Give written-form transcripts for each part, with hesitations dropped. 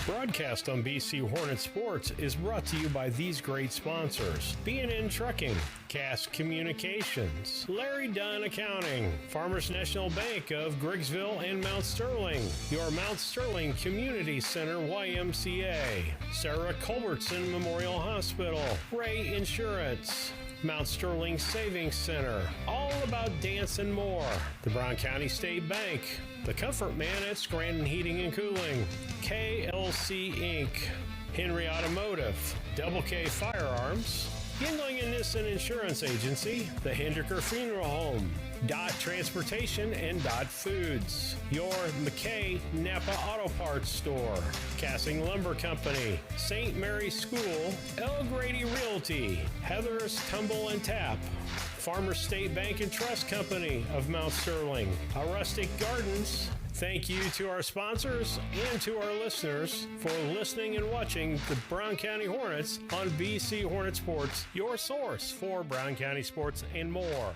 Broadcast on BC Hornet Sports is brought to you by these great sponsors: B&N Trucking, Cass Communications, Larry Dunn Accounting, Farmers National Bank of Griggsville and Mount Sterling, your Mount Sterling Community Center YMCA, Sarah Culbertson Memorial Hospital, Ray Insurance, Mount Sterling Savings Center, All About Dance and More, the Brown County State Bank, the Comfort Man at Scranton Heating and Cooling, KLC Inc., Henry Automotive, Double K Firearms, Yingling and Nissen Insurance Agency, the Hendricker Funeral Home, Dot Transportation and Dot Foods, your McKay Napa Auto Parts Store, Cassing Lumber Company, St. Mary's School, El Grady Realty, Heather's Tumble and Tap, Farmers State Bank and Trust Company of Mount Sterling, Rustic Gardens. Thank you to our sponsors and to our listeners for listening and watching the Brown County Hornets on BC Hornet Sports, your source for Brown County sports and more.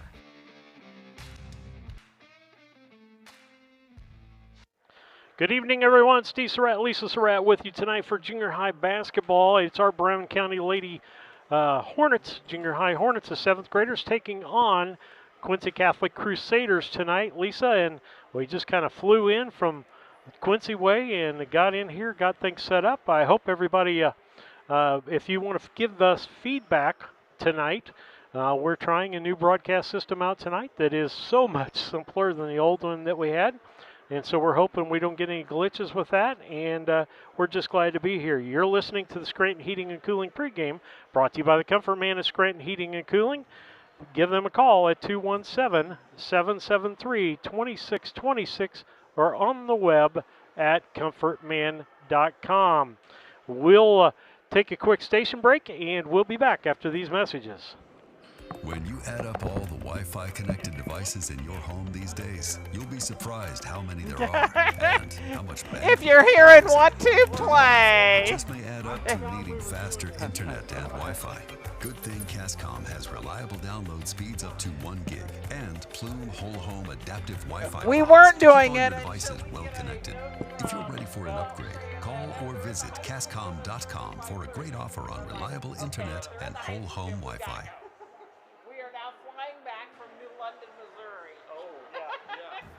Good evening, everyone. Steve Surratt, Lisa Surratt with you tonight for junior high basketball. It's our Brown County Lady Hornets, junior high Hornets, the 7th graders taking on Quincy Catholic Crusaders tonight. Lisa, and we just kind of flew in from Quincy way and got in here, got things set up. I hope everybody, if you want to give us feedback tonight, we're trying a new broadcast system out tonight that is so much simpler than the old one that we had. And so we're hoping we don't get any glitches with that, and we're just glad to be here. You're listening to the Scranton Heating and Cooling pregame, brought to you by the Comfort Man of Scranton Heating and Cooling. Give them a call at 217-773-2626 or on the web at comfortman.com. We'll take a quick station break, and we'll be back after these messages. When you add up all the Wi-Fi connected devices in your home these days, you'll be surprised how many there are and how much bandwidth. If you're here and want to play. It just may add up to needing faster internet and Wi-Fi. Good thing Cascom has reliable download speeds up to 1 gig and Plume Whole Home Adaptive Wi-Fi. We weren't doing keep all it. your devices well connected. If you're ready for an upgrade, call or visit Cascom.com for a great offer on reliable internet and whole home Wi-Fi.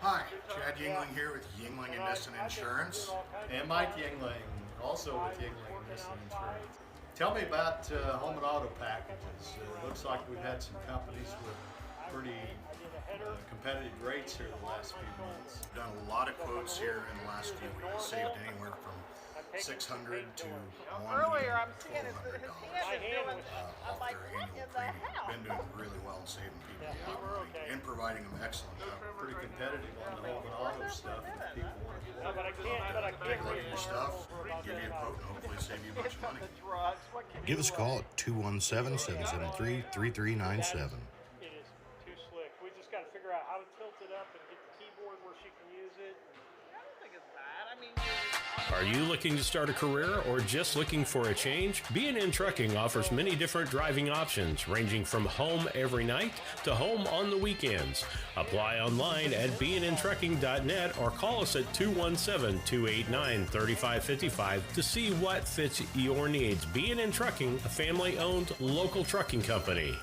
Hi, Chad Yingling here with Yingling and Nissen Insurance. And Mike Yingling, also with Yingling and Nissen Insurance. Tell me about home and auto packages. It looks like we've had some companies with pretty competitive rates here the last few months. We've done a lot of quotes here in the last few weeks. Saved anywhere from $600 to Earlier, I'm seeing his $1,200 hand is doing. off their annual premium. Been doing really well saving people a lot of money and providing them excellent coverage. Pretty competitive on the home and auto stuff if people want to But I can't Take a look at your stuff, give you a quote, and hopefully save you a bunch of money. Give us a call at 217-773-3397. It is too slick. We just got to figure out how to tilt it up and get the keyboard where she can use it. I don't think it's bad. I mean, Are you looking to start a career or just looking for a change? B&N Trucking offers many different driving options, ranging from home every night to home on the weekends. Apply online at bnntrucking.net or call us at 217-289-3555 to see what fits your needs. B&N Trucking, a family-owned local trucking company.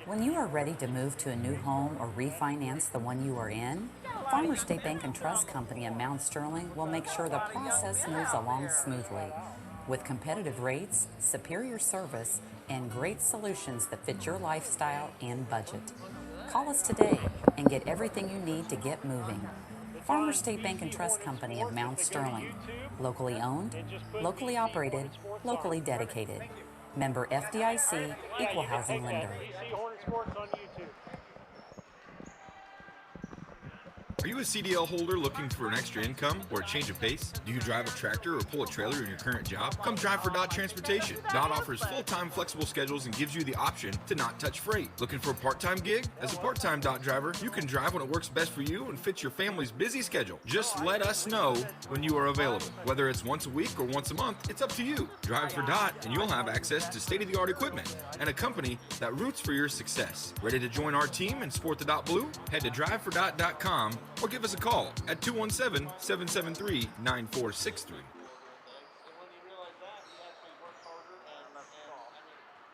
When you are ready to move to a new home or refinance the one you are in, Farmers State Bank and Trust Company in Mount Sterling will make sure the process moves along smoothly. With competitive rates, superior service, and great solutions that fit your lifestyle and budget. Call us today and get everything you need to get moving. Farmers State Bank and Trust Company of Mount Sterling. Locally owned, locally operated, locally dedicated. Member FDIC, Equal Housing Lender. BC Hornet Sports on YouTube. Are you a CDL holder looking for an extra income or a change of pace? Do you drive a tractor or pull a trailer in your current job? Come drive for Dot Transportation. Dot offers full-time flexible schedules and gives you the option to not touch freight. Looking for a part-time gig? As a part-time Dot driver, you can drive when it works best for you and fits your family's busy schedule. Just let us know when you are available. Whether it's once a week or once a month, it's up to you. Drive for Dot and you'll have access to state-of-the-art equipment and a company that roots for your success. Ready to join our team and sport the Dot Blue? Head to drivefordot.com or give us a call at 217-773-9463.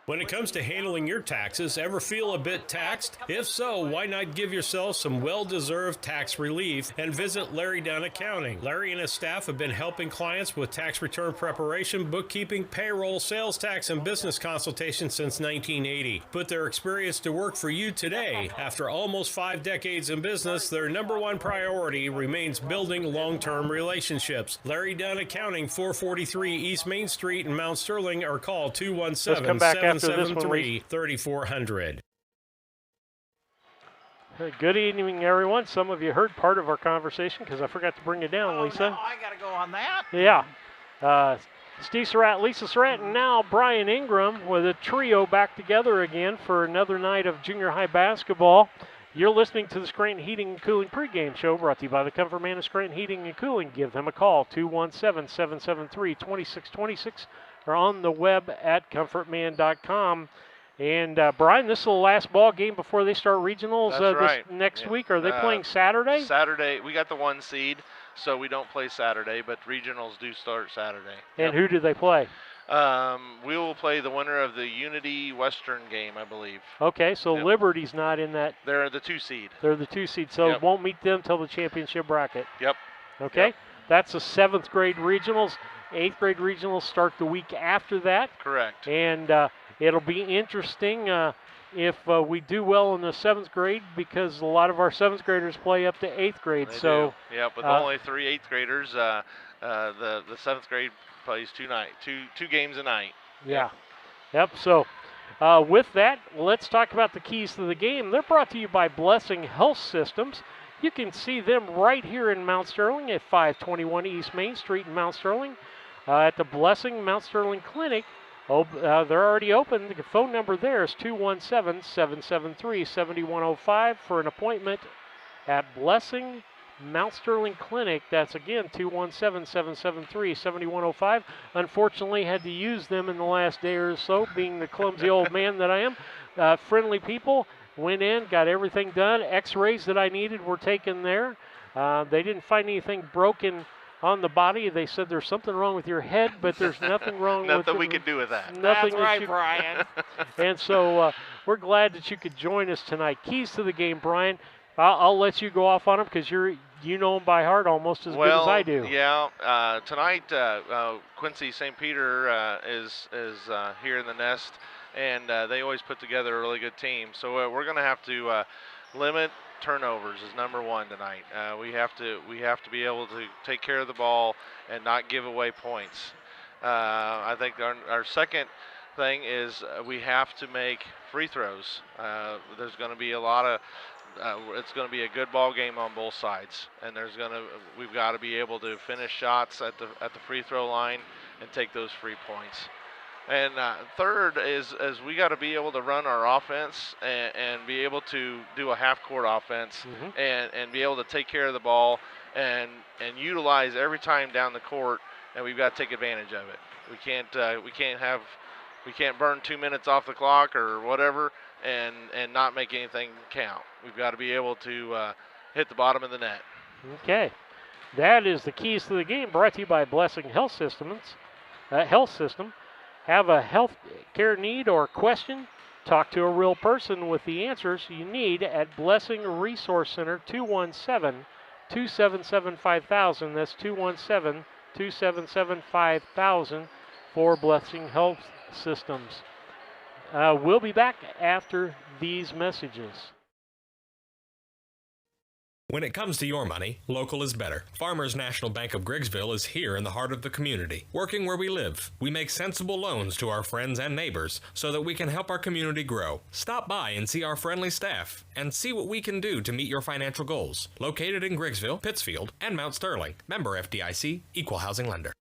When it comes to handling your taxes, ever feel a bit taxed? If so, why not give yourself some well-deserved tax relief and visit Larry Dunn Accounting. Larry and his staff have been helping clients with tax return preparation, bookkeeping, payroll, sales tax, and business consultation since 1980. Put their experience to work for you today. After almost 5 decades in business, their number one priority remains building long-term relationships. Larry Dunn Accounting, 443 East Main Street in Mount Sterling, or call 217-773-3400. Good evening, everyone. Some of you heard part of our conversation because I forgot to bring it down, Lisa. No, I got to go on that. Yeah. Steve Surratt, Lisa Surratt, and now Brian Ingram with a trio back together again for another night of junior high basketball. You're listening to the Scranton Heating and Cooling pregame show brought to you by the Comfort Man of Scranton Heating and Cooling. Give them a call, 217-773-2626, or on the web at comfortman.com. And Brian, this is the last ball game before they start regionals this next week. Are they playing Saturday? Saturday. We got the 1 seed, so we don't play Saturday, but regionals do start Saturday. And who do they play? We will play the winner of the Unity Western game, I believe. Okay, so Liberty's not in that. They're the 2 seed. They're the 2 seed, so it won't meet them till the championship bracket. Yep. Okay, Yep. That's the 7th grade regionals. 8th grade regionals start the week after that. Correct. And it'll be interesting if we do well in the 7th grade, because a lot of our 7th graders play up to 8th grade. They so do. Yep, with only 3 8th graders, the 7th grade plays 2 games a night. Yeah. Yep. So with that, let's talk about the keys to the game. They're brought to you by Blessing Health Systems. You can see them right here in Mount Sterling at 521 East Main Street in Mount Sterling at the Blessing Mount Sterling Clinic. They're already open. The phone number there is 217-773-7105 for an appointment at Blessing Mount Sterling Clinic. That's again 217-773-7105. Unfortunately, had to use them in the last day or so, being the clumsy old man that I am. Friendly people. Went in, got everything done. X-rays that I needed were taken there. They didn't find anything broken on the body. They said there's something wrong with your head, but there's nothing wrong with Nothing we can do with that. Nothing. That's right, Brian. And so we're glad that you could join us tonight. Keys to the game, Brian. I'll let you go off on them because you know them by heart almost as good as I do. Yeah. Tonight, Quincy St. Peter is here in the nest, and they always put together a really good team. So we're going to have to limit turnovers is number 1 tonight. We have to be able to take care of the ball and not give away points. I think our second thing is we have to make free throws. There's going to be a lot of it's going to be a good ball game on both sides, and we've got to be able to finish shots at the free throw line and take those free points. And third is we got to be able to run our offense and be able to do a half-court offense and be able to take care of the ball and utilize every time down the court, and we've got to take advantage of it. We can't burn 2 minutes off the clock or whatever and not make anything count. We've got to be able to hit the bottom of the net. Okay. That is the keys to the game, brought to you by Blessing Health System. Have a health care need or question? Talk to a real person with the answers you need at Blessing Resource Center, 217-277-5000. That's 217-277-5000 for Blessing Health Systems. We'll be back after these messages. When it comes to your money, local is better. Farmers National Bank of Griggsville is here in the heart of the community, working where we live. We make sensible loans to our friends and neighbors so that we can help our community grow. Stop by and see our friendly staff and see what we can do to meet your financial goals. Located in Griggsville, Pittsfield, and Mount Sterling. Member FDIC, Equal Housing Lender.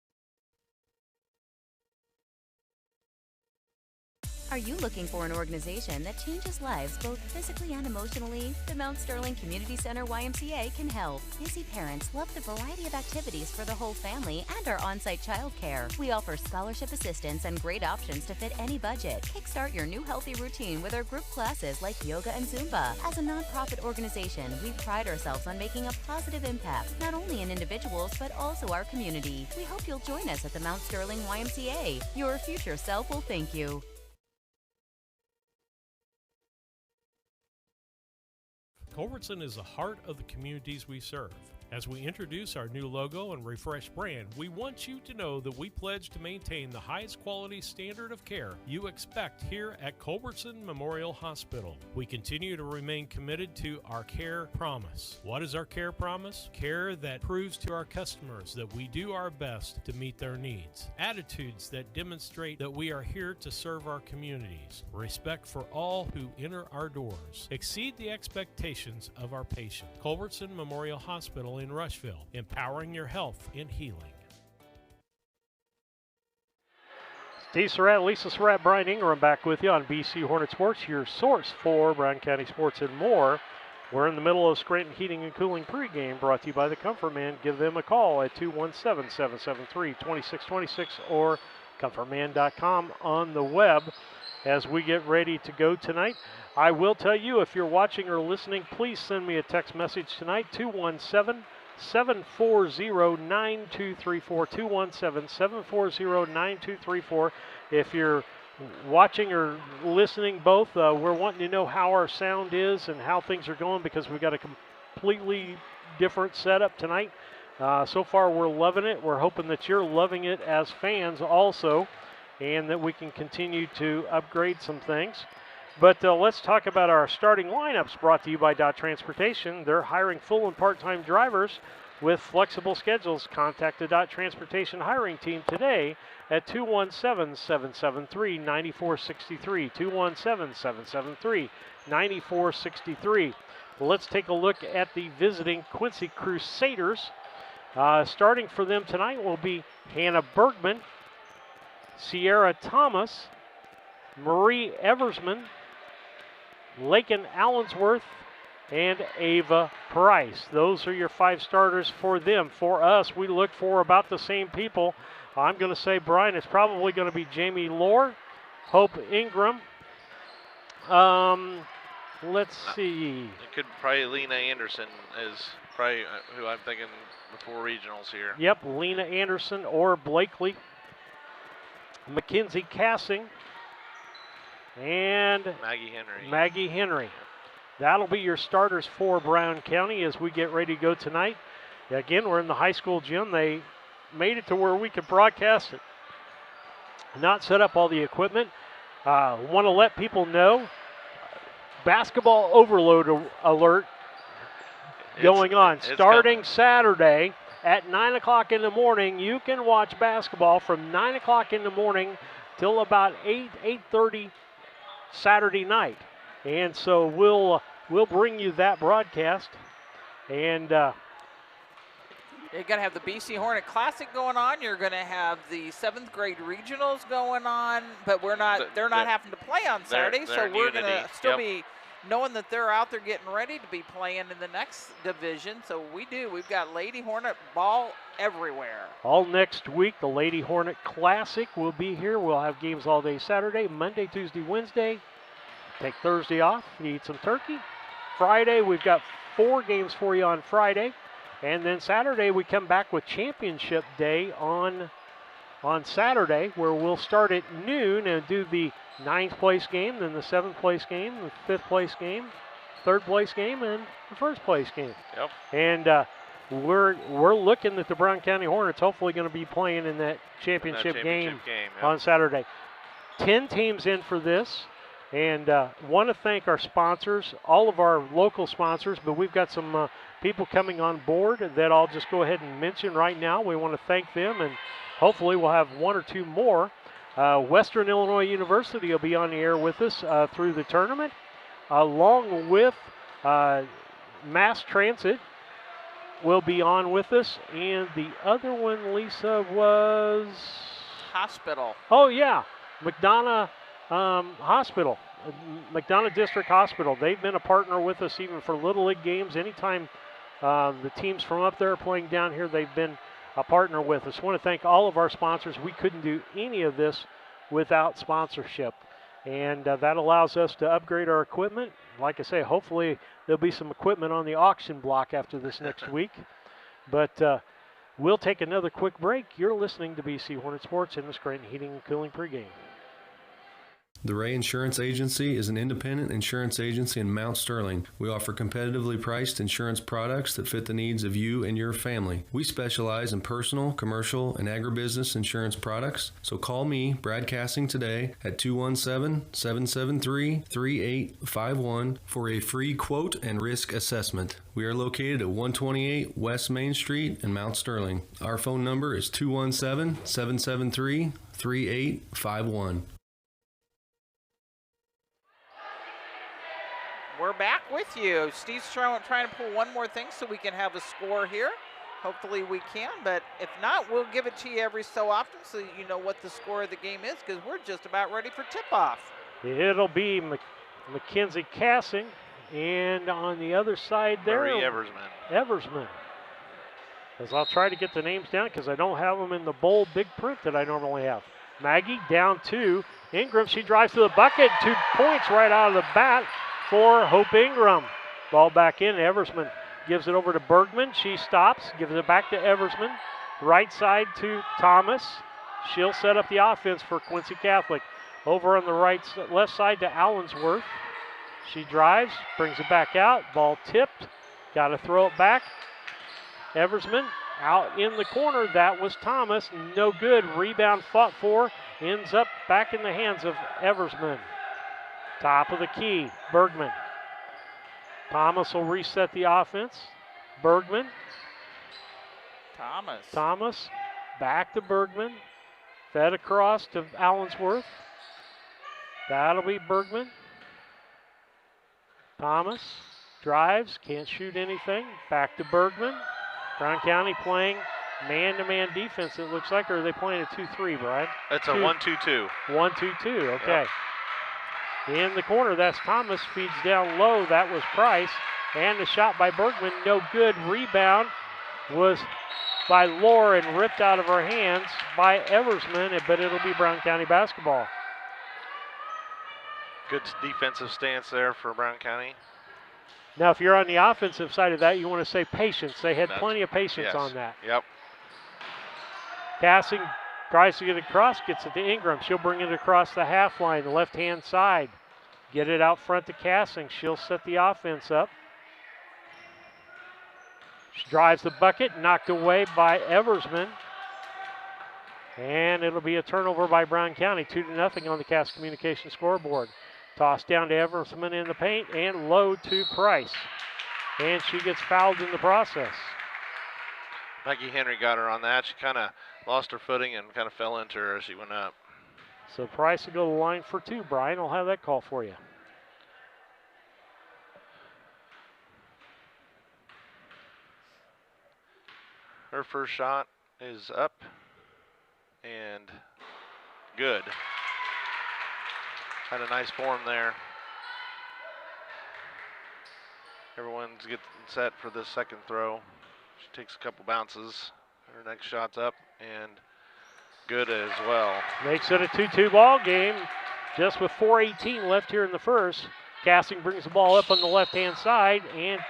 Are you looking for an organization that changes lives both physically and emotionally? The Mount Sterling Community Center YMCA can help. Busy parents love the variety of activities for the whole family and our on-site childcare. We offer scholarship assistance and great options to fit any budget. Kickstart your new healthy routine with our group classes like yoga and Zumba. As a nonprofit organization, we pride ourselves on making a positive impact, not only in individuals, but also our community. We hope you'll join us at the Mount Sterling YMCA. Your future self will thank you. Culbertson is the heart of the communities we serve. As we introduce our new logo and refreshed brand, we want you to know that we pledge to maintain the highest quality standard of care you expect here at Culbertson Memorial Hospital. We continue to remain committed to our care promise. What is our care promise? Care that proves to our customers that we do our best to meet their needs. Attitudes that demonstrate that we are here to serve our communities. Respect for all who enter our doors. Exceed the expectations of our patient. Culbertson Memorial Hospital in Rushville, empowering your health and healing. Steve Surratt, Lisa Surratt, Brian Ingram back with you on BC Hornet Sports, your source for Brown County sports and more. We're in the middle of Scranton Heating and Cooling pregame, brought to you by the Comfort Man. Give them a call at 217-773-2626 or comfortman.com on the web. As we get ready to go tonight, I will tell you, if you're watching or listening, please send me a text message tonight, 217-740-9234, 217-740-9234. If you're watching or listening both, we're wanting to know how our sound is and how things are going, because we've got a completely different setup tonight. So far, we're loving it. We're hoping that you're loving it as fans also, and that we can continue to upgrade some things. But let's talk about our starting lineups, brought to you by Dot Transportation. They're hiring full and part-time drivers with flexible schedules. Contact the Dot Transportation hiring team today at 217-773-9463, 217-773-9463. Let's take a look at the visiting Quincy Crusaders. Starting for them tonight will be Hannah Bergman, Sierra Thomas, Marie Eversman, Lakin Allensworth, and Ava Price. Those are your 5 starters for them. For us, we look for about the same people. I'm going to say, Brian, it's probably going to be Jamie Lohr, Hope Ingram. Let's see. It could probably Lena Anderson is probably who I'm thinking before regionals here. Yep, Lena Anderson or Blakely. Mackenzie Cassing, and Maggie Henry. That'll be your starters for Brown County as we get ready to go tonight. Again, we're in the high school gym. They made it to where we could broadcast it, not set up all the equipment. Want to let people know, basketball overload alert going on. Starting Saturday at 9 o'clock in the morning, you can watch basketball from 9 o'clock in the morning till about 8:30 Saturday night. And so we'll bring you that broadcast. And you're going to have the BC Hornet Classic going on. You're going to have the 7th grade regionals going on, but they're not having to play on Saturday, so we're going to still be knowing that they're out there getting ready to be playing in the next division. So we've got Lady Hornet ball everywhere. All next week, the Lady Hornet Classic will be here. We'll have games all day Saturday, Monday, Tuesday, Wednesday. Take Thursday off, eat some turkey. Friday, we've got 4 games for you on Friday. And then Saturday, we come back with Championship Day on Saturday, where we'll start at noon and do the 9th place game, then the 7th place game, the 5th place game, 3rd place game, and the 1st place game. Yep. And we're looking at the Brown County Hornets hopefully going to be playing in that championship game yep. on Saturday. 10 teams in for this. And want to thank our sponsors, all of our local sponsors, but we've got some people coming on board that I'll just go ahead and mention right now. We want to thank them, and hopefully we'll have one or two more. Western Illinois University will be on the air with us through the tournament, along with Mass Transit will be on with us. And the other one, Lisa, was... Hospital. Oh, yeah, McDonough Hospital, McDonough District Hospital. They've been a partner with us even for Little League games. Anytime the teams from up there are playing down here, they've been a partner with us. I want to thank all of our sponsors. We couldn't do any of this without sponsorship, and that allows us to upgrade our equipment. Like I say, hopefully there'll be some equipment on the auction block after this next week. But we'll take another quick break. You're listening to BC Hornet Sports in the Scranton Heating and Cooling pregame. The Ray Insurance Agency is an independent insurance agency in Mount Sterling. We offer competitively priced insurance products that fit the needs of you and your family. We specialize in personal, commercial, and agribusiness insurance products. So call me, Brad Cassing, today at 217-773-3851 for a free quote and risk assessment. We are located at 128 West Main Street in Mount Sterling. Our phone number is 217-773-3851. We're back with you. Steve's trying to pull one more thing so we can have a score here. Hopefully we can, but if not, we'll give it to you every so often so you know what the score of the game is, because we're just about ready for tip-off. It'll be Quincy Catholic, and on the other side there, Marie Eversman. Eversman. As I'll try to get the names down because I don't have them in the bold big print that I normally have. Maggie down 2. Ingram, she drives to the bucket. 2 points right out of the bat for Hope Ingram. Ball back in. Eversman gives it over to Bergman. She stops, gives it back to Eversman. Right side to Thomas. She'll set up the offense for Quincy Catholic. Over on the left side to Allensworth. She drives, brings it back out. Ball tipped. Got to throw it back. Eversman out in the corner. That was Thomas. No good. Rebound fought for. Ends up back in the hands of Eversman. Top of the key, Bergman. Thomas will reset the offense. Bergman. Thomas. Back to Bergman. Fed across to Allensworth. That'll be Bergman. Thomas drives, can't shoot anything. Back to Bergman. Brown County playing man-to-man defense, it looks like, or are they playing a 2-3, Brian? It's a 1-2-2. 1-2-2, okay. Yep. In the corner, that's Thomas, feeds down low. That was Price. And the shot by Bergman, no good. Rebound was by Lohr and ripped out of her hands by Eversman, but it'll be Brown County basketball. Good defensive stance there for Brown County. Now, if you're on the offensive side of that, you want to say patience. They had plenty of patience on that. Yep. Cassing tries to get it across, gets it to Ingram. She'll bring it across the half line, the left-hand side. Get it out front to Cassing. She'll set the offense up. She drives the bucket, knocked away by Eversman. And it'll be a turnover by Brown County, 2-0 on the Cass Communication scoreboard. Toss down to Eversman in the paint and low to Price. And she gets fouled in the process. Maggie Henry got her on that. She kind of lost her footing and kind of fell into her as she went up. So Price will go to the line for 2. Brian will have that call for you. Her first shot is up and good. Had a nice form there. Everyone's getting set for the second throw. She takes a couple bounces. Her next shot's up and good as well. Makes it a 2-2 ball game. Just with 4:18 left here in the first. Cassing brings the ball up on the left-hand side and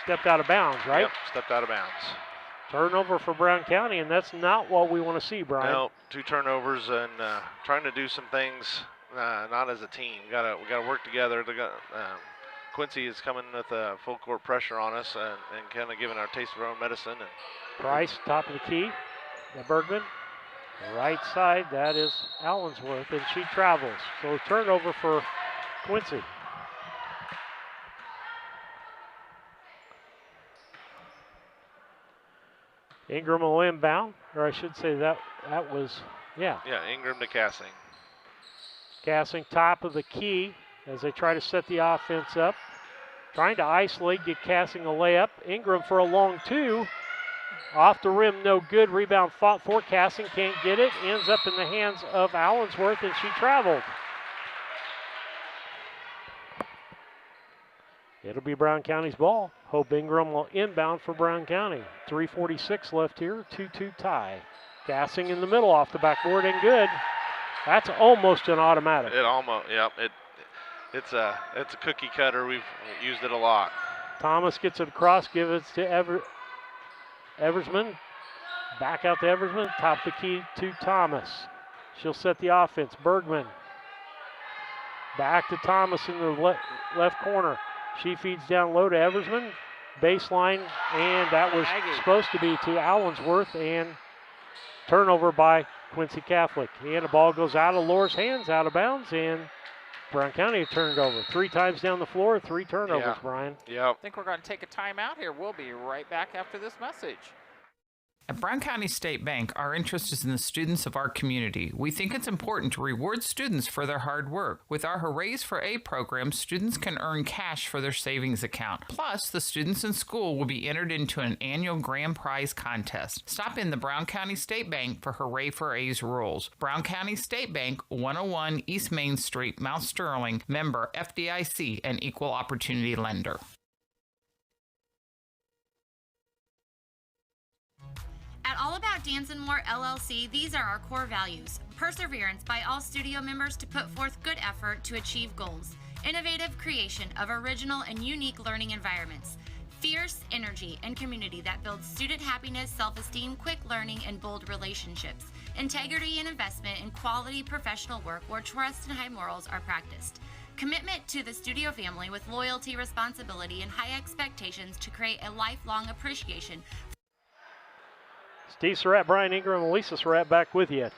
stepped out of bounds, right? Yep, stepped out of bounds. Turnover for Brown County, and that's not what we want to see, Brian. No, 2 turnovers and trying to do some things not as a team. We gotta work together. Quincy is coming with full court pressure on us and kind of giving our taste of our own medicine. And Price, top of the key. Bergman Right side, that is Allensworth, and she travels. So turnover for Quincy. Ingram will inbound, or I should say that was, yeah. Yeah, Ingram to Cassing. Cassing top of the key as they try to set the offense up. Trying to isolate, get Cassing a layup. Ingram for a long two. Off the rim, no good. Rebound fought for. Cassing can't get it. Ends up in the hands of Allensworth, and she traveled. It'll be Brown County's ball. Hope Ingram will inbound for Brown County. 3:46 left here, 2-2 tie. Cassing in the middle off the backboard and good. That's almost an automatic. It almost, yep. It's a cookie cutter. We've used it a lot. Thomas gets it across, gives it to Eversman. Back out to Eversman, top the key to Thomas. She'll set the offense. Bergman. Back to Thomas in the left corner. She feeds down low to Eversman. Baseline, and that was supposed to be to Allensworth, and turnover by Quincy Catholic. And the ball goes out of Laura's hands, out of bounds, and Brown County turned over. 3 times down the floor, 3 turnovers, Brian. Yep. I think we're going to take a timeout here. We'll be right back after this message. At Brown County State Bank, our interest is in the students of our community. We think it's important to reward students for their hard work. With our Hoorays for A program, students can earn cash for their savings account. Plus, the students in school will be entered into an annual grand prize contest. Stop in the Brown County State Bank for Hooray for A's rules. Brown County State Bank, 101 East Main Street, Mount Sterling, member FDIC, and equal opportunity lender. At All About Dance and More LLC, these are our core values. Perseverance by all studio members to put forth good effort to achieve goals. Innovative creation of original and unique learning environments. Fierce energy and community that builds student happiness, self-esteem, quick learning, and bold relationships. Integrity and investment in quality professional work where trust and high morals are practiced. Commitment to the studio family with loyalty, responsibility, and high expectations to create a lifelong appreciation. Steve Surratt, Brian Ingram, and Lisa Surratt back with you.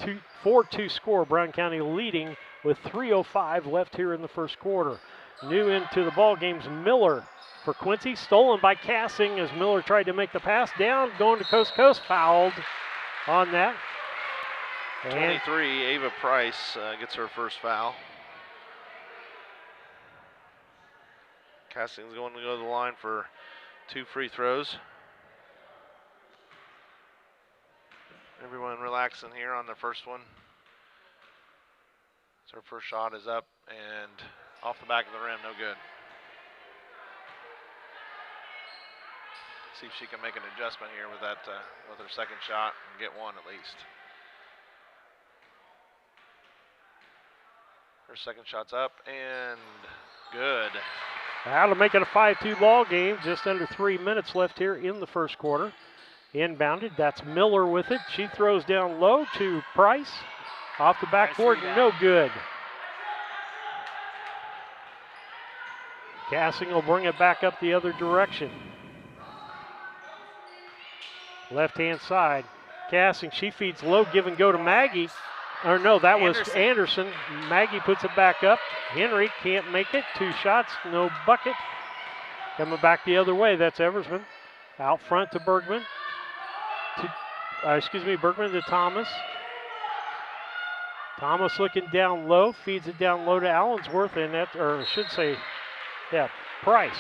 4-2 score, Brown County leading with 3:05 left here in the first quarter. New into the ball game's Miller for Quincy, stolen by Cassing as Miller tried to make the pass down, going to coast, fouled on that. 23, Ava Price gets her first foul. Cassing's going to go to the line for 2 free throws. Everyone relaxing here on the first one. So her first shot is up and off the back of the rim, no good. See if she can make an adjustment here with that, with her second shot and get one at least. Her second shot's up and good. That'll make it a 5-2 ball game. Just under 3 minutes left here in the first quarter. Inbounded, that's Miller with it. She throws down low to Price. Off the backboard, no good. Cassing will bring it back up the other direction. Left-hand side. Cassing, she feeds low, give and go to Maggie. Or no, that was Anderson. Maggie puts it back up. Henry can't make it. 2 shots, no bucket. Coming back the other way, that's Eversman. Out front to Bergman. Bergman to Thomas. Thomas looking down low, feeds it down low to Allensworth, and that, or I should say, yeah, Price.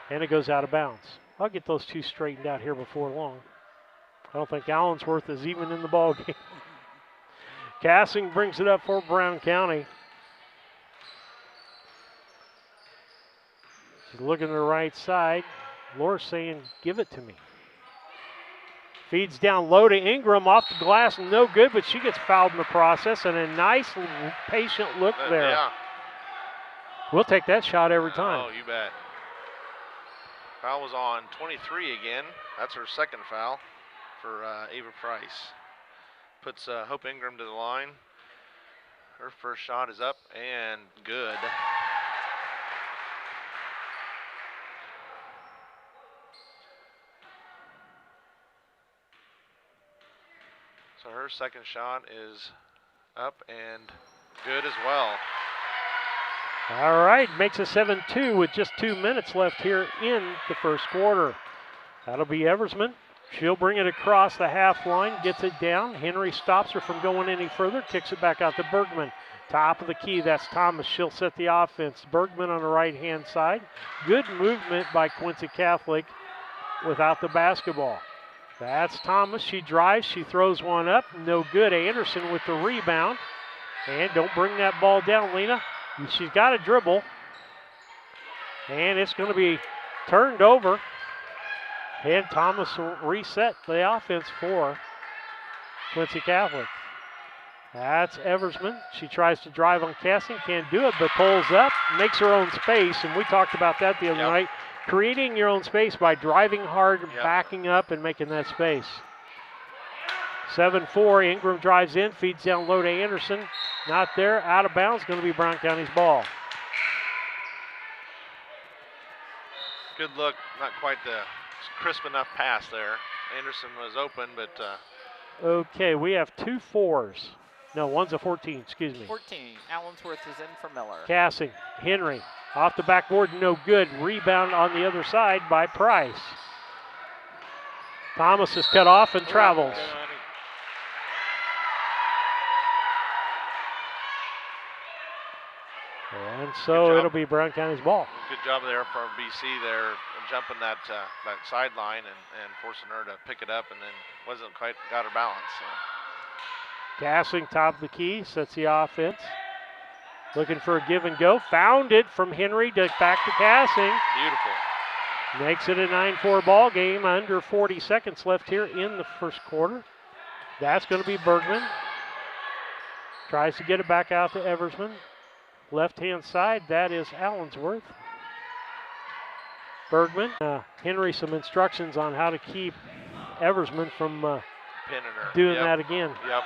And it goes out of bounds. I'll get those two straightened out here before long. I don't think Allensworth is even in the ball game. Cassing brings it up for Brown County. She's looking to the right side. Laura's saying, give it to me. Feeds down low to Ingram, off the glass, no good, but she gets fouled in the process, and a nice, patient look there. Yeah. We'll take that shot every time. Oh, you bet. Foul was on 23 again. That's her second foul for Ava Price. Puts Hope Ingram to the line. Her first shot is up and good. So her second shot is up and good as well. All right, makes it 7-2 with just 2 minutes left here in the first quarter. That'll be Eversman. She'll bring it across the half line, gets it down. Henry stops her from going any further, kicks it back out to Bergman. Top of the key, that's Thomas. She'll set the offense. Bergman on the right-hand side. Good movement by Quincy Catholic without the basketball. That's Thomas. She drives, she throws one up. No good. Anderson with the rebound. And don't bring that ball down, Lena. She's got a dribble. And it's going to be turned over. And Thomas will reset the offense for Quincy Catholic. That's Eversman. She tries to drive on Casting, can't do it, but pulls up, makes her own space, and we talked about that the other night. Creating your own space by driving hard, backing up, and making that space. 7-4, Ingram drives in, feeds down low to Anderson. Not there, out of bounds, going to be Brown County's ball. Good look, not quite the crisp enough pass there. Anderson was open, but... Okay, we have 2 4s. No, one's a 14, excuse me. 14, Allensworth is in for Miller. Cassing, Henry, off the backboard, no good. Rebound on the other side by Price. Thomas is cut off and travels. And so it'll be Brown County's ball. Good job there from BC there, jumping that sideline and forcing her to pick it up, and then wasn't quite got her balance. So. Cassing, top of the key, sets the offense. Looking for a give and go. Found it from Henry to back to Cassing. Beautiful. Makes it a 9-4 ball game. Under 40 seconds left here in the first quarter. That's going to be Bergman. Tries to get it back out to Eversman. Left-hand side, that is Allensworth. Bergman. Henry some instructions on how to keep Eversman from doing that again. Yep.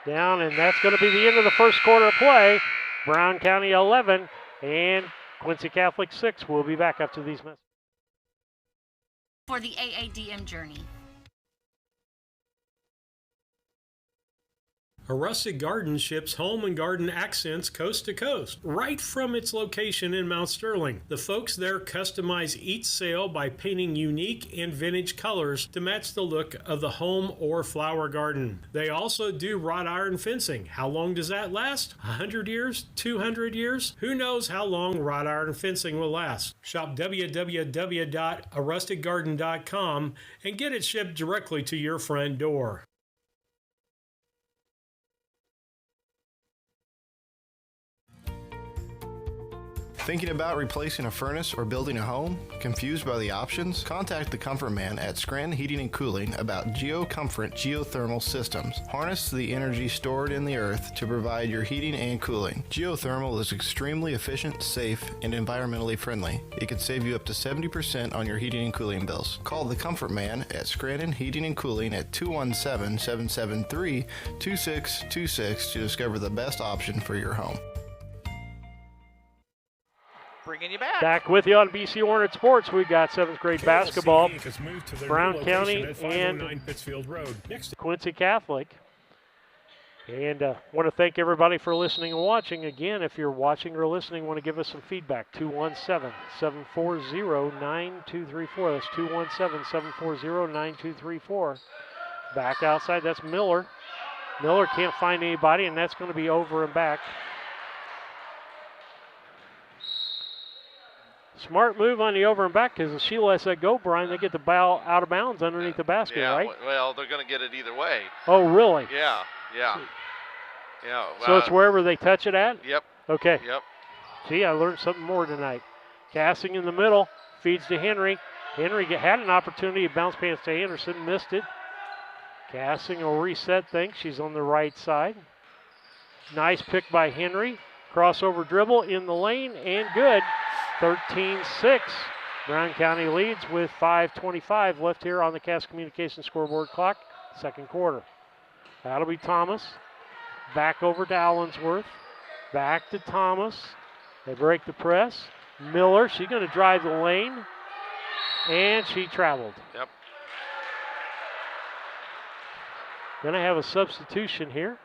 Down, and that's going to be the end of the first quarter of play. Brown County 11 and Quincy Catholic 6. We'll be back after these messages. For the AADM journey. A Rustic Garden ships home and garden accents coast to coast, right from its location in Mount Sterling. The folks there customize each sail by painting unique and vintage colors to match the look of the home or flower garden. They also do wrought iron fencing. How long does that last? 100 years? 200 years? Who knows how long wrought iron fencing will last? Shop www.arusticgarden.com and get it shipped directly to your front door. Thinking about replacing a furnace or building a home? Confused by the options? Contact the Comfort Man at Scranton Heating and Cooling about GeoComfort geothermal systems. Harness the energy stored in the earth to provide your heating and cooling. Geothermal is extremely efficient, safe, and environmentally friendly. It can save you up to 70% on your heating and cooling bills. Call the Comfort Man at Scranton Heating and Cooling at 217-773-2626 to discover the best option for your home. Bringing you back. Back with you on BC Hornet Sports. We got 7th grade basketball. Brown County and Pittsfield Road. Next Quincy Catholic. And want to thank everybody for listening and watching. Again, if you're watching or listening, want to give us some feedback. 217-740-9234. That's 217-740-9234. Back outside, that's Miller. Miller can't find anybody, and that's going to be over and back. Smart move on the over and back, because if she lets that go, Brian, they get the ball out of bounds underneath the basket, right? Well, they're going to get it either way. Oh, really? Yeah. So it's wherever they touch it at? Yep. Okay. Yep. See, I learned something more tonight. Casting in the middle, feeds to Henry. Henry had an opportunity to bounce past to Anderson, missed it. Casting will reset things. She's on the right side. Nice pick by Henry. Crossover dribble in the lane, and good. 13-6. Brown County leads with 5:25 left here on the Cass Communications scoreboard clock. Second quarter. That'll be Thomas. Back over to Allensworth. Back to Thomas. They break the press. Miller, she's going to drive the lane. And she traveled. Yep. Going to have a substitution here.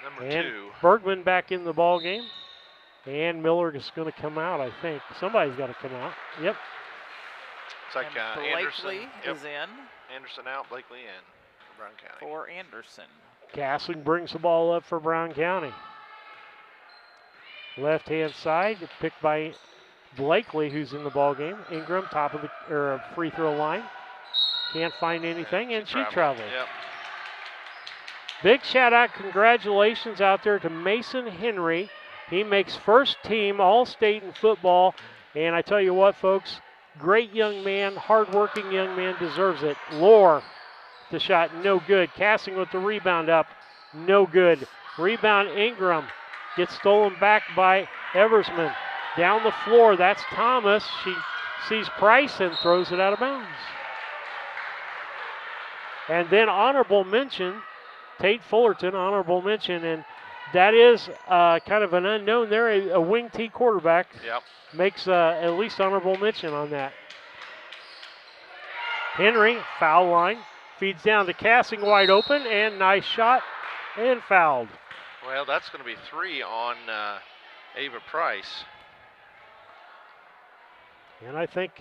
Number and 2. Bergman back in the ball game. And Miller is going to come out, I think. Somebody's got to come out. Yep. It's like Blakely Anderson is in. Anderson out, Blakely in for Brown County. For Anderson. Castling brings the ball up for Brown County. Left-hand side, picked by Blakely, who's in the ball game. Ingram, top of the free throw line. Can't find anything, and she traveled. Yep. Big shout out, congratulations out there to Mason Henry. He makes first team All-State in football. And I tell you what, folks, great young man, hardworking young man, deserves it. Lohr, the shot, no good. Castling with the rebound up, no good. Rebound, Ingram gets stolen back by Eversman. Down the floor, that's Thomas. She sees Price and throws it out of bounds. And then honorable mention, Tate Fullerton, honorable mention, and that is kind of an unknown there. A wing T quarterback makes at least honorable mention on that. Henry, foul line, feeds down to Castling, wide open, and nice shot, and fouled. Well, that's going to be 3 on Ava Price. And I think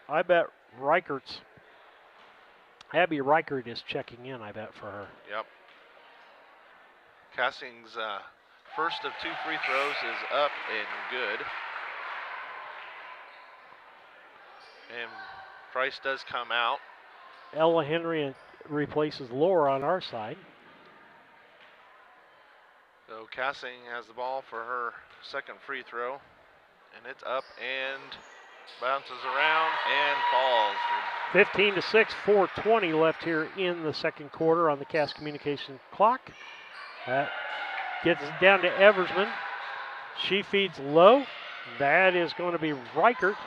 I bet Abby Reichert is checking in, I bet, for her. Yep. Castling's first of 2 free throws is up and good. And Price does come out. Ella Henry replaces Laura on our side. So Castling has the ball for her second free throw. And it's up and bounces around and falls. 15-6, 4:20 left here in the second quarter on the Cass Communication clock. That gets down to Eversman. She feeds low. That is going to be Reichert,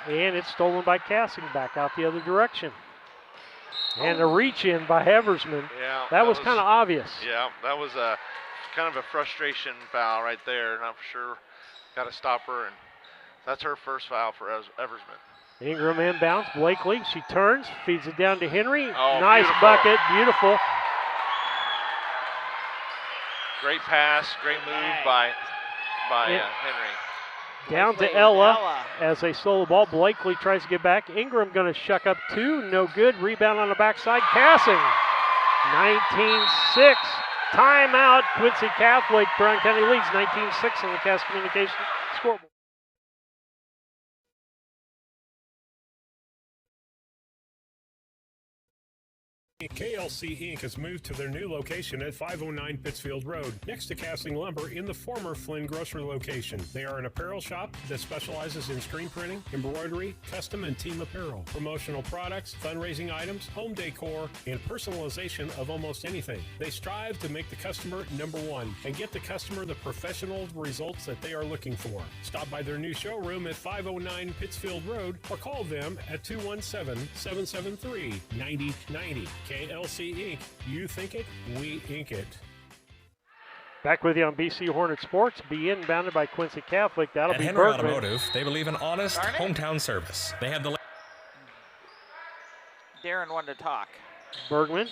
and it's stolen by Castling back out the other direction. And a reach in by Eversman. Yeah, that was kind of obvious. Yeah, that was a kind of a frustration foul right there. Not for sure. Got to stop her, and that's her first foul for Eversman. Ingram inbounds. Blakely, she turns, feeds it down to Henry. Oh, nice beautiful. Bucket, beautiful. Great pass, great move by Henry. Down to Ella as they stole the ball. Blakely tries to get back. Ingram going to shuck up 2, no good. Rebound on the backside. Castling, 19-6. Timeout, Quincy Catholic. Brown County leads 19-6 on the Cass Communication scoreboard. KLC Inc. has moved to their new location at 509 Pittsfield Road, next to Castling Lumber in the former Flynn Grocery location. They are an apparel shop that specializes in screen printing, embroidery, custom and team apparel, promotional products, fundraising items, home decor, and personalization of almost anything. They strive to make the customer number one and get the customer the professional results that they are looking for. Stop by their new showroom at 509 Pittsfield Road or call them at 217-773-9090. KLC Inc. You think it, we ink it. Back with you on BC Hornet Sports. Be inbounded by Quincy Catholic. That'll At be Henry Bergman. Automotive, they believe in honest hometown service. They have the... Darren wanted to talk. Bergman.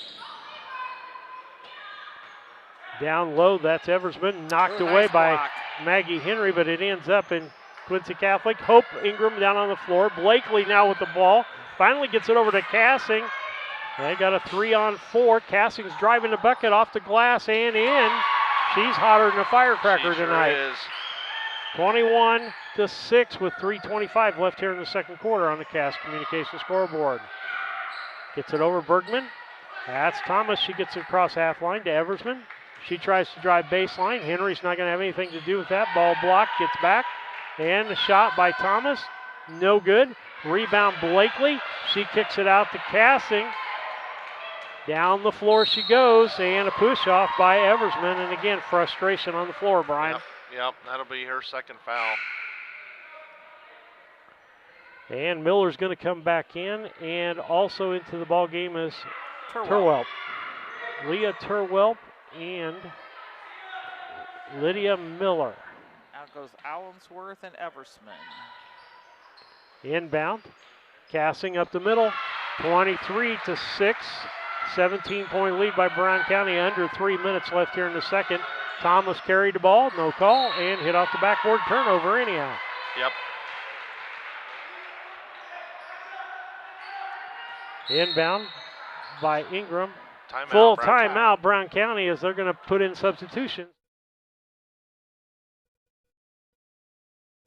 Down low, that's Eversman. Knocked away by Maggie Henry, but it ends up in Quincy Catholic. Hope Ingram down on the floor. Blakely now with the ball. Finally gets it over to Castling. They got a 3-on-4. Castling's driving the bucket off the glass and in. She's hotter than a firecracker tonight. Sure is. 21-6 with 3:25 left here in the second quarter on the Cass Communication scoreboard. Gets it over Bergman. That's Thomas. She gets it across half line to Eversman. She tries to drive baseline. Henry's not going to have anything to do with that. Ball blocked, gets back. And the shot by Thomas. No good. Rebound Blakely. She kicks it out to Castling. Down the floor she goes, and a push-off by Eversman, and again, frustration on the floor, Brian. Yep, that'll be her second foul. And Miller's going to come back in, and also into the ball game is Turwelp. Leah Turwelp and Lydia Miller. Out goes Allensworth and Eversman. Inbound, Castling up the middle, 23-6. 17-point lead by Brown County. Under 3 minutes left here in the second. Thomas carried the ball, no call, and hit off the backboard, turnover anyhow. Yep. Inbound by Ingram. Timeout, Full Brown timeout, Brown County, as they're going to put in substitutions.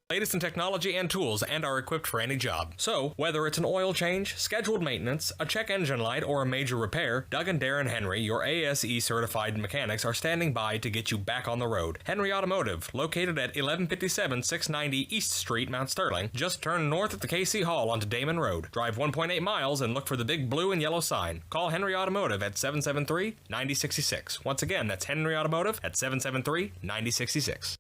Latest in technology and tools, and are equipped for any job. So, whether it's an oil change, scheduled maintenance, a check engine light, or a major repair, Doug and Darren Henry, your ASE certified mechanics, are standing by to get you back on the road. Henry Automotive, located at 1157 690 East Street, Mount Sterling. Just turn north at the KC Hall onto Damon Road. Drive 1.8 miles and look for the big blue and yellow sign. Call Henry Automotive at 773-9066. Once again, that's Henry Automotive at 773-9066.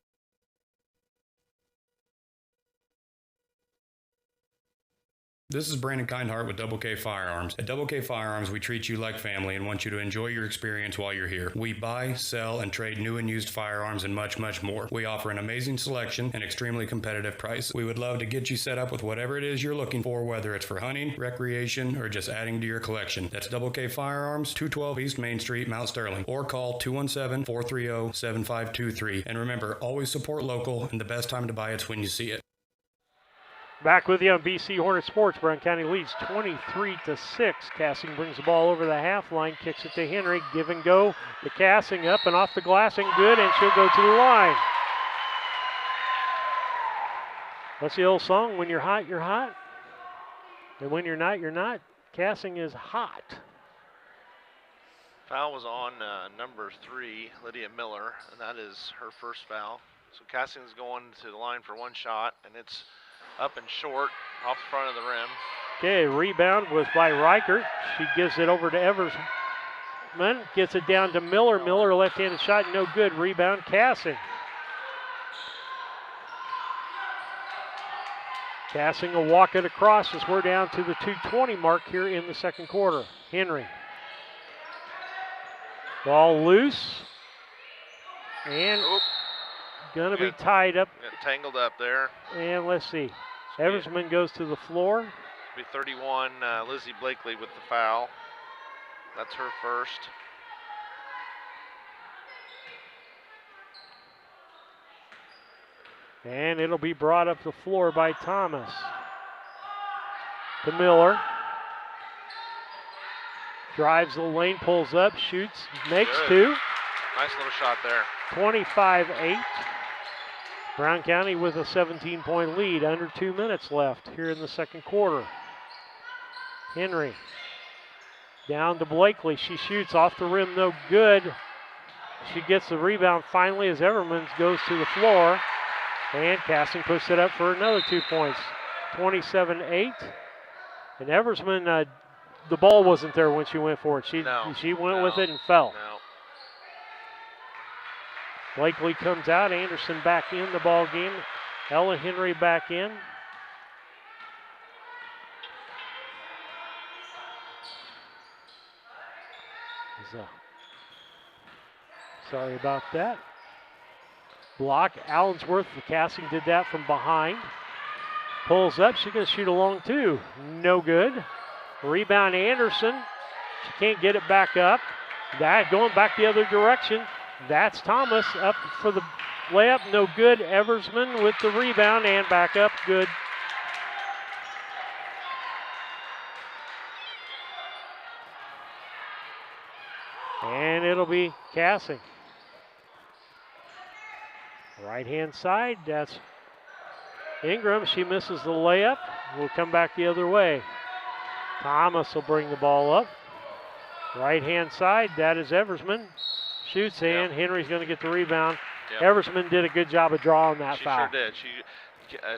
This is Brandon Kindhart with Double K Firearms. At Double K Firearms, we treat you like family and want you to enjoy your experience while you're here. We buy, sell, and trade new and used firearms and much, much more. We offer an amazing selection and extremely competitive price. We would love to get you set up with whatever it is you're looking for, whether it's for hunting, recreation, or just adding to your collection. That's Double K Firearms, 212 East Main Street, Mount Sterling, or call 217-430-7523. And remember, always support local, and the best time to buy it's when you see it. Back with you on BC Hornet Sports. Brown County leads 23-6. Cassing brings the ball over the half line, kicks it to Henry. Give and go to Cassing, up and off the glass and good, and she'll go to the line. That's the old song, when you're hot, you're hot. And when you're not, you're not. Cassing is hot. Foul was on number 3, Lydia Miller, and that is her first foul. So Cassing's going to the line for one shot, and it's up and short, off the front of the rim. Okay, rebound was by Reichert. She gives it over to Eversman. Gets it down to Miller. Miller, left-handed shot, no good. Rebound, Cassing. Cassing will walk it across as we're down to the 2:20 mark here in the second quarter. Henry. Ball loose. And gonna be tied up. Got tangled up there. And let's see. Eversman goes to the floor. Be 31, Lizzie Blakely with the foul. That's her first. And it'll be brought up the floor by Thomas. To Miller. Drives the lane, pulls up, shoots, makes two. Nice little shot there. 25-8. Brown County with a 17-point lead, under 2 minutes left here in the second quarter. Henry down to Blakely. She shoots off the rim, no good. She gets the rebound finally as Everman goes to the floor. And Cassing puts it up for another 2 points. 27-8. And Eversman, the ball wasn't there when she went for it. She went with it and fell. No. Blakely comes out. Anderson back in the ball game. Ella Henry back in. Sorry about that. Block. Allensworth, the Cassing did that from behind. Pulls up. She's going to shoot a long two. No good. Rebound Anderson. She can't get it back up. That going back the other direction. That's Thomas up for the layup. No good. Eversman with the rebound and back up. Good. And it'll be Cassing. Right-hand side, that's Ingram. She misses the layup. We'll come back the other way. Thomas will bring the ball up. Right-hand side, that is Eversman. Shoots in. Henry's going to get the rebound. Eversman did a good job of drawing that foul. She sure did.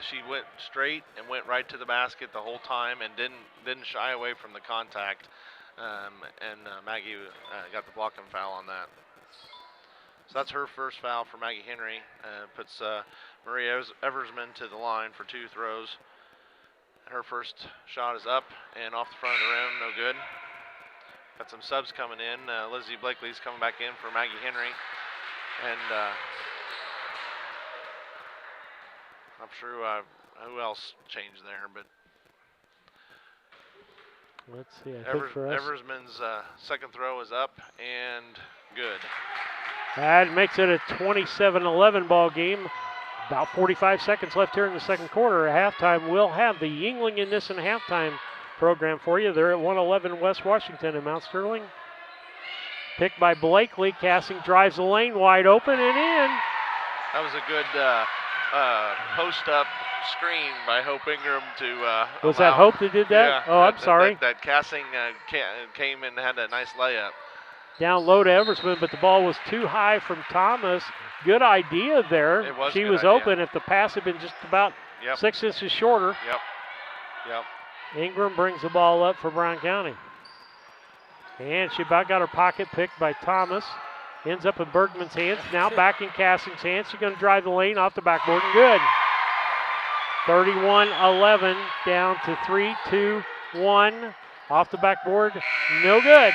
She went straight and went right to the basket the whole time and didn't shy away from the contact. Maggie got the blocking foul on that. So that's her first foul for Maggie Henry. Puts Maria Eversman to the line for 2 throws. Her first shot is up and off the front of the rim, no good. Got some subs coming in. Lizzie Blakely's coming back in for Maggie Henry. And I'm sure who else changed there, but. Let's see. I think for us, Eversman's second throw is up and good. That makes it a 27-11 ball game. About 45 seconds left here in the second quarter. At halftime, we'll have the Yingling and Nissen halftime program for you. They're at 111 West Washington in Mount Sterling. Picked by Blakely. Cassing drives the lane wide open and in. That was a good post-up screen by Hope Ingram to Was that Hope that did that? Yeah, I'm sorry. That Cassing came and had a nice layup. Down low to Eversman, but the ball was too high from Thomas. Good idea there. It was she a good was idea. open if the pass had been just about 6 inches shorter. Yep. Ingram brings the ball up for Brown County. And she about got her pocket picked by Thomas. Ends up in Bergman's hands. Now back in Cassing's hands. She's going to drive the lane off the backboard and good. 31-11 down to 3-2-1. Off the backboard, no good.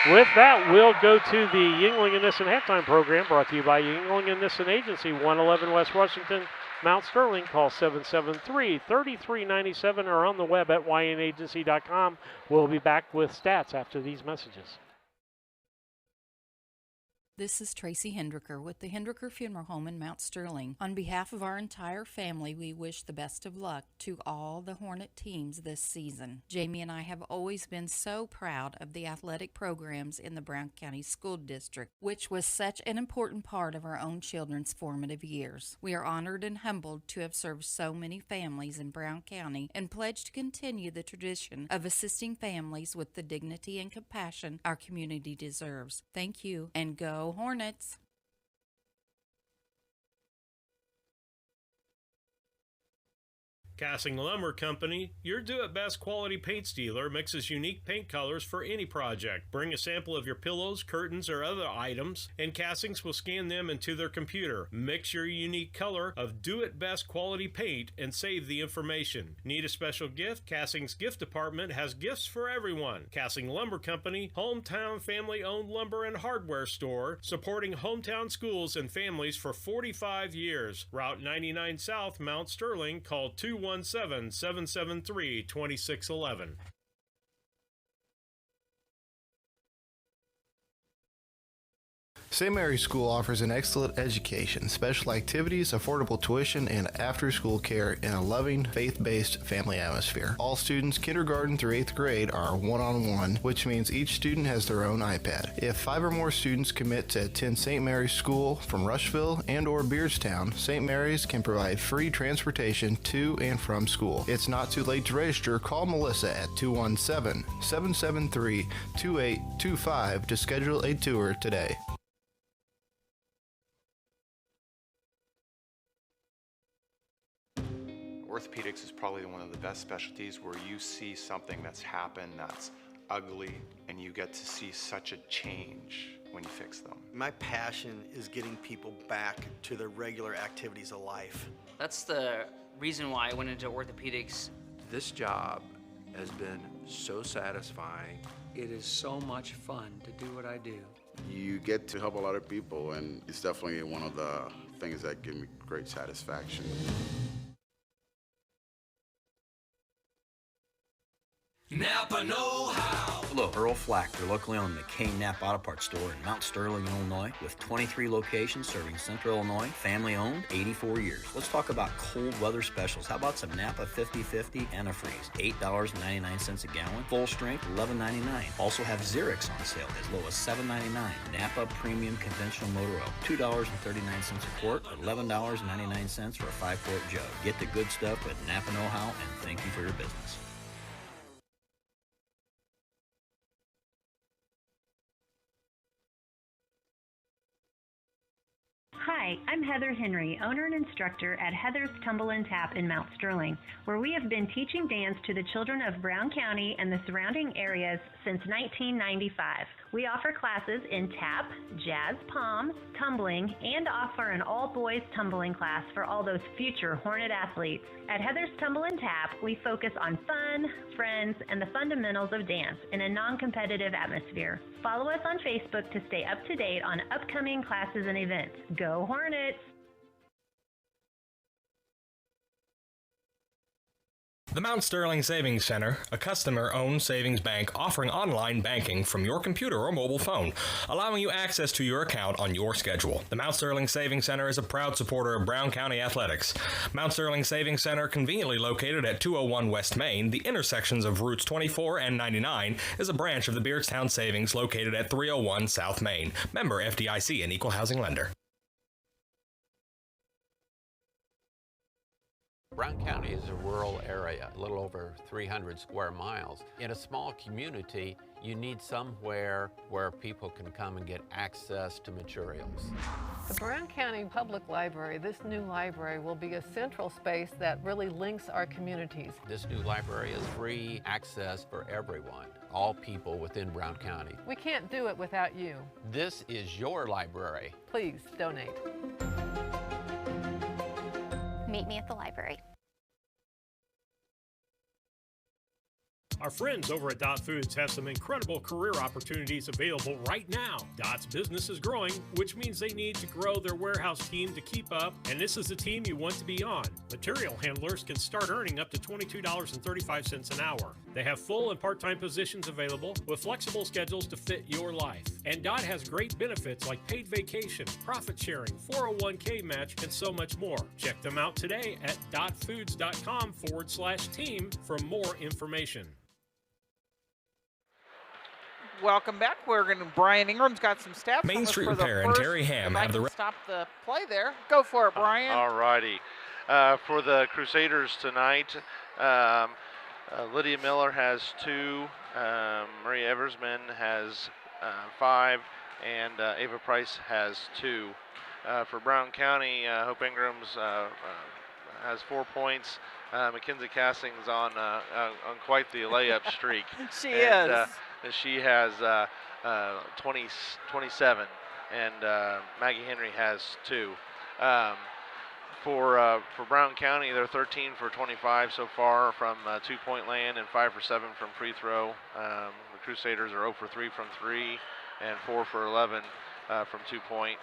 With that, we'll go to the Yingling and Nissen halftime program brought to you by Yingling and Nissen Agency, 111 West Washington, Mount Sterling. Call 773-3397 or on the web at ynagency.com. We'll be back with stats after these messages. This is Tracy Hendricker with the Hendricker Funeral Home in Mount Sterling. On behalf of our entire family, we wish the best of luck to all the Hornet teams this season. Jamie and I have always been so proud of the athletic programs in the Brown County School District, which was such an important part of our own children's formative years. We are honored and humbled to have served so many families in Brown County and pledge to continue the tradition of assisting families with the dignity and compassion our community deserves. Thank you, and go Hornets! Cassing Lumber Company, your do-it-best quality paints dealer, mixes unique paint colors for any project. Bring a sample of your pillows, curtains, or other items, and Cassings will scan them into their computer. Mix your unique color of do-it-best quality paint and save the information. Need a special gift? Cassing's gift department has gifts for everyone. Cassing Lumber Company, hometown family-owned lumber and hardware store, supporting hometown schools and families for 45 years. Route 99 South, Mount Sterling. Call 217-773-2611. St. Mary's School offers an excellent education, special activities, affordable tuition, and after-school care in a loving, faith-based family atmosphere. All students, kindergarten through 8th grade, are one-on-one, which means each student has their own iPad. If 5 or more students commit to attend St. Mary's School from Rushville and or Beardstown, St. Mary's can provide free transportation to and from school. It's not too late to register. Call Melissa at 217-773-2825 to schedule a tour today. Orthopedics is probably one of the best specialties where you see something that's happened that's ugly and you get to see such a change when you fix them. My passion is getting people back to their regular activities of life. That's the reason why I went into orthopedics. This job has been so satisfying. It is so much fun to do what I do. You get to help a lot of people, and it's definitely one of the things that give me great satisfaction. Napa know-how. Hello, Earl Flack. We're locally owned McCain Napa Auto Parts store in Mount Sterling, Illinois, with 23 locations serving Central Illinois, family-owned, 84 years. Let's talk about cold weather specials. How about some Napa 50/50 antifreeze, $8.99 a gallon, full strength, $11.99. Also have Xerix on sale as low as $7.99. Napa Premium Conventional Motor Oil, $2.39 a quart, or $11.99 for a 5-quart jug. Get the good stuff with Napa know-how, and thank you for your business. Hi, I'm Heather Henry, owner and instructor at Heather's Tumble and Tap in Mount Sterling, where we have been teaching dance to the children of Brown County and the surrounding areas since 1995. We offer classes in tap, jazz palm, tumbling, and offer an all-boys tumbling class for all those future Hornet athletes. At Heather's Tumble and Tap, we focus on fun, friends, and the fundamentals of dance in a non-competitive atmosphere. Follow us on Facebook to stay up to date on upcoming classes and events. Go Hornets! The Mount Sterling Savings Center, a customer-owned savings bank offering online banking from your computer or mobile phone, allowing you access to your account on your schedule. The Mount Sterling Savings Center is a proud supporter of Brown County athletics. Mount Sterling Savings Center, conveniently located at 201 West Main, the intersections of routes 24 and 99, is a branch of the Beardstown Savings located at 301 South Main. Member FDIC, an equal housing lender. Brown County is a rural area, a little over 300 square miles. In a small community, you need somewhere where people can come and get access to materials. The Brown County Public Library, this new library, will be a central space that really links our communities. This new library is free access for everyone, all people within Brown County. We can't do it without you. This is your library. Please donate. Meet me at the library. Our friends over at Dot Foods have some incredible career opportunities available right now. Dot's business is growing, which means they need to grow their warehouse team to keep up, and this is the team you want to be on. Material handlers can start earning up to $22.35 an hour. They have full and part-time positions available with flexible schedules to fit your life. And Dot has great benefits like paid vacation, profit sharing, 401k match, and so much more. Check them out today at dotfoods.com/team for more information. Welcome back. Brian Ingram's got some stats. Main Street Repair and Terry Ham have the... Stop the play there. Go for it, Brian. All righty. For the Crusaders tonight, Lydia Miller has 2, Maria Eversman has 5, and Ava Price has 2. For Brown County, Hope Ingram's has 4 points. Mackenzie Castings on quite the layup streak. She is. She has 27, and Maggie Henry has 2. For Brown County, they're 13 for 25 so far from 2-point land and 5 for 7 from free throw. The Crusaders are 0 for 3 from 3 and 4 for 11 from 2-point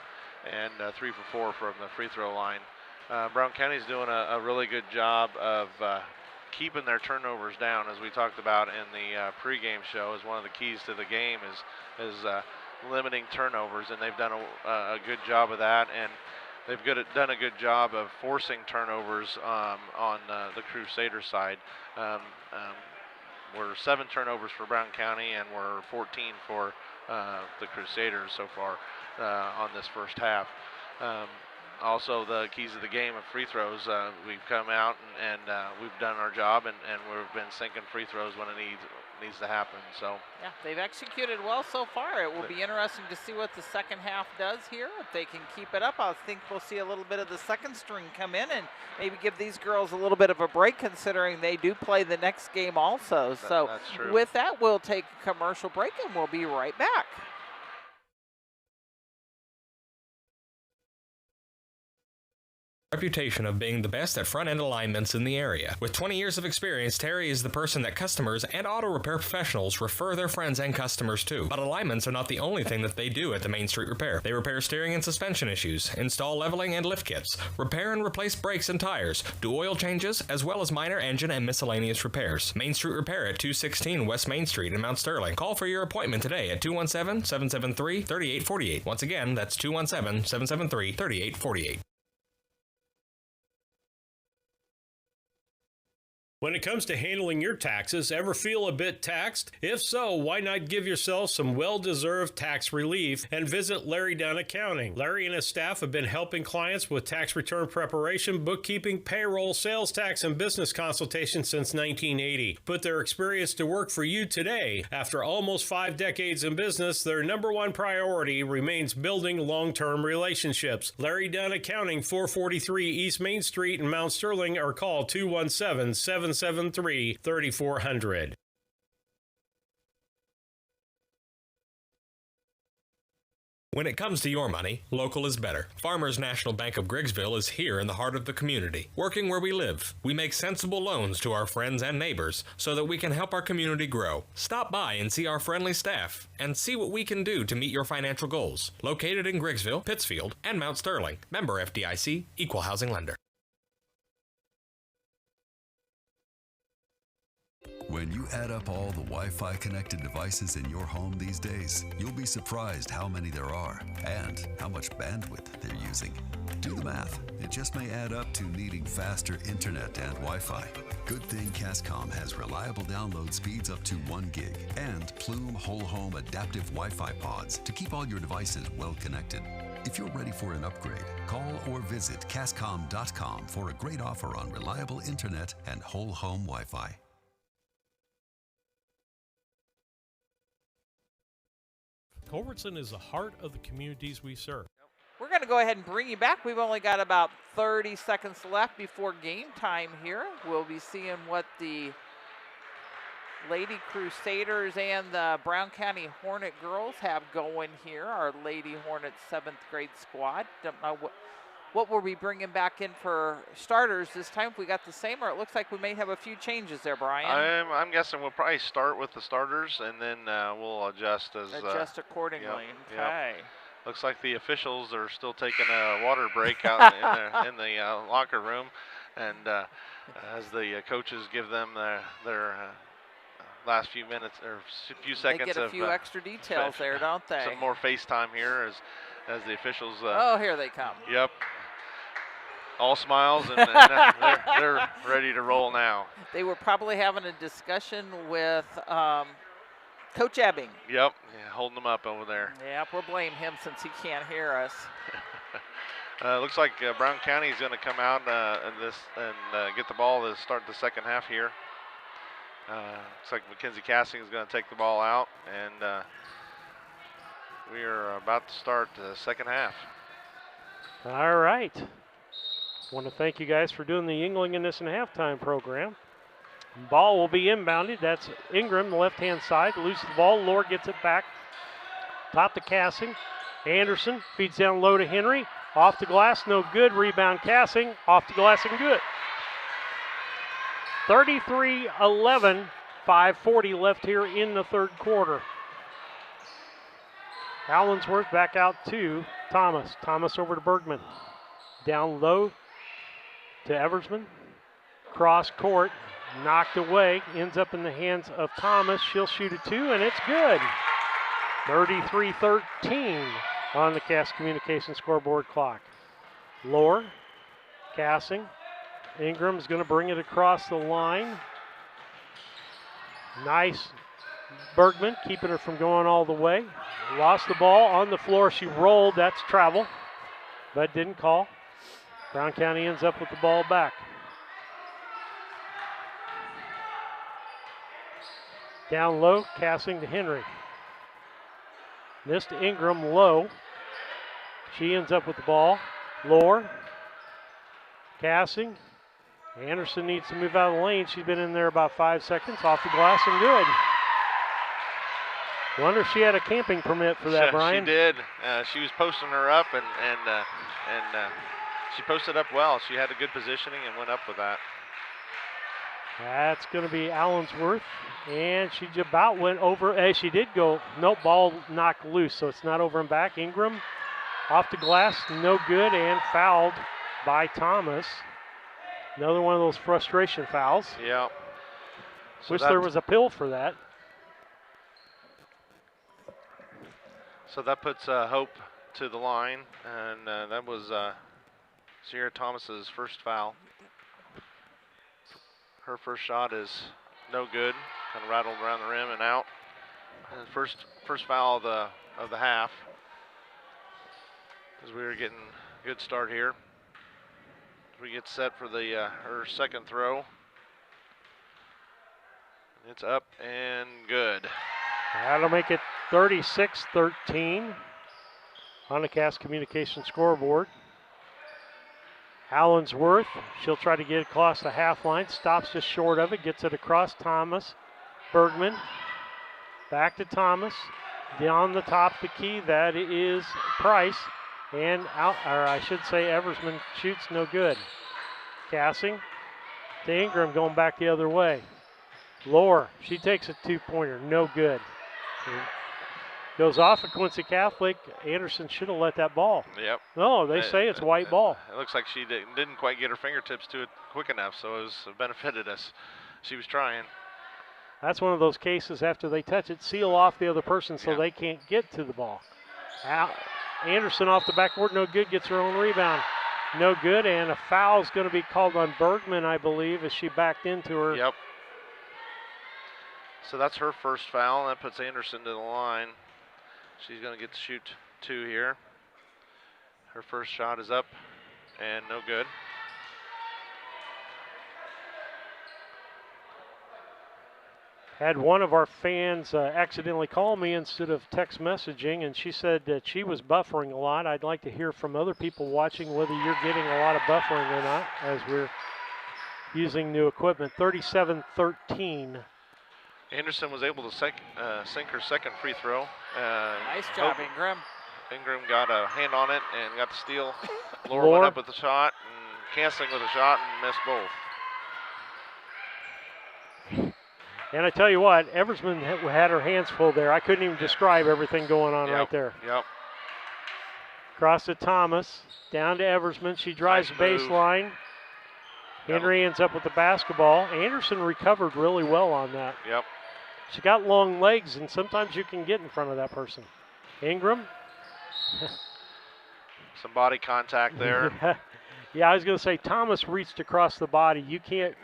and 3 for 4 from the free throw line. Brown County's doing a really good job of keeping their turnovers down, as we talked about in the pregame show. Is one of the keys to the game is limiting turnovers, and they've done a good job of that, and they've done a good job of forcing turnovers on the Crusader side. We're 7 turnovers for Brown County, and we're 14 for the Crusaders so far on this first half. Also, the keys of the game of free throws. We've come out and we've done our job, and we've been sinking free throws when it needs to happen. So yeah, they've executed well so far. It will be interesting to see what the second half does here. If they can keep it up, I think we'll see a little bit of the second string come in and maybe give these girls a little bit of a break, considering they do play the next game also. So that's true. With that, we'll take a commercial break and we'll be right back. Reputation of being the best at front-end alignments in the area. With 20 years of experience, Terry is the person that customers and auto repair professionals refer their friends and customers to. But alignments are not the only thing that they do at the Main Street Repair. They repair steering and suspension issues, install leveling and lift kits, repair and replace brakes and tires, do oil changes, as well as minor engine and miscellaneous repairs. Main Street Repair at 216 West Main Street in Mount Sterling. Call for your appointment today at 217-773-3848. Once again, that's 217-773-3848. When it comes to handling your taxes, ever feel a bit taxed? If so, why not give yourself some well-deserved tax relief and visit Larry Dunn Accounting. Larry and his staff have been helping clients with tax return preparation, bookkeeping, payroll, sales tax, and business consultation since 1980. Put their experience to work for you today. After almost 5 decades in business, their #1 priority remains building long-term relationships. Larry Dunn Accounting, 443 East Main Street in Mount Sterling, or call 217-773-3400. When it comes to your money, local is better. Farmers National Bank of Griggsville is here in the heart of the community, working where we live. We make sensible loans to our friends and neighbors so that we can help our community grow. Stop by and see our friendly staff and see what we can do to meet your financial goals. Located in Griggsville, Pittsfield, and Mount Sterling. Member FDIC, Equal Housing Lender. When you add up all the Wi-Fi connected devices in your home these days, you'll be surprised how many there are and how much bandwidth they're using. Do the math. It just may add up to needing faster internet and Wi-Fi. Good thing Cascom has reliable download speeds up to 1 gig and Plume Whole Home Adaptive Wi-Fi pods to keep all your devices well connected. If you're ready for an upgrade, call or visit Cascom.com for a great offer on reliable internet and whole home Wi-Fi. Culbertson is the heart of the communities we serve. We're going to go ahead and bring you back. We've only got about 30 seconds left before game time here. We'll be seeing what the Lady Crusaders and the Brown County Hornet girls have going here. Our Lady Hornets 7th grade squad. Don't know what we'll be bringing back in for starters this time. If we got the same, or it looks like we may have a few changes there, Brian. I'm guessing we'll probably start with the starters, and then we'll adjust accordingly. Yep, okay. Yep. Looks like the officials are still taking a water break out in the locker room, and as the coaches give them their last few minutes or few seconds, they get a few extra details there, don't they? Some more FaceTime here as the officials. Oh, here they come. Yep. All smiles, and they're ready to roll now. They were probably having a discussion with Coach Ebbing. Yep, yeah, holding them up over there. Yep, we'll blame him since he can't hear us. Looks like Brown County is going to come out and get the ball to start the second half here. Looks like Quincy Catholic is going to take the ball out, and we are about to start the second half. All right. Want to thank you guys for doing the Yingling in this and halftime program. Ball will be inbounded. That's Ingram, the left-hand side. Loses the ball. Lohr gets it back. Top to Cassing. Anderson feeds down low to Henry. Off the glass, no good. Rebound Cassing. Off the glass and good. 33-11. 5:40 left here in the third quarter. Allensworth back out to Thomas. Thomas over to Bergman. Down low to Eversman. Cross court. Knocked away. Ends up in the hands of Thomas. She'll shoot a 2, and it's good. 33-13 on the Cass Communication scoreboard clock. Lohr. Cassing. Ingram's going to bring it across the line. Nice. Bergman keeping her from going all the way. Lost the ball on the floor. She rolled. That's travel, but didn't call. Brown County ends up with the ball back. Down low, Cassing to Henry. Missed Ingram low. She ends up with the ball. Lohr. Cassing. Anderson needs to move out of the lane. She's been in there about 5 seconds. Off the glass and good. Wonder if she had a camping permit for that, Brian. She did. She was posting her up, and she posted up well. She had a good positioning and went up with that. That's going to be Allensworth, and she about went over. She did go. Nope, ball knocked loose, so it's not over and back. Ingram off the glass, no good, and fouled by Thomas. Another one of those frustration fouls. Yeah. So wish there was a pill for that. So that puts Hope to the line, and that was Sierra Thomas's first foul. Her first shot is no good. Kind of rattled around the rim and out. And first foul of the half. As we were getting a good start here. We get set for the her second throw. It's up and good. That'll make it 36-13 on the Cass Communication scoreboard. Allensworth, she'll try to get it across the half line, stops just short of it, gets it across Thomas. Bergman, back to Thomas, down the top the key, that is Price, and out, or I should say Eversman shoots no good. Cassing to Ingram, going back the other way. Lohr, she takes a two-pointer, no good. Goes off of Quincy Catholic. Anderson should have let that ball. Yep. No, they say it's white ball. It looks like she didn't quite get her fingertips to it quick enough, so it benefited us. She was trying. That's one of those cases after they touch it, seal off the other person so they can't get to the ball. Anderson off the backboard, no good, gets her own rebound. No good, and a foul's going to be called on Bergman, I believe, as she backed into her. Yep. So that's her first foul, and that puts Anderson to the line. She's going to get to shoot 2 here. Her first shot is up and no good. Had one of our fans accidentally call me instead of text messaging, and she said that she was buffering a lot. I'd like to hear from other people watching whether you're getting a lot of buffering or not as we're using new equipment. 37-13. Anderson was able to sink her second free throw. Nice job, Ingram. Ingram got a hand on it and got the steal. Laura went up with the shot, and Kansling with a shot and missed both. And I tell you what, Eversman had her hands full there. I couldn't even describe everything going on right there. Yep. Cross to Thomas, down to Eversman. She drives baseline. Henry ends up with the basketball. Anderson recovered really well on that. Yep. She got long legs, and sometimes you can get in front of that person. Ingram. Some body contact there. Yeah, I was going to say Thomas reached across the body. You can't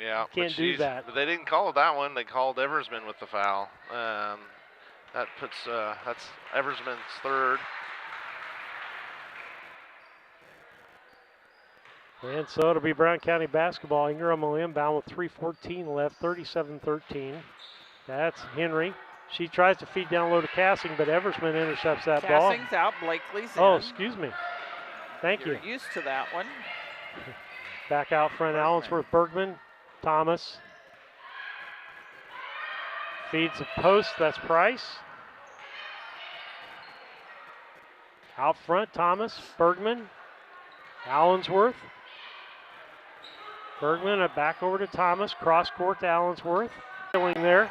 do that. But they didn't call that one. They called Eversman with the foul. That puts that's Eversman's third. And so it'll be Brown County basketball. Ingram will inbound with 3:14 left, 37-13. That's Henry. She tries to feed down low to Cassing, but Eversman intercepts that ball. Cassing's out, Blakely's in. Oh, excuse me. Thank you. You're used to that one. Back out front, Allensworth, Bergman, Thomas. Feeds a post, that's Price. Out front, Thomas, Bergman, Allensworth. Bergman, back over to Thomas, cross court to Allensworth. There.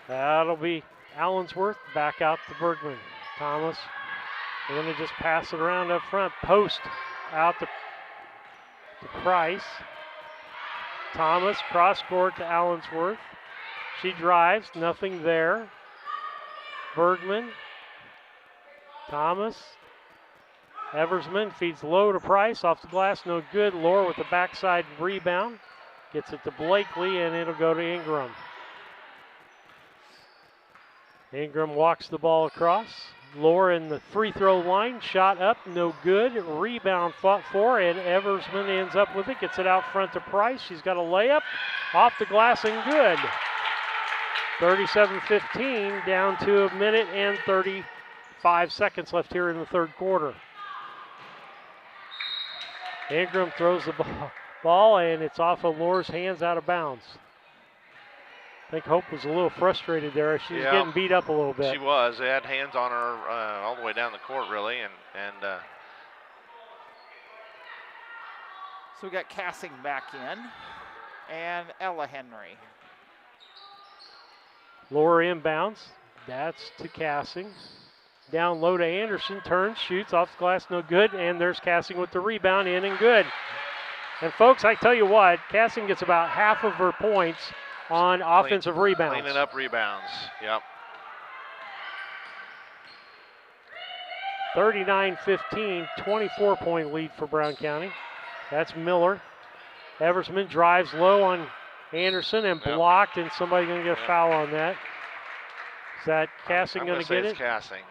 That'll be Allensworth, back out to Bergman. Thomas, they're going to just pass it around up front. Post out to Price. Thomas, cross court to Allensworth. She drives, nothing there. Bergman, Thomas, Eversman feeds low to Price, off the glass, no good. Lohr with the backside rebound. Gets it to Blakely, and it'll go to Ingram. Ingram walks the ball across. Lohr in the free throw line, shot up, no good. Rebound fought for, and Eversman ends up with it. Gets it out front to Price. She's got a layup, off the glass and good. 37-15, down to 1 minute and 35 seconds left here in the third quarter. Ingram throws the ball, and it's off of Lohr's hands, out of bounds. I think Hope was a little frustrated there. She was getting beat up a little bit. She was. They had hands on her all the way down the court, really, and so we got Cassing back in, and Ella Henry. Lohr inbounds. That's to Cassing. Down low to Anderson. Turns, shoots, off the glass, no good. And there's Cassing with the rebound, in and good. And folks, I tell you what, Cassing gets about half of her points on offensive rebounds. Cleaning up rebounds, yep. 39-15, 24-point lead for Brown County. That's Miller. Eversman drives low on Anderson and blocked, and somebody's going to get a foul on that. Is that Cassing going to get it? It's Cassing.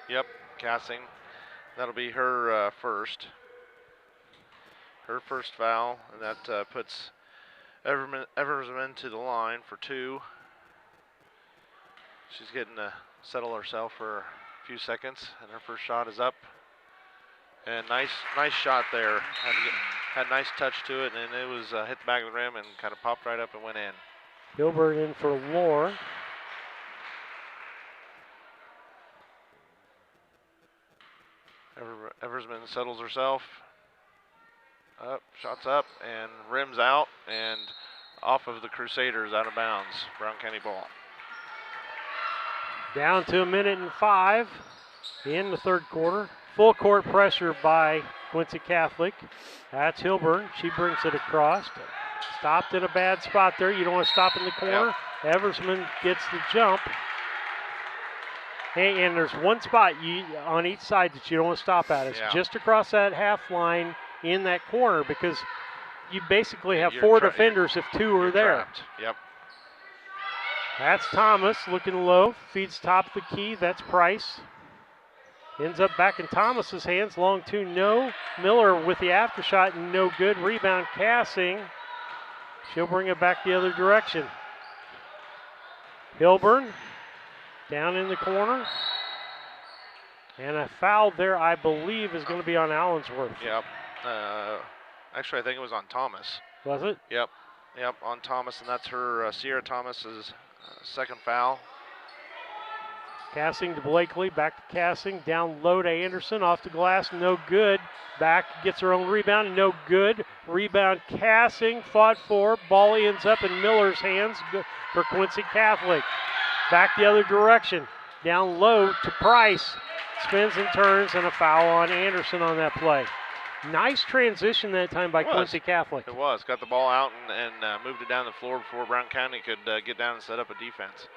Yep, Cassing. That'll be her first. Her first foul, and that puts Eversman to the line for 2. She's getting to settle herself for a few seconds, and her first shot is up. And nice shot there. Had a nice touch to it, and it was hit the back of the rim and kind of popped right up and went in. Gilbert in for Lohr. Eversman settles herself. Up, shots up, and rims out, and off of the Crusaders, out of bounds. Brown County ball. Down to 1 minute and 5 in the third quarter. Full court pressure by Quincy Catholic. That's Hilburn. She brings it across. Stopped in a bad spot there. You don't want to stop in the corner. Yep. Eversman gets the jump. Hey, and there's one spot on each side that you don't want to stop at. It's just across that half line in that corner, because you basically have four defenders if two are there. Trapped. Yep. That's Thomas looking low. Feeds top of the key. That's Price. Ends up back in Thomas's hands. Long two, no. Miller with the aftershot, no good. Rebound Cassing. She'll bring it back the other direction. Hilburn down in the corner. And a foul there, I believe, is going to be on Allensworth. Yep. Actually, I think it was on Thomas. Was it? Yep. Yep, on Thomas, and that's her, Sierra Thomas's second foul. Cassing to Blakely, back to Cassing, down low to Anderson, off the glass, no good. Back, gets her own rebound, no good. Rebound Cassing, fought for, ball ends up in Miller's hands for Quincy Catholic. Back the other direction, down low to Price. Spins and turns, and a foul on Anderson on that play. Nice transition that time by Quincy Catholic. It was. Got the ball out and moved it down the floor before Brown County could get down and set up a defense.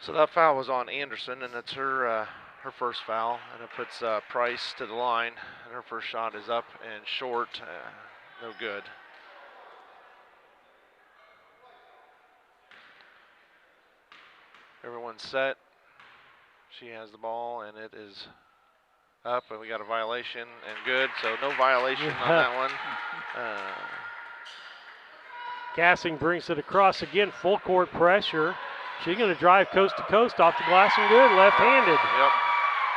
So that foul was on Anderson, and it's her first foul, and it puts Price to the line, and her first shot is up and short, no good. Everyone's set. She has the ball, and it is up, and we got a violation and good, so no violation on that one. Cassing brings it across again, full court pressure. She's going to drive coast to coast off the glass and good, left-handed. Yep.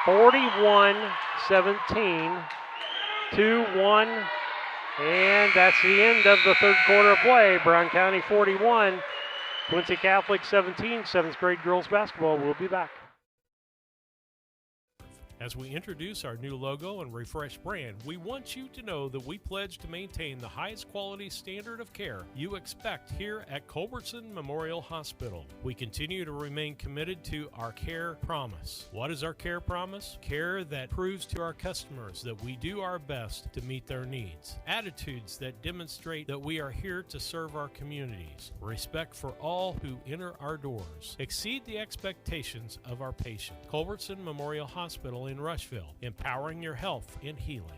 41-17, 2-1, and that's the end of the third quarter of play. Brown County 41, Quincy Catholic 17, 7th grade girls basketball. We'll be back. As we introduce our new logo and refreshed brand, we want you to know that we pledge to maintain the highest quality standard of care you expect here at Culbertson Memorial Hospital. We continue to remain committed to our care promise. What is our care promise? Care that proves to our customers that we do our best to meet their needs. Attitudes that demonstrate that we are here to serve our communities. Respect for all who enter our doors. Exceed the expectations of our patient. Culbertson Memorial Hospital in Rushville, empowering your health and healing.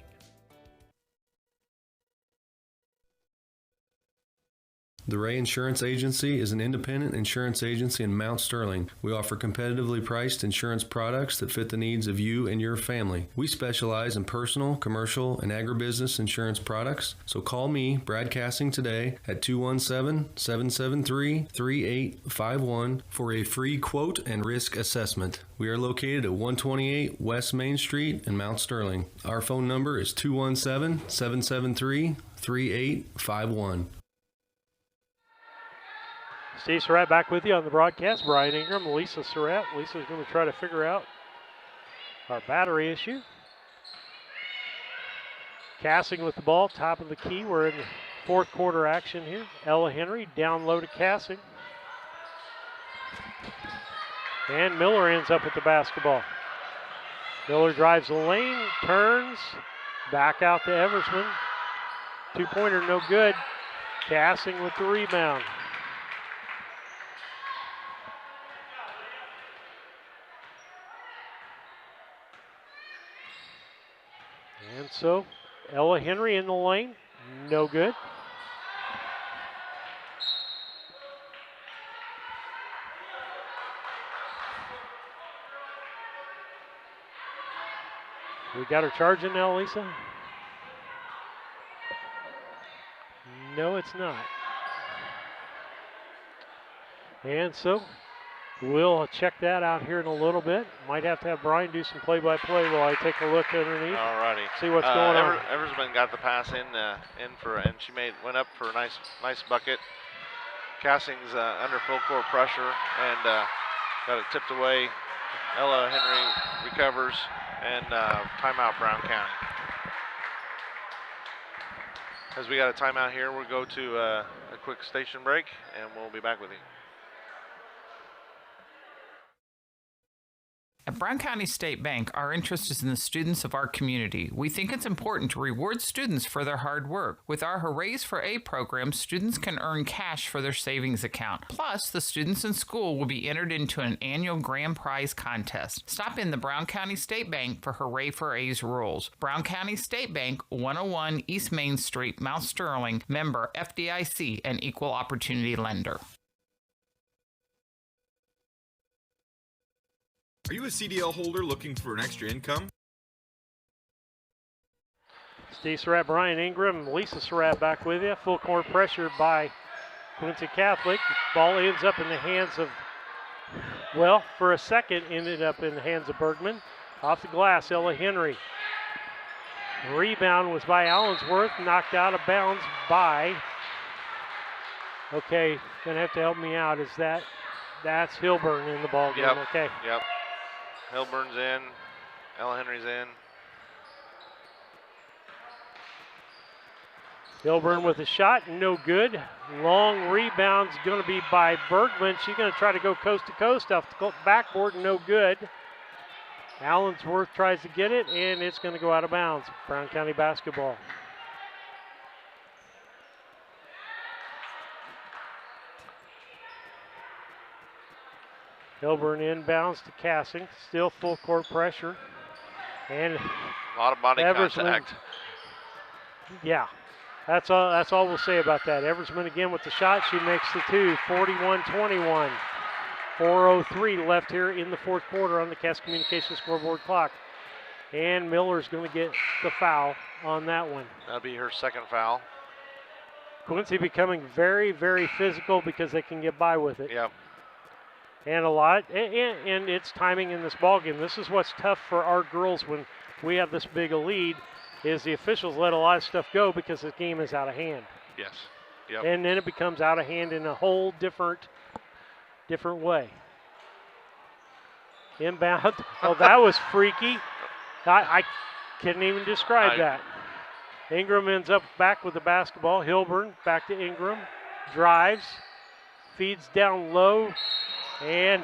The Ray Insurance Agency is an independent insurance agency in Mount Sterling. We offer competitively priced insurance products that fit the needs of you and your family. We specialize in personal, commercial, and agribusiness insurance products. So call me, Brad Cassing, today at 217-773-3851 for a free quote and risk assessment. We are located at 128 West Main Street in Mount Sterling. Our phone number is 217-773-3851. Steve Surratt back with you on the broadcast. Brian Ingram, Lisa Surratt. Lisa's going to try to figure out our battery issue. Cassing with the ball, top of the key. We're in the fourth quarter action here. Ella Henry down low to Cassing. And Miller ends up with the basketball. Miller drives the lane, turns, back out to Eversman. Two-pointer, no good. Cassing with the rebound. And so, Ella Henry in the lane, no good. We got her charging now, Lisa? No, it's not. And so, we'll check that out here in a little bit. Might have to have Brian do some play-by-play while I take a look underneath. Alrighty. See what's going on. Eversman got the pass in for, and she went up for a nice bucket. Cassing's under full court pressure and got it tipped away. Ella Henry recovers, and timeout Brown County. As we got a timeout here, we'll go to a quick station break, and we'll be back with you. At Brown County State Bank, our interest is in the students of our community. We think it's important to reward students for their hard work. With our Hoorays for A program, students can earn cash for their savings account. Plus, the students in school will be entered into an annual grand prize contest. Stop in the Brown County State Bank for Hooray for A's rules. Brown County State Bank, 101 East Main Street, Mount Sterling, member FDIC, and equal opportunity lender. Are you a CDL holder looking for an extra income? Steve Surratt, Brian Ingram, Lisa Surratt back with you. Full court pressure by Quincy Catholic. Ball ends up in the hands of, well, for a second, ended up in the hands of Bergman. Off the glass, Ella Henry. Rebound was by Allensworth, knocked out of bounds by, okay, gonna have to help me out. Is that's Hilburn in the ball game? Yep. Okay. Yep. Hilburn's in. Ella Henry's in. Hilburn with a shot, no good. Long rebound's going to be by Bergman. She's going to try to go coast to coast off the backboard, no good. Allensworth tries to get it, and it's going to go out of bounds. Brown County basketball. Hilburn inbounds to Cassing, still full court pressure. And a lot of body contact. Yeah, that's all we'll say about that. Eversman again with the shot. She makes the two, 41-21. 4:03 left here in the fourth quarter on the Cass Communications scoreboard clock. And Miller's going to get the foul on that one. That'll be her second foul. Quincy becoming very, very physical because they can get by with it. Yep. And a lot, and it's timing in this ballgame. This is what's tough for our girls when we have this big a lead, is the officials let a lot of stuff go because the game is out of hand. Yes. Yep. And then it becomes out of hand in a whole different way. Inbound. Oh, that was freaky. I couldn't even describe that. Ingram ends up back with the basketball. Hilburn back to Ingram. Drives. Feeds down low. And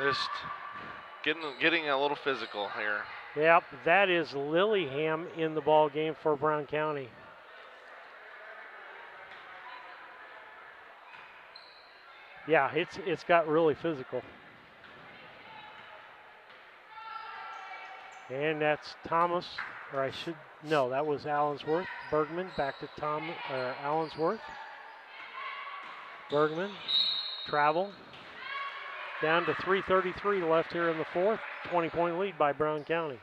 just getting a little physical here. Yep, that is Lillingham in the ball game for Brown County. Yeah, it's got really physical. And that's Thomas, or that was Allensworth. Bergman back to Allensworth. Bergman, travel. Down to 3:33 left here in the fourth. 20-point lead by Brown County.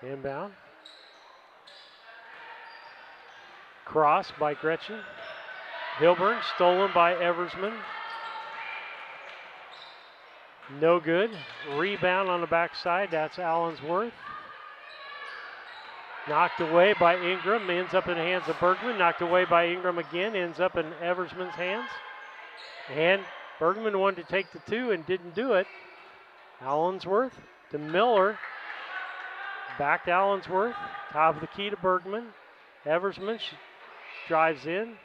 Inbound. Cross by Gretchen. Hilburn stolen by Eversman. No good. Rebound on the backside. That's Allensworth. Knocked away by Ingram, ends up in the hands of Bergman. Knocked away by Ingram again, ends up in Eversman's hands. And Bergman wanted to take the two and didn't do it. Allensworth to Miller. Back to Allensworth. Top of the key to Bergman. Eversman, she drives in.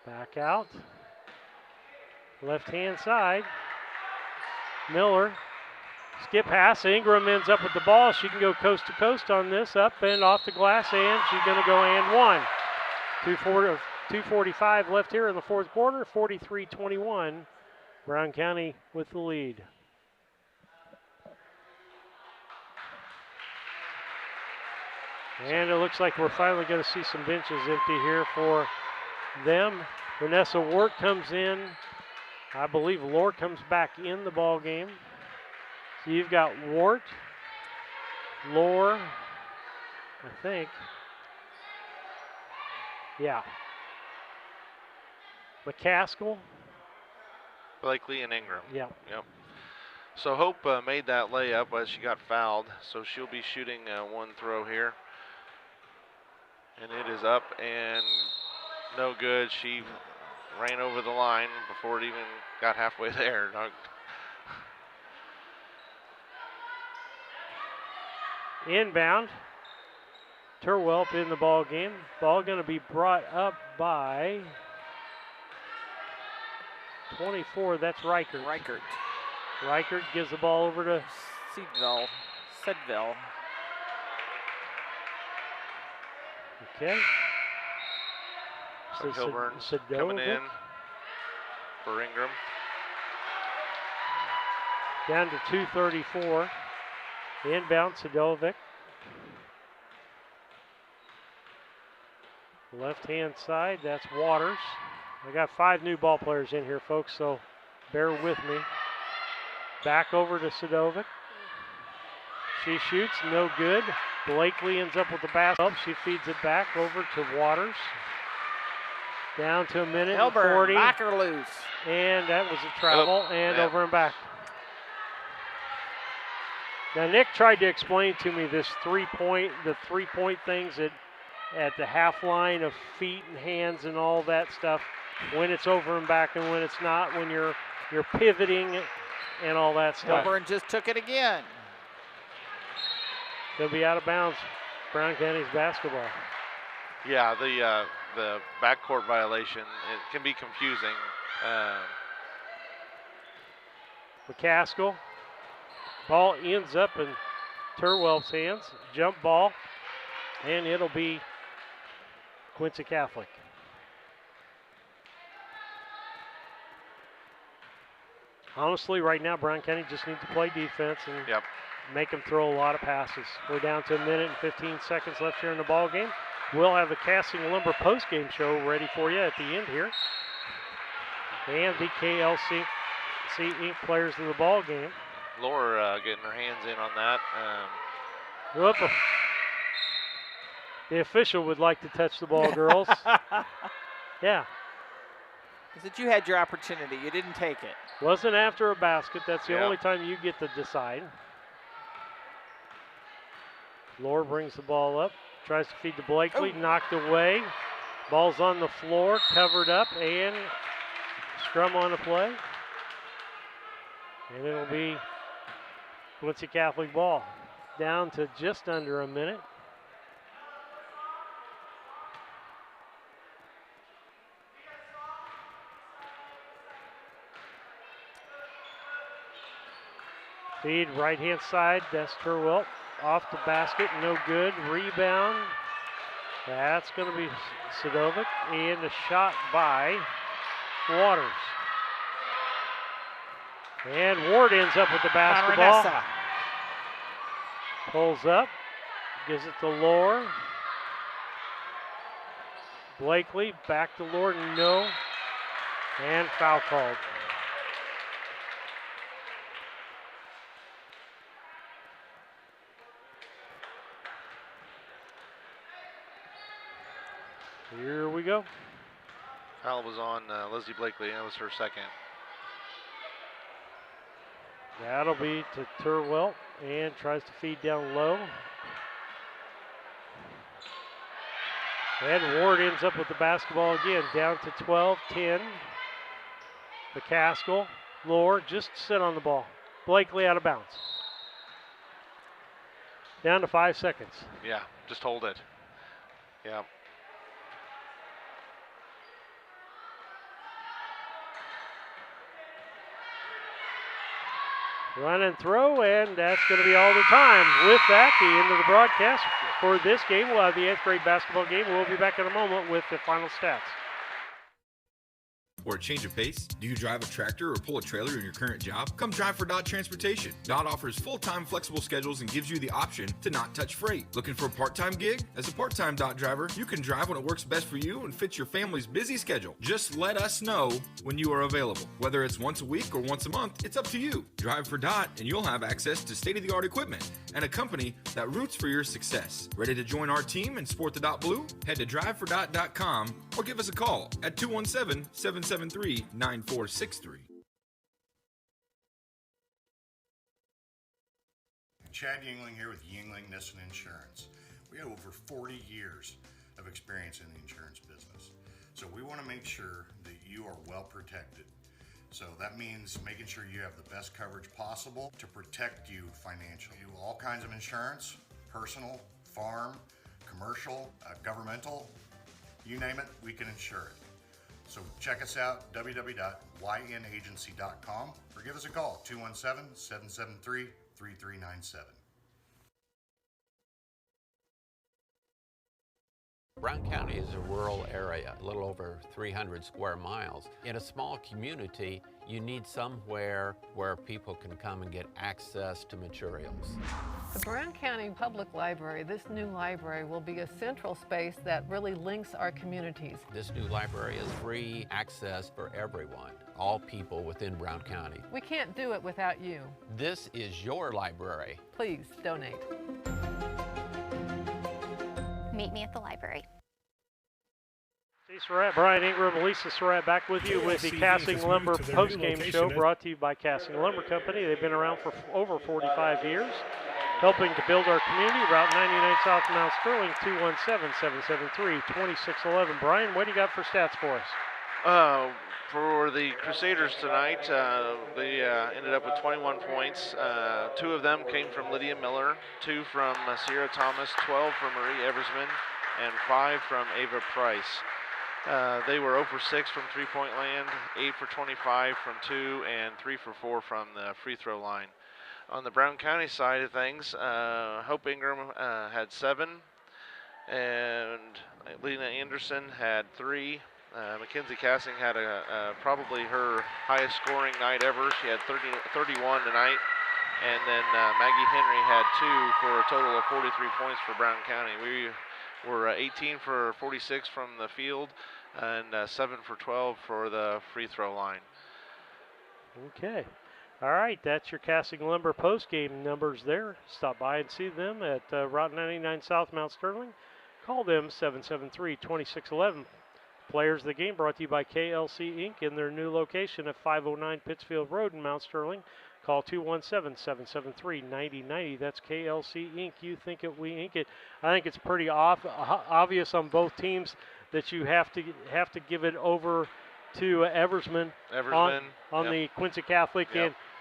Back out. Left hand side. Miller. Skip pass. Ingram ends up with the ball. She can go coast to coast on this. Up and off the glass, and she's going to go and one. 2:45 left here in the fourth quarter. 43-21. Brown County with the lead. And it looks like we're finally going to see some benches empty here for them. Vanessa Wart comes in. I believe Lore comes back in the ball game. So you've got Wart, Lore, I think. Yeah. McCaskill. Blakely and Ingram. Yeah. Yep. So Hope made that layup as she got fouled. So she'll be shooting one throw here. And it is up and no good. She ran over the line before it even got halfway there. Inbound. Turwelp in the ball game. Ball going to be brought up by 24, that's Reichert. Reichert gives the ball over to Sedville. Okay. So Hilburn coming in for Ingram. Down to 2:34. Inbound, Sedovic. Left-hand side, that's Waters. I got 5 new ball players in here, folks, so bear with me. Back over to Sedovic. She shoots, no good. Blakely ends up with the basket. She feeds it back over to Waters. Down to a minute and 40. Back or loose. And that was a travel, over and back. Now, Nick tried to explain to me this the three-point things at the half line of feet and hands and all that stuff, when it's over and back and when it's not, when you're pivoting and all that stuff. Hilburn just took it again. They'll be out of bounds. Brown County's basketball. Yeah, the backcourt violation, it can be confusing. McCaskill. Ball ends up in Turwell's hands. Jump ball. And it'll be Quincy Catholic. Honestly, right now, Brown County just needs to play defense and make them throw a lot of passes. We're down to a minute and 15 seconds left here in the ball game. We'll have the Casting Lumber post-game show ready for you at the end here. And the KLC Inc. players of the ball game. Laura getting her hands in on that. The official would like to touch the ball, girls. Yeah. Is that you had your opportunity. You didn't take it. Wasn't after a basket. That's the only time you get to decide. Laura brings the ball up. Tries to feed to Blakely. Knocked away. Ball's on the floor. Covered up. And scrum on the play. And it'll be Quincy Catholic ball. Down to just under a minute. Feed right-hand side, that's Turwell. Off the basket, no good. Rebound. That's going to be Sedovic. And a shot by Waters. And Ward ends up with the basketball. Marinessa. Pulls up. Gives it to Lohr. Blakely back to Lohr. No. And foul called. Here we go. Foul was on Lizzie Blakely. That was her second. That'll be to Turwell and tries to feed down low. And Ward ends up with the basketball again, down to 12-10. McCaskill, Lohr, just sit on the ball. Blakely out of bounds. Down to 5 seconds. Yeah, just hold it. Yeah. Run and throw, and that's going to be all the time. With that, the end of the broadcast for this game. We'll have the 8th grade basketball game. We'll be back in a moment with the final stats. Or a change of pace? Do you drive a tractor or pull a trailer in your current job? Come drive for Dot Transportation. Dot offers full-time flexible schedules and gives you the option to not touch freight. Looking for a part-time gig? As a part-time Dot driver, you can drive when it works best for you and fits your family's busy schedule. Just let us know when you are available. Whether it's once a week or once a month, it's up to you. Drive for Dot and you'll have access to state-of-the-art equipment and a company that roots for your success. Ready to join our team and sport the Dot Blue? Head to drivefordot.com or give us a call at 217-773-9463. Chad Yingling here with Yingling Nissen Insurance. We have over 40 years of experience in the insurance business. So we want to make sure that you are well protected. So that means making sure you have the best coverage possible to protect you financially. We do all kinds of insurance, personal, farm, commercial, governmental, you name it, we can insure it. So check us out, www.ynagency.com, or give us a call, 217-773-3397. Brown County is a rural area, a little over 300 square miles. In a small community, you need somewhere where people can come and get access to materials. The Brown County Public Library, this new library, will be a central space that really links our communities. This new library is free access for everyone, all people within Brown County. We can't do it without you. This is your library. Please donate. Meet me at the library. Steve Surratt, Brian Ingram, Lisa Surratt back with you with the Casting Lumber post-game show brought to you by Casting Lumber Company. They've been around for over 45 years, helping to build our community. Route 99 South Mount Sterling, 217-773-2611. Brian, what do you got for stats for us? For the Crusaders tonight, they ended up with 21 points. 2 of them came from Lydia Miller, 2 from Sierra Thomas, 12 from Marie Eversman, and 5 from Ava Price. They were 0 for 6 from three-point land, 8 for 25 from 2, and 3 for 4 from the free throw line. On the Brown County side of things, Hope Ingram had 7, and Lena Anderson had 3. Mackenzie Cassing had probably her highest scoring night ever. She had 31 tonight. And then Maggie Henry had 2 for a total of 43 points for Brown County. We were 18 for 46 from the field and 7 for 12 for the free throw line. Okay. All right, that's your Casting Lumber post-game numbers there. Stop by and see them at Route 99 South Mount Sterling. Call them 773-2611. Players of the game brought to you by KLC Inc. in their new location at 509 Pittsfield Road in Mount Sterling. Call 217-773-9090. That's KLC Inc. You think it, we ink it. I think it's pretty obvious on both teams that you have to give it over to Eversman on the Quincy Catholic,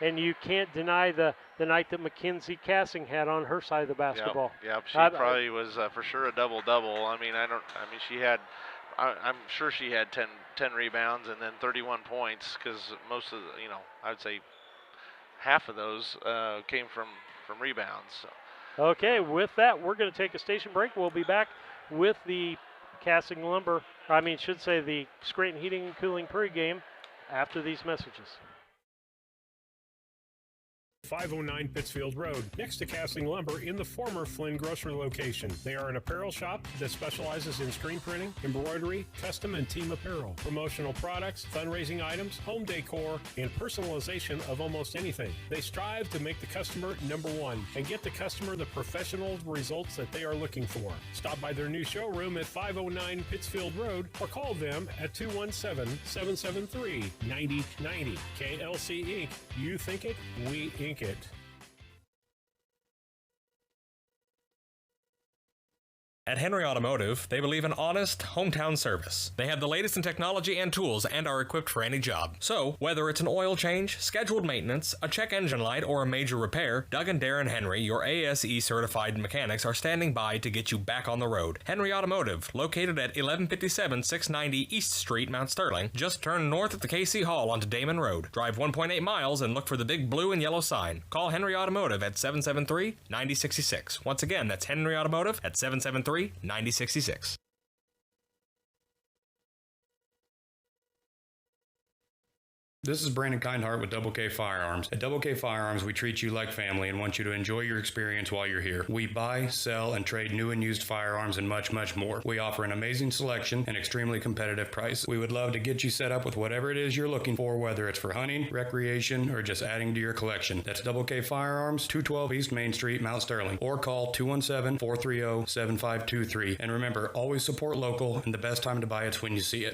and you can't deny the night that Mackenzie Cassing had on her side of the basketball. Yep. She probably was for sure a double-double. I'm sure she had 10 rebounds and then 31 points, because most of the, I would say half of those came from rebounds. So. Okay, with that, we're going to take a station break. We'll be back with the Casting Lumber, the Scranton Heating and Cooling pregame after these messages. 509 Pittsfield Road, next to Casting Lumber in the former Flynn Grocery location. They are an apparel shop that specializes in screen printing, embroidery, custom and team apparel, promotional products, fundraising items, home decor, and personalization of almost anything. They strive to make the customer number one and get the customer the professional results that they are looking for. Stop by their new showroom at 509 Pittsfield Road or call them at 217-773-9090. KLC Inc. You think it, we ink it. At Henry Automotive, they believe in honest, hometown service. They have the latest in technology and tools and are equipped for any job. So, whether it's an oil change, scheduled maintenance, a check engine light, or a major repair, Doug and Darren Henry, your ASE certified mechanics, are standing by to get you back on the road. Henry Automotive, located at 1157 690 East Street, Mount Sterling. Just turn north at the KC Hall onto Damon Road. Drive 1.8 miles and look for the big blue and yellow sign. Call Henry Automotive at 773-9066. Once again, that's Henry Automotive at 773-9066. This is Brandon Kindhart with Double K Firearms. At Double K Firearms, we treat you like family and want you to enjoy your experience while you're here. We buy, sell, and trade new and used firearms and much, much more. We offer an amazing selection and extremely competitive price. We would love to get you set up with whatever it is you're looking for, whether it's for hunting, recreation, or just adding to your collection. That's Double K Firearms, 212 East Main Street, Mount Sterling, or call 217-430-7523. And remember, always support local, and the best time to buy it's when you see it.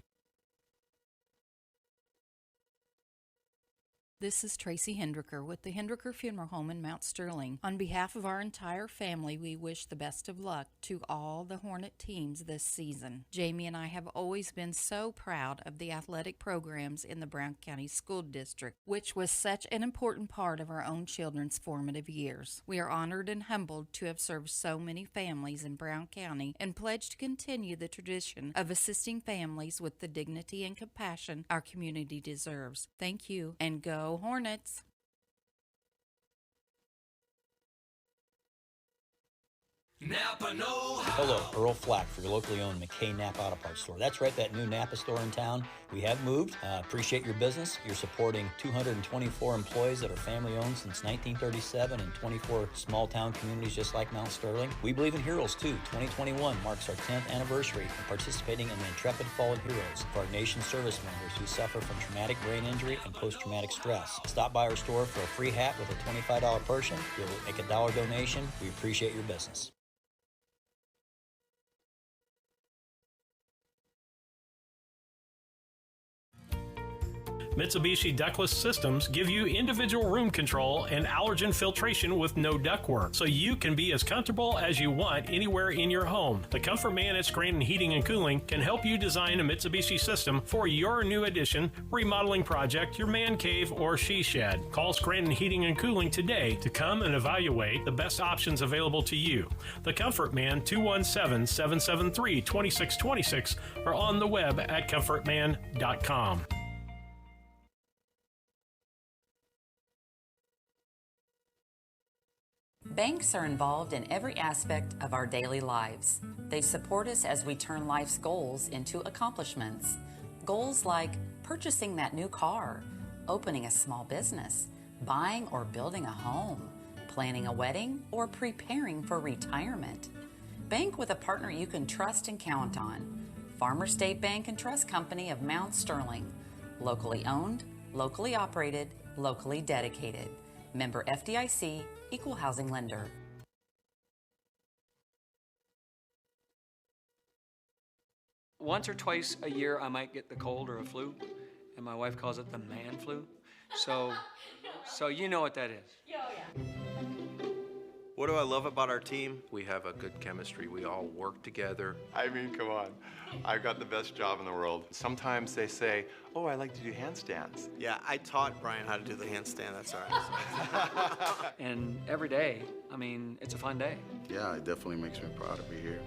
This is Tracy Hendricker with the Hendricker Funeral Home in Mount Sterling. On behalf of our entire family, we wish the best of luck to all the Hornet teams this season. Jamie and I have always been so proud of the athletic programs in the Brown County School District, which was such an important part of our own children's formative years. We are honored and humbled to have served so many families in Brown County and pledge to continue the tradition of assisting families with the dignity and compassion our community deserves. Thank you, and go Hornets! Napa know-how. Hello, Earl Flack for your locally owned McKay Napa Auto Parts store. That's right, that new Napa store in town. We have moved. Appreciate your business. You're supporting 224 employees that are family-owned since 1937 and 24 small-town communities just like Mount Sterling. We believe in heroes, too. 2021 marks our 10th anniversary of participating in the Intrepid Fallen Heroes for our nation's service members who suffer from traumatic brain injury and post-traumatic stress. Stop by our store for a free hat with a $25 person. You'll make a $1 donation. We appreciate your business. Mitsubishi ductless systems give you individual room control and allergen filtration with no ductwork, so you can be as comfortable as you want anywhere in your home. The Comfort Man at Scranton Heating and Cooling can help you design a Mitsubishi system for your new addition, remodeling project, your man cave, or she shed. Call Scranton Heating and Cooling today to come and evaluate the best options available to you. The Comfort Man, 217-773-2626, or on the web at comfortman.com. Banks are involved in every aspect of our daily lives. They support us as we turn life's goals into accomplishments. Goals like purchasing that new car, opening a small business, buying or building a home, planning a wedding, or preparing for retirement. Bank with a partner you can trust and count on. Farmers State Bank and Trust Company of Mount Sterling. Locally owned, locally operated, locally dedicated. Member FDIC, Equal Housing Lender. Once or twice a year I might get the cold or a flu, and my wife calls it the man flu. So you know what that is. Yeah. What do I love about our team? We have a good chemistry. We all work together. I mean, come on. I've got the best job in the world. Sometimes they say, oh, I like to do handstands. Yeah, I taught Brian how to do the handstand. That's all right. And every day, I mean, it's a fun day. Yeah, it definitely makes me proud to be here.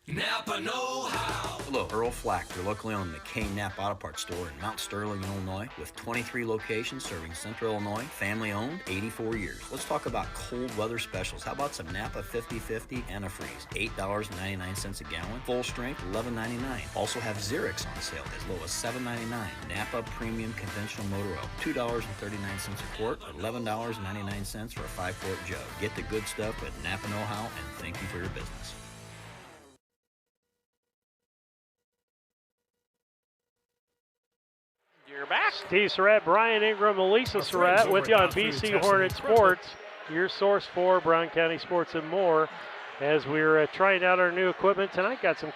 Napa know-how. Hello, Earl Flack, your locally owned McKay Napa Auto Parts store in Mount Sterling, Illinois, with 23 locations serving Central Illinois, family-owned, 84 years. Let's talk about cold weather specials. How about some Napa 50/50 antifreeze, $8.99 a gallon, full strength, $11.99. Also have Xerix on sale as low as $7.99. Napa Premium Conventional Motor Oil, $2.39 a quart, or $11.99 for a 5-quart jug. Get the good stuff with Napa know-how, and thank you for your business. You're back. Steve Surratt, Brian Ingram, Elisa Surratt with you on BC Hornet Sports, your source for Brown County sports and more. As we're trying out our new equipment tonight, got some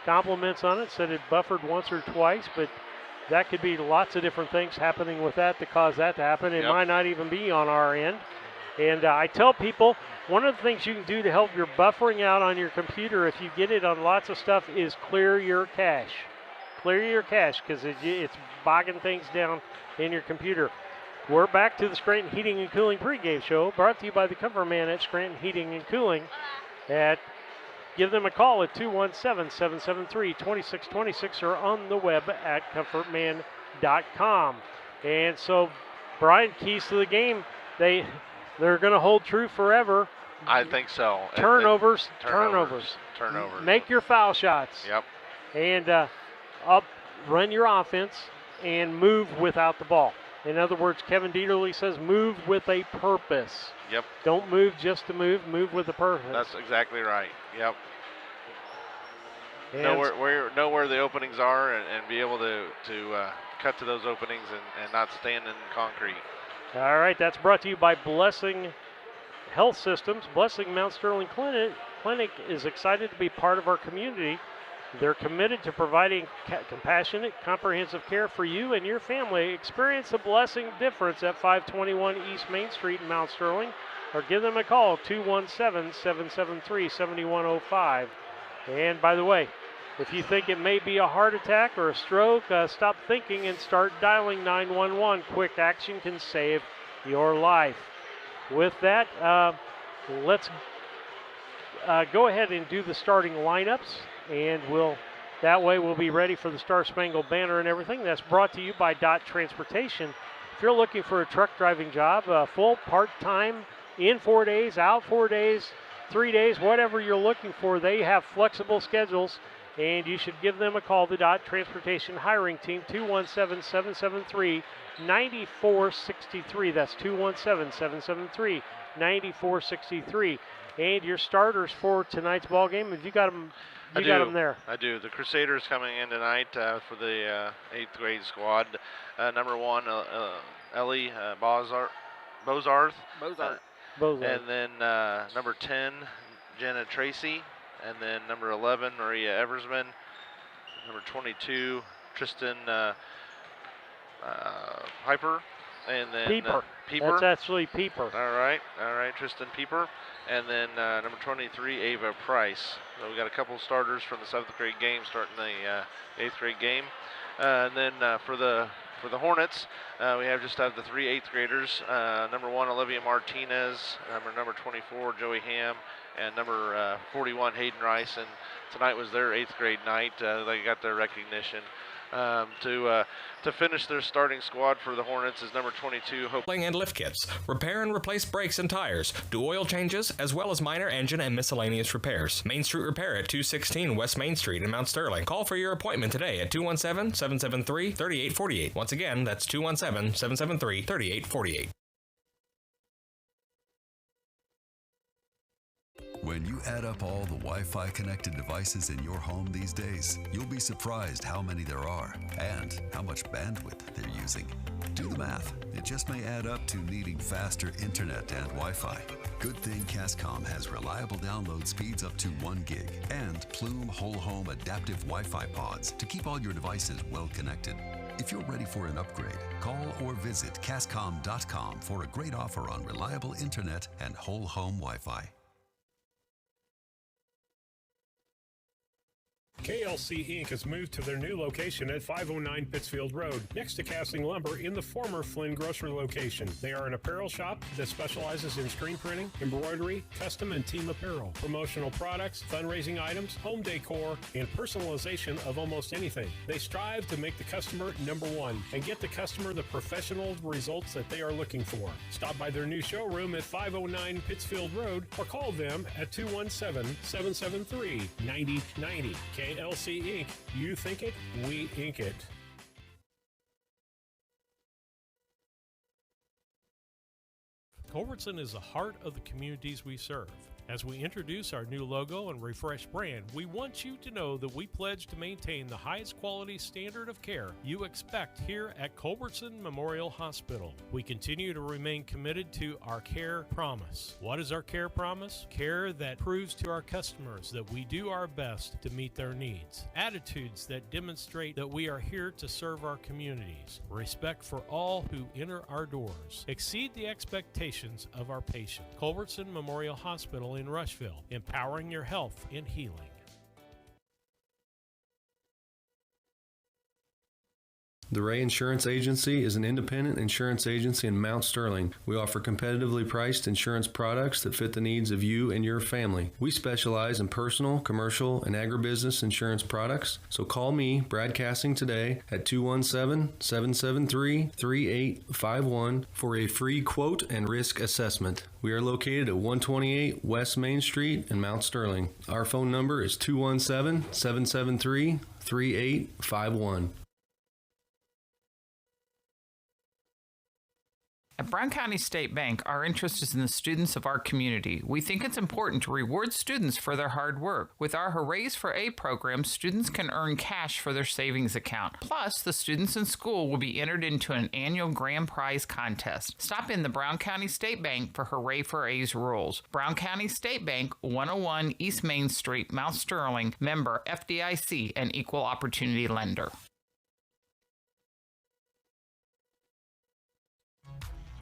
compliments on it. Said it buffered once or twice, but that could be lots of different things happening with that to cause that to happen. It might not even be on our end. And I tell people, one of the things you can do to help your buffering out on your computer if you get it on lots of stuff is clear your cache. Clear your cache because it's bogging things down in your computer. We're back to the Scranton Heating and Cooling pregame show, brought to you by the Comfort Man at Scranton Heating and Cooling. Give them a call at 217-773-2626 or on the web at comfortman.com. And so, Brian, keys to the game, they're going to hold true forever. I think so. Turnovers. Make your foul shots. Yep. And run your offense and move without the ball. In other words, Kevin Dieterle says move with a purpose. Yep. Don't move just to move with a purpose. That's exactly right. Yep. Know where the openings are and be able to cut to those openings and not stand in concrete. All right, that's brought to you by Blessing Health Systems. Blessing Mount Sterling Clinic is excited to be part of our community. They're committed to providing compassionate, comprehensive care for you and your family. Experience the blessing difference at 521 East Main Street in Mount Sterling, or give them a call, 217-773-7105. And by the way, if you think it may be a heart attack or a stroke, stop thinking and start dialing 911. Quick action can save your life. With that, let's go ahead and do the starting lineups, and that way we'll be ready for the Star Spangled Banner and everything. That's brought to you by Dot Transportation. If you're looking for a truck driving job, full, part-time, in 4 days, out 4 days, 3 days, whatever you're looking for, they have flexible schedules, and you should give them a call, the Dot Transportation Hiring Team, 217-773-9463. That's 217-773-9463. And your starters for tonight's ball game, have you got them? Got them there. I do. The Crusaders coming in tonight for the 8th grade squad. Number 1, Ellie Bozarth. And then number 10, Jenna Tracy. And then number 11, Maria Eversman. Number 22, Tristan Piper. And then Pieper. That's actually Pieper. All right, Tristan Pieper. And then number 23, Ava Price. So we got a couple starters from the 7th grade game starting the 8th grade game. And then for the Hornets, we just have the 3 8th graders. Number 1, Olivia Martinez. Number 24, Joey Ham. And number 41, Hayden Rice. And tonight was their 8th grade night. They got their recognition. To finish their starting squad for the Hornets is number 22, Hope. And lift kits, repair and replace brakes and tires, do oil changes, as well as minor engine and miscellaneous repairs. Main Street Repair at 216 West Main Street in Mount Sterling. Call for your appointment today at 217-773-3848. Once again, that's 217-773-3848. When you add up all the Wi-Fi connected devices in your home these days, you'll be surprised how many there are and how much bandwidth they're using. Do the math. It just may add up to needing faster internet and Wi-Fi. Good thing Cascom has reliable download speeds up to 1 gig and Plume Whole Home Adaptive Wi-Fi pods to keep all your devices well connected. If you're ready for an upgrade, call or visit Cascom.com for a great offer on reliable internet and whole home Wi-Fi. KLC Inc. has moved to their new location at 509 Pittsfield Road, next to Casting Lumber in the former Flynn Grocery location. They are an apparel shop that specializes in screen printing, embroidery, custom and team apparel, promotional products, fundraising items, home decor, and personalization of almost anything. They strive to make the customer number one and get the customer the professional results that they are looking for. Stop by their new showroom at 509 Pittsfield Road or call them at 217-773-9090. KLC Inc. You think it, we ink it. Culbertson is the heart of the communities we serve. As we introduce our new logo and refreshed brand, we want you to know that we pledge to maintain the highest quality standard of care you expect here at Culbertson Memorial Hospital. We continue to remain committed to our care promise. What is our care promise? Care that proves to our customers that we do our best to meet their needs. Attitudes that demonstrate that we are here to serve our communities. Respect for all who enter our doors. Exceed the expectations of our patient. Culbertson Memorial Hospital in Rushville, empowering your health and healing. The Ray Insurance Agency is an independent insurance agency in Mount Sterling. We offer competitively priced insurance products that fit the needs of you and your family. We specialize in personal, commercial, and agribusiness insurance products. So call me, Brad Cassing, today at 217-773-3851 for a free quote and risk assessment. We are located at 128 West Main Street in Mount Sterling. Our phone number is 217-773-3851. At Brown County State Bank, our interest is in the students of our community. We think it's important to reward students for their hard work. With our Hoorays for A program, students can earn cash for their savings account. Plus, the students in school will be entered into an annual grand prize contest. Stop in the Brown County State Bank for Hooray for A's rules. Brown County State Bank, 101 East Main Street, Mount Sterling, member FDIC, an equal opportunity lender.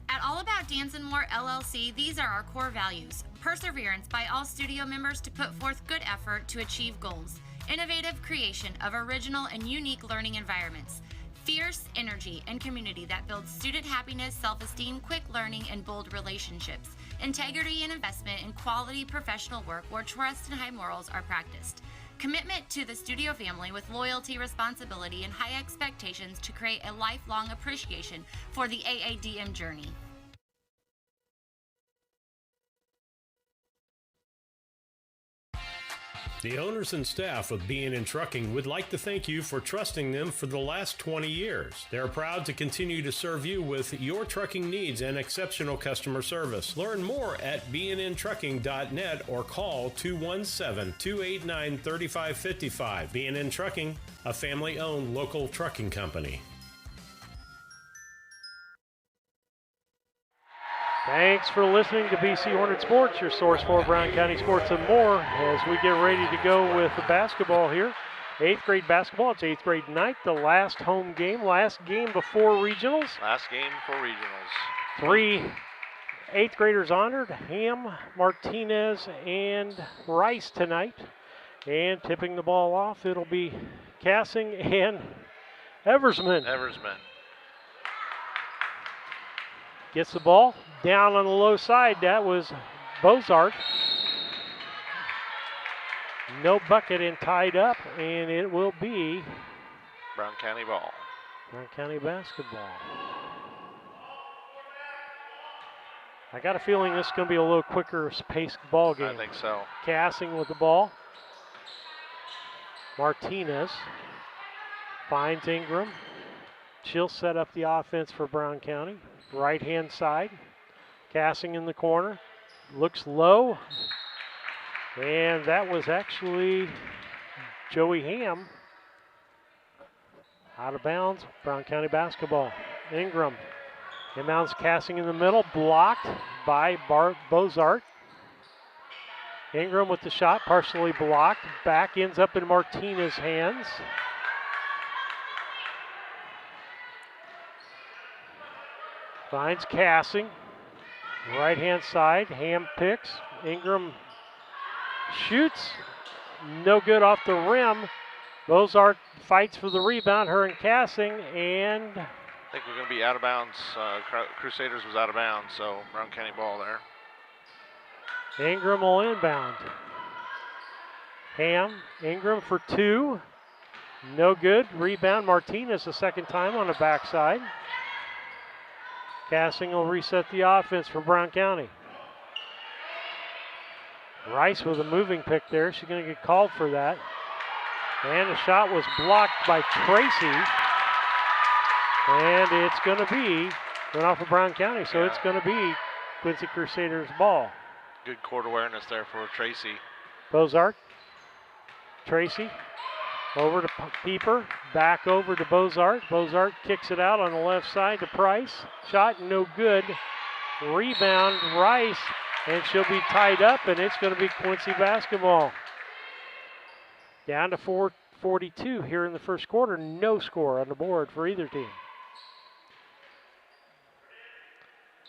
At All About Dance and More LLC, these are our core values. Perseverance by all studio members to put forth good effort to achieve goals. Innovative creation of original and unique learning environments. Fierce energy and community that builds student happiness, self-esteem, quick learning, and bold relationships. Integrity and investment in quality professional work where trust and high morals are practiced. Commitment to the studio family with loyalty, responsibility, and high expectations to create a lifelong appreciation for the AADM journey. The owners and staff of B&N Trucking would like to thank you for trusting them for the last 20 years. They're proud to continue to serve you with your trucking needs and exceptional customer service. Learn more at bnntrucking.net or call 217-289-3555. B&N Trucking, a family-owned local trucking company. Thanks for listening to BC Hornet Sports, your source for Brown County sports and more, as we get ready to go with the basketball here. 8th grade basketball, it's 8th grade night, the last home game, last game before regionals. Last game before regionals. 3 8th graders honored, Ham, Martinez, and Rice tonight. And tipping the ball off, it'll be Cassing and Eversman. Gets the ball down on the low side. That was Bozart. No bucket and tied up, and it will be Brown County ball. Brown County basketball. I got a feeling this is going to be a little quicker paced ball game. I think so. Cassing with the ball. Martinez finds Ingram. She'll set up the offense for Brown County. Right-hand side. Cassing in the corner. Looks low. And that was actually Joey Ham. Out of bounds. Brown County basketball. Ingram. Inbounds Cassing in the middle. Blocked by Bozart. Ingram with the shot. Partially blocked. Back ends up in Martinez's hands. Finds Cassing. Right-hand side. Ham picks. Ingram shoots. No good off the rim. Bozart fights for the rebound. Her and Cassing. And I think we're going to be out of bounds. Crusaders was out of bounds, so Brown County ball there. Ingram will inbound. Ham. Ingram for two. No good. Rebound. Martinez the second time on the backside. Cassing will reset the offense for Brown County. Rice with a moving pick there. She's going to get called for that. And the shot was blocked by Tracy. And it's going to be going off of Brown County. So it's going to be Quincy Crusaders ball. Good court awareness there for Tracy. Bozart. Tracy. Over to Pieper, back over to Bozart. Bozart kicks it out on the left side to Price. Shot no good. Rebound Rice, and she'll be tied up, and it's going to be Quincy basketball. Down to 4:42 here in the first quarter. No score on the board for either team.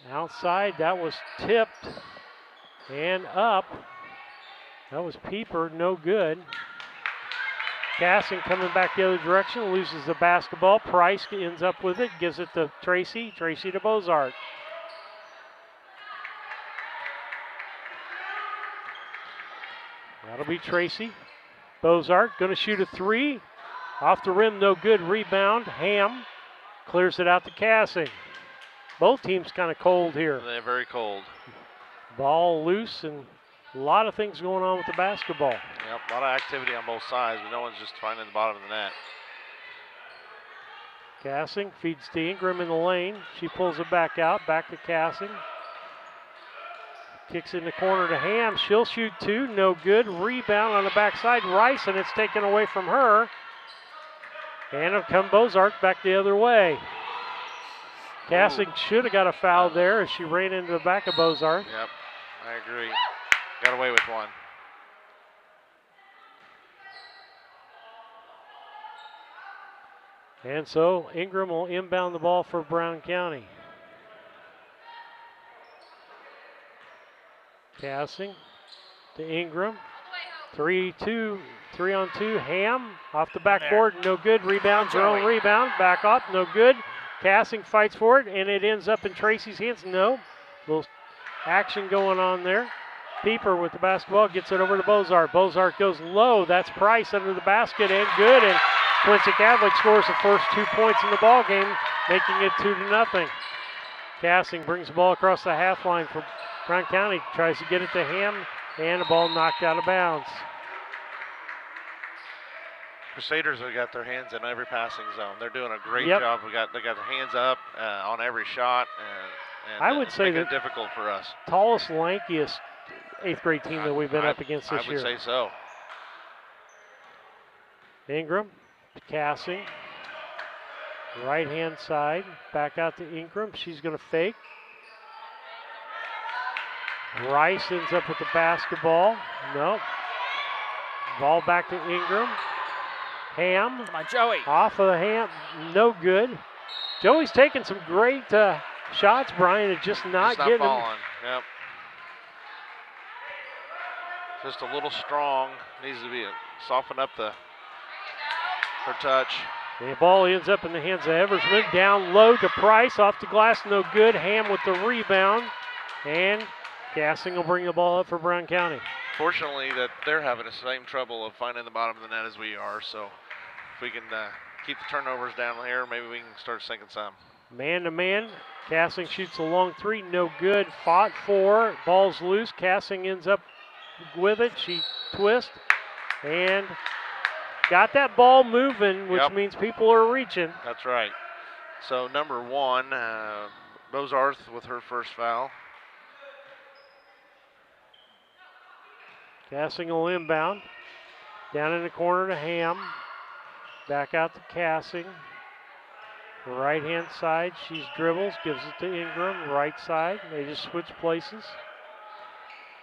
Outside, that was tipped and up. That was Pieper, no good. Cassing coming back the other direction, loses the basketball. Price ends up with it, gives it to Tracy. Tracy to Bozart. That'll be Tracy. Bozart going to shoot a three. Off the rim, no good. Rebound. Ham clears it out to Cassing. Both teams kind of cold here. They're very cold. Ball loose and a lot of things going on with the basketball. Yep, a lot of activity on both sides, but no one's just finding the bottom of the net. Cassing feeds to Ingram in the lane. She pulls it back out, back to Cassing. Kicks in the corner to Ham. She'll shoot 2, no good. Rebound on the backside, Rice, and it's taken away from her. And it'll come Bozarth back the other way. Cassing should have got a foul there as she ran into the back of Bozarth. Yep, I agree. Got away with one. And so Ingram will inbound the ball for Brown County. Cassing to Ingram. 3-2, 3-on-2. Ham off the backboard, no good. Rebound, her own rebound. Back up, no good. Cassing fights for it, and it ends up in Tracy's hands. No. Little action going on there. Pieper with the basketball gets it over to Bozarth. Bozarth goes low. That's Price under the basket, and good. And Quincy Catholic scores the first 2 points in the ball game, making it 2-0. Cassing brings the ball across the half line for Brown County. Tries to get it to Ham, and the ball knocked out of bounds. Crusaders have got their hands in every passing zone. They're doing a great job. They got their hands up on every shot, and I would say making that it difficult for us. Tallest, lankiest 8th grade team that we've been up against this year. I would say so. Ingram, Cassing, right hand side, back out to Ingram. She's going to fake. Rice ends up with the basketball. Nope. Ball back to Ingram. Ham. Come on, Joey. Off of the Ham. No good. Joey's taking some great shots, Brian. It's just not getting falling. Yep. Just a little strong. Needs to be soften up her touch. The ball ends up in the hands of Eversman. Down low to Price. Off the glass. No good. Ham with the rebound. And Cassing will bring the ball up for Brown County. Fortunately, that they're having the same trouble of finding the bottom of the net as we are. So if we can keep the turnovers down here, maybe we can start sinking some. Man to man. Cassing shoots a long 3. No good. Fought for. Ball's loose. Cassing ends up with it. She twists and got that ball moving, which means people are reaching. That's right. So number 1, Bozarth with her first foul. Cassing will inbound. Down in the corner to Ham. Back out to Cassing. Right hand side, she dribbles, gives it to Ingram. Right side, they just switch places.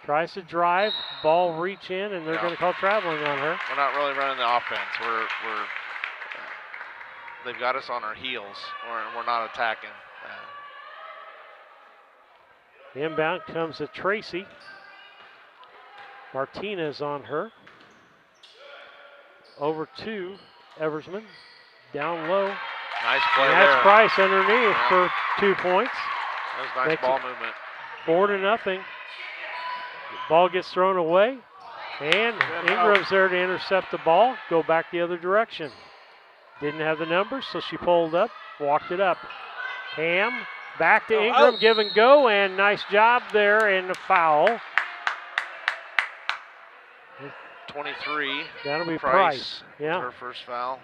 Tries to drive, ball reach in, and they're going to call traveling on her. We're not really running the offense. They've got us on our heels, we're not attacking. Inbound comes to Tracy. Martinez on her. Over to Eversman. Down low. Nice play and there. That's Price underneath for 2 points. That was nice ball movement. 4-0. Ball gets thrown away. And Ingram's there to intercept the ball. Go back the other direction. Didn't have the numbers, so she pulled up, walked it up. Ham back to Ingram, give and go, and nice job there, and the foul. 23. That'll be Price. Yeah. Her first foul.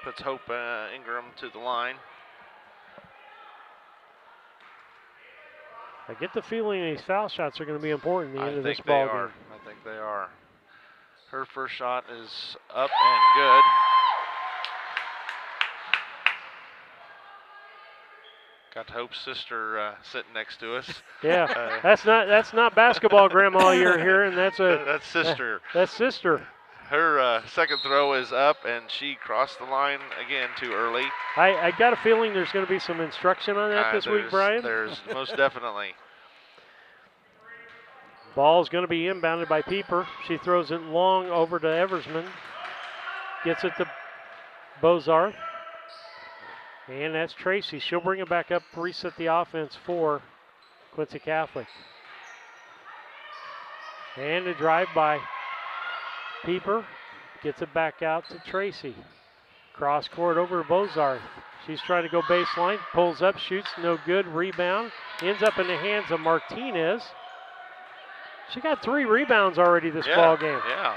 Puts Hope Ingram to the line. I get the feeling these foul shots are going to be important at the end of this ball game. I think they are. Her first shot is up and good. Got Hope's sister sitting next to us. Yeah, that's not basketball, Grandma. You're hearing that's sister. That's sister. Her second throw is up, and she crossed the line again too early. I got a feeling there's going to be some instruction on that this week, Brian. There's most definitely. Ball's going to be inbounded by Pieper. She throws it long over to Eversman. Gets it to Bozarth. And that's Tracy. She'll bring it back up, reset the offense for Quincy Catholic. And a drive by Pieper. Gets it back out to Tracy. Cross court over to Bozarth. She's trying to go baseline. Pulls up, shoots, no good. Rebound. Ends up in the hands of Martinez. She got 3 rebounds already this ball game. Yeah.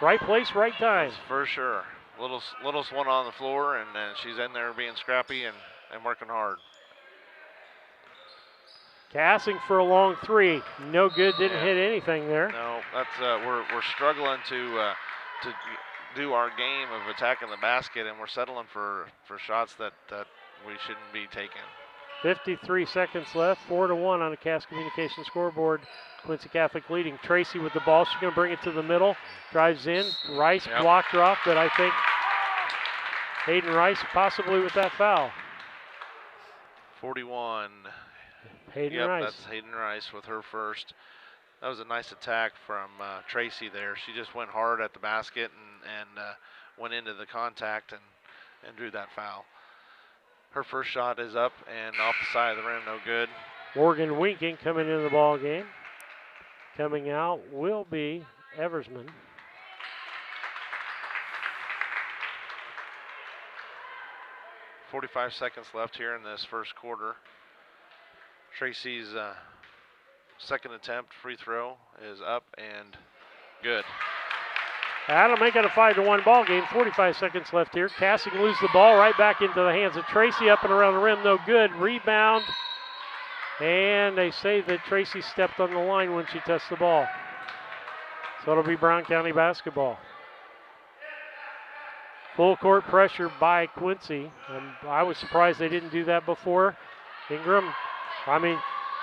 Right place, right time. That's for sure. littlest one on the floor, and she's in there being scrappy and working hard. Cassing for a long three. No good, didn't hit anything there. No, that's we're struggling to do our game of attacking the basket, and we're settling for shots that we shouldn't be taking. 53 seconds left, 4-1 on the Cass Communication scoreboard. Quincy Catholic leading. Tracy with the ball. She's going to bring it to the middle. Drives in. Rice blocked her off, but I think Hayden Rice possibly with that foul. 41. Hayden Rice. That's Hayden Rice with her first. That was a nice attack from Tracy there. She just went hard at the basket and went into the contact and drew that foul. Her first shot is up and off the side of the rim, no good. Morgan Winking coming into the ball game. Coming out will be Eversman. .45 seconds left here in this first quarter. Tracy's second attempt free throw is up and good. That'll make it a 5-1 ball game. 45 seconds left here. Cassing loses the ball right back into the hands of Tracy, up and around the rim, no good. Rebound, and they say that Tracy stepped on the line when she touched the ball. So it'll be Brown County basketball. Full court pressure by Quincy. I was surprised they didn't do that before.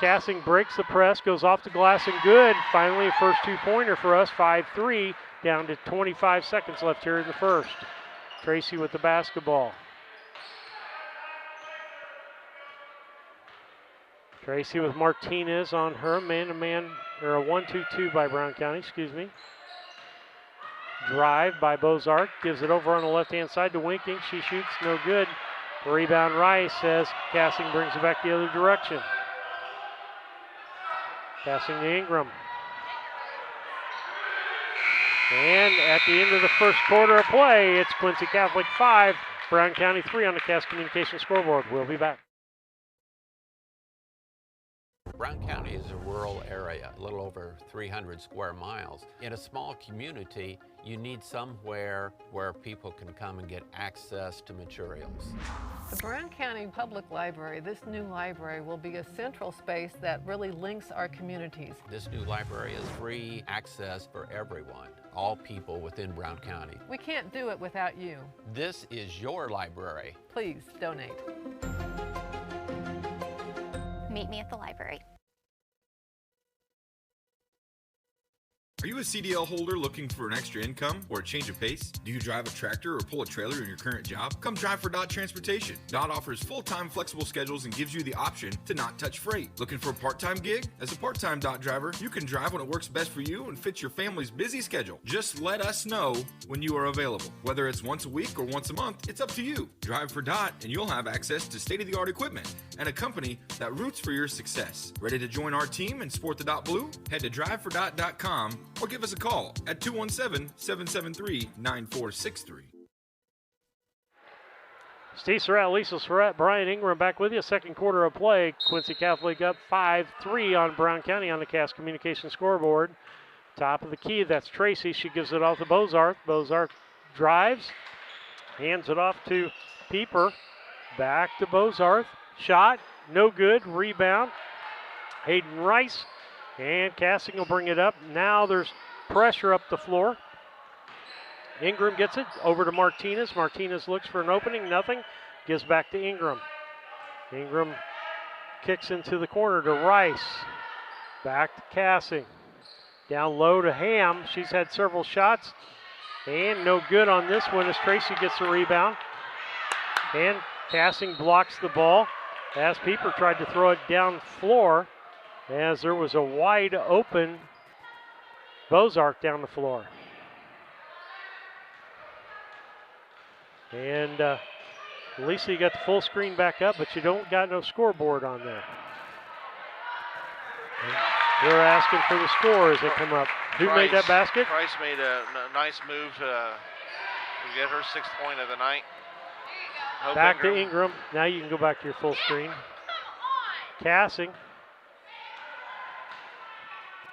Cassing breaks the press, goes off the glass and good. Finally, a first two-pointer for us, 5-3. Down to 25 seconds left here in the first. Tracy with the basketball. Tracy with Martinez on her, man-to-man, or a 1-2-2 by Brown County, excuse me. Drive by Bozark, gives it over on the left-hand side to Winking. She shoots, no good. Rebound Rice as Cassing brings it back the other direction. Passing to Ingram. And at the end of the first quarter of play, it's Quincy Catholic 5, Brown County 3 on the Cass Communication scoreboard. We'll be back. Brown County is a rural area, a little over 300 square miles. In a small community, you need somewhere where people can come and get access to materials. The Brown County Public Library, this new library, will be a central space that really links our communities. This new library is free access for everyone, all people within Brown County. We can't do it without you. This is your library. Please donate. Meet me at the library. Are you a CDL holder looking for an extra income or a change of pace? Do you drive a tractor or pull a trailer in your current job? Come drive for Dot Transportation. Dot offers full-time flexible schedules and gives you the option to not touch freight. Looking for a part-time gig? As a part-time Dot driver, you can drive when it works best for you and fits your family's busy schedule. Just let us know when you are available. Whether it's once a week or once a month, it's up to you. Drive for Dot and you'll have access to state-of-the-art equipment and a company that roots for your success. Ready to join our team and sport the Dot Blue? Head to drivefordot.com or give us a call at 217-773-9463. Steve Surratt, Lisa Surratt, Brian Ingram back with you. Second quarter of play. Quincy Catholic up 5-3 on Brown County on the Cass Communication scoreboard. Top of the key, that's Tracy. She gives it off to Bozarth. Bozarth drives, hands it off to Pieper. Back to Bozarth. Shot, no good. Rebound. Hayden Rice. And Cassing will bring it up. Now there's pressure up the floor. Ingram gets it over to Martinez. Martinez looks for an opening, nothing. Gives back to Ingram. Ingram kicks into the corner to Rice. Back to Cassing. Down low to Ham. She's had several shots. And no good on this one as Tracy gets the rebound. And Cassing blocks the ball as Pieper tried to throw it down floor, as there was a wide open Bozark down the floor. And Lisa, you got the full screen back up, but you don't got no scoreboard on there. They're asking for the score as they come up. Who made that basket? Price made a nice move to get her 6th point of the night. Hope back to Ingram. Now you can go back to your full screen. Cassing.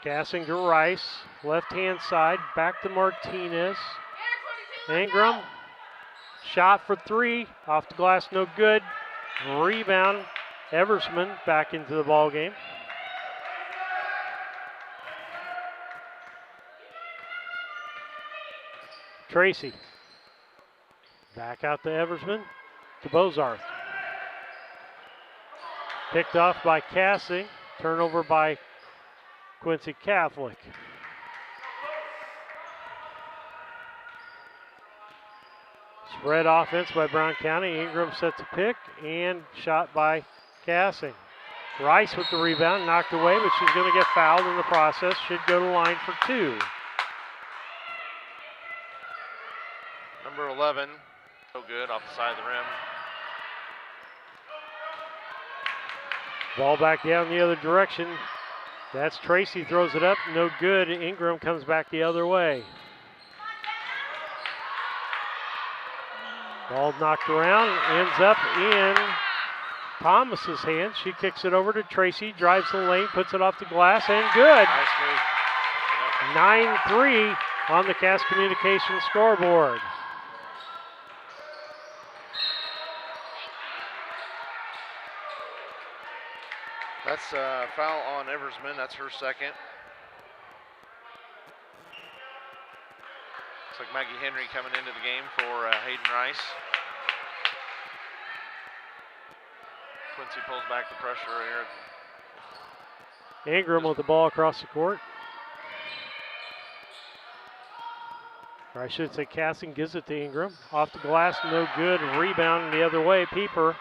Cassing to Rice. Left-hand side. Back to Martinez. Ingram. Shot for three, off the glass, no good. Rebound, Eversman back into the ball game. Tracy. Back out to Eversman, to Bozarth. Picked off by Cassing, turnover by Quincy Catholic. Spread offense by Brown County. Ingram sets a pick and shot by Cassing. Rice with the rebound, knocked away, but she's going to get fouled in the process. Should go to line for two. Number 11, no good, off the side of the rim. Ball back down the other direction. That's Tracy, throws it up, no good. Ingram comes back the other way. Ball knocked around, ends up in Thomas's hands. She kicks it over to Tracy, drives the lane, puts it off the glass, and good. Nice move. 9-3 on the Cass Communications scoreboard. That's a foul on Eversman. That's her second. Looks like Maggie Henry coming into the game for Hayden Rice. Quincy pulls back the pressure here. Ingram with the ball across the court. Or I should say Cassing gives it to Ingram. Off the glass, no good. Rebound the other way. Pieper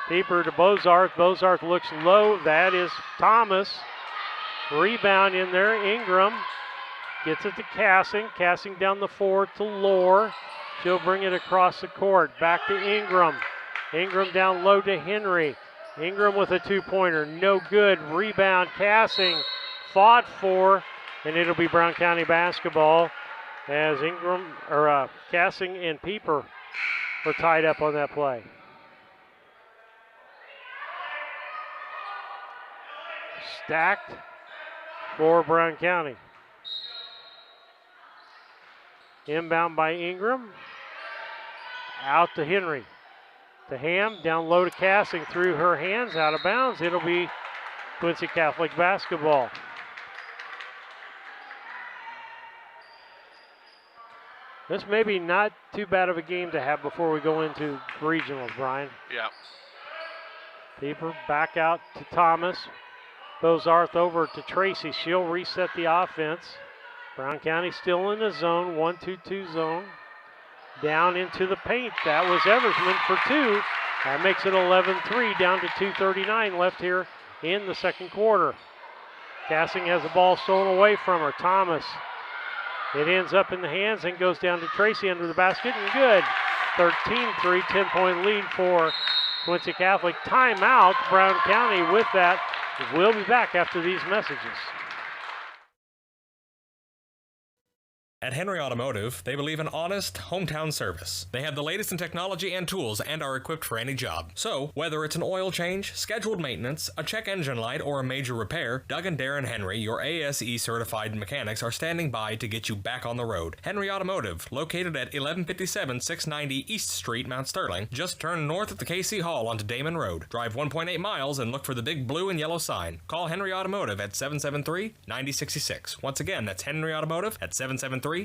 to Bozarth. Bozarth looks low. That is Thomas. Rebound in there. Ingram gets it to Cassing. Cassing down the floor to Lohr. She'll bring it across the court. Back to Ingram. Ingram down low to Henry. Ingram with a two-pointer. No good. Rebound. Cassing fought for, and it'll be Brown County basketball as Cassing and Pieper were tied up on that play. Stacked for Brown County. Inbound by Ingram. Out to Henry. To Ham, down low to Cassing, through her hands, out of bounds. It'll be Quincy Catholic basketball. This may be not too bad of a game to have before we go into regionals, Brian. Yeah. Pieper back out to Thomas. Bozarth over to Tracy. She'll reset the offense. Brown County still in the zone, 1-2-2 zone. Down into the paint. That was Eversman for two. That makes it 11-3, down to 2:39 left here in the second quarter. Cassing has the ball stolen away from her. Thomas. It ends up in the hands and goes down to Tracy under the basket, and good. 13-3, 10-point lead for Quincy Catholic. Timeout, Brown County with that. We'll be back after these messages. At Henry Automotive, they believe in honest, hometown service. They have the latest in technology and tools and are equipped for any job. So, whether it's an oil change, scheduled maintenance, a check engine light, or a major repair, Doug and Darren Henry, your ASE certified mechanics, are standing by to get you back on the road. Henry Automotive, located at 1157 690 East Street, Mount Sterling. Just turn north at the KC Hall onto Damon Road. Drive 1.8 miles and look for the big blue and yellow sign. Call Henry Automotive at 773-9066. Once again, that's Henry Automotive at 773-9066.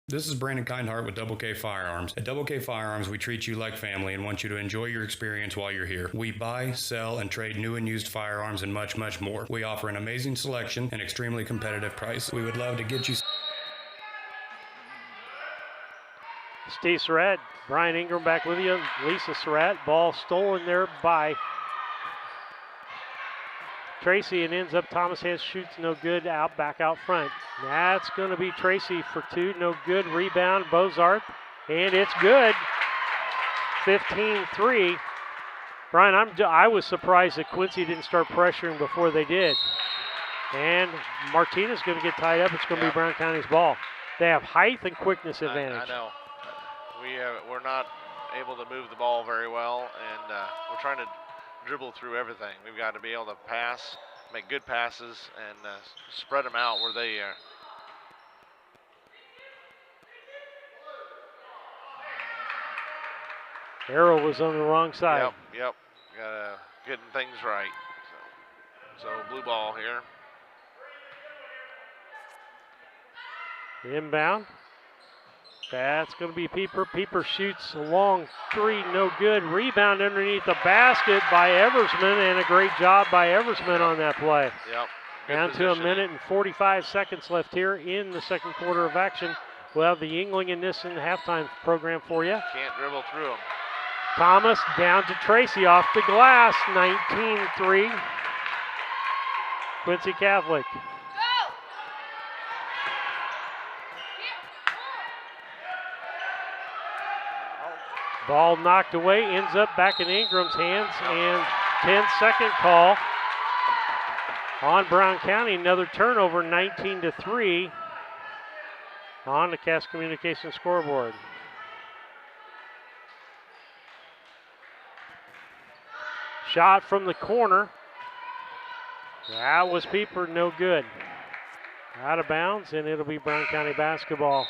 This is Brandon Kindhart with Double K Firearms. At Double K Firearms, we treat you like family and want you to enjoy your experience while you're here. We buy, sell, and trade new and used firearms and much, much more. We offer an amazing selection and extremely competitive price. We would love to get you... Steve Surratt, Brian Ingram back with you. Lisa Surratt, ball stolen there by Tracy, and ends up Thomas has shoots no good, back out front. That's going to be Tracy for two, no good. Rebound, Bozarth, and it's good. 15-3. Brian, I was surprised that Quincy didn't start pressuring before they did. And Martinez going to get tied up. It's going to be Brown County's ball. They have height and quickness advantage. I know. We're not able to move the ball very well, and we're trying to dribble through everything. We've got to be able to pass make good passes and spread them out where they are. Arrow was on the wrong side. Yep. Getting things right. So blue ball here. Inbound. That's going to be Pieper. Pieper shoots a long three, no good. Rebound underneath the basket by Eversman, and a great job by Eversman on that play. Yep. Down to a minute and 45 seconds left here in the second quarter of action. We'll have the Yingling and Nissen halftime program for you. Can't dribble through them. Thomas down to Tracy off the glass, 19-3. Quincy Catholic. Ball knocked away, ends up back in Ingram's hands, and 10-second call on Brown County. Another turnover, 19-3 on the Cass Communications scoreboard. Shot from the corner. That was Pieper, no good. Out of bounds, and it'll be Brown County basketball.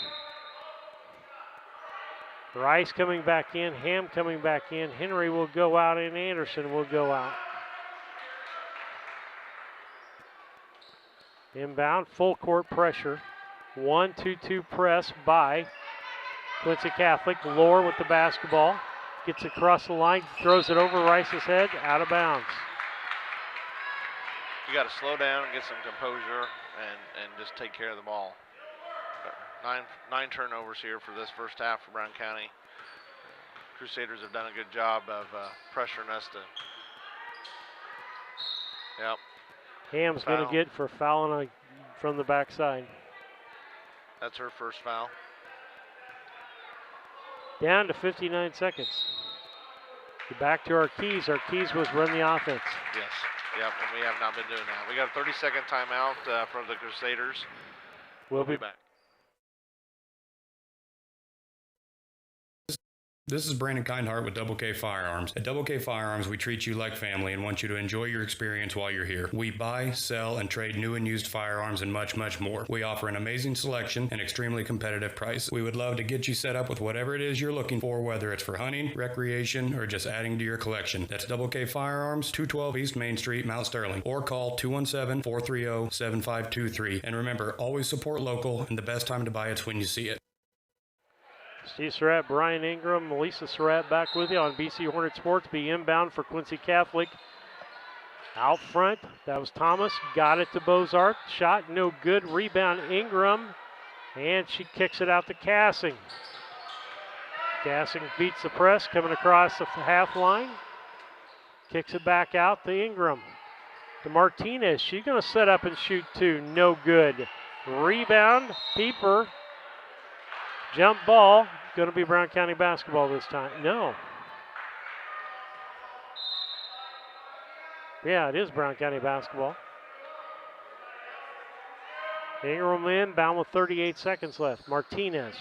Rice coming back in, Ham coming back in. Henry will go out, and Anderson will go out. Inbound, full court pressure. 1-2-2 press by Quincy Catholic. Lohr with the basketball. Gets across the line, throws it over Rice's head, out of bounds. You got to slow down, get some composure, and just take care of the ball. Nine turnovers here for this first half for Brown County. Crusaders have done a good job of pressuring us to. Yep. Ham's going to get for fouling from the backside. That's her first foul. Down to 59 seconds. Back to our keys. Our keys was run the offense. Yes. Yep, and we have not been doing that. We got a 30-second timeout from the Crusaders. We'll be back. This is Brandon Kindhart with Double K Firearms. At Double K Firearms, we treat you like family and want you to enjoy your experience while you're here. We buy, sell, and trade new and used firearms and much, much more. We offer an amazing selection and extremely competitive price. We would love to get you set up with whatever it is you're looking for, whether it's for hunting, recreation, or just adding to your collection. That's Double K Firearms, 212 East Main Street, Mount Sterling, or call 217-430-7523. And remember, always support local, and the best time to buy it's when you see it. Steve Surratt, Brian Ingram, Melissa Surratt back with you on BC Hornet Sports. Be inbound for Quincy Catholic. Out front, that was Thomas. Got it to Bozarth. Shot no good. Rebound Ingram. And she kicks it out to Cassing. Cassing beats the press, coming across the half line. Kicks it back out to Ingram. To Martinez. She's going to set up and shoot two. No good. Rebound, Pieper. Jump ball, going to be Brown County basketball this time. No. Yeah, it is Brown County basketball. Ingram inbound with 38 seconds left. Martinez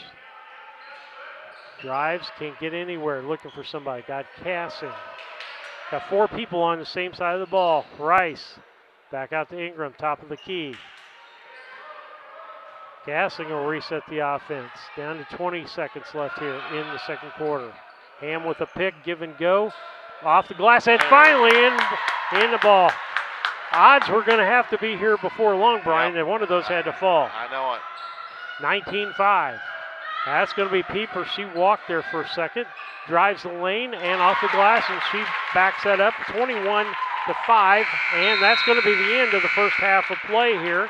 drives, can't get anywhere, looking for somebody. Got Cassing. Got four people on the same side of the ball. Rice back out to Ingram, top of the key. Cassing will reset the offense. Down to 20 seconds left here in the second quarter. Ham with a pick, give and go. Off the glass, and finally in the ball. Odds were going to have to be here before long, Brian, and one of those had to fall. I know it. 19-5. That's going to be Pieper. She walked there for a second, drives the lane, and off the glass, and she backs that up 21-5, and that's going to be the end of the first half of play here.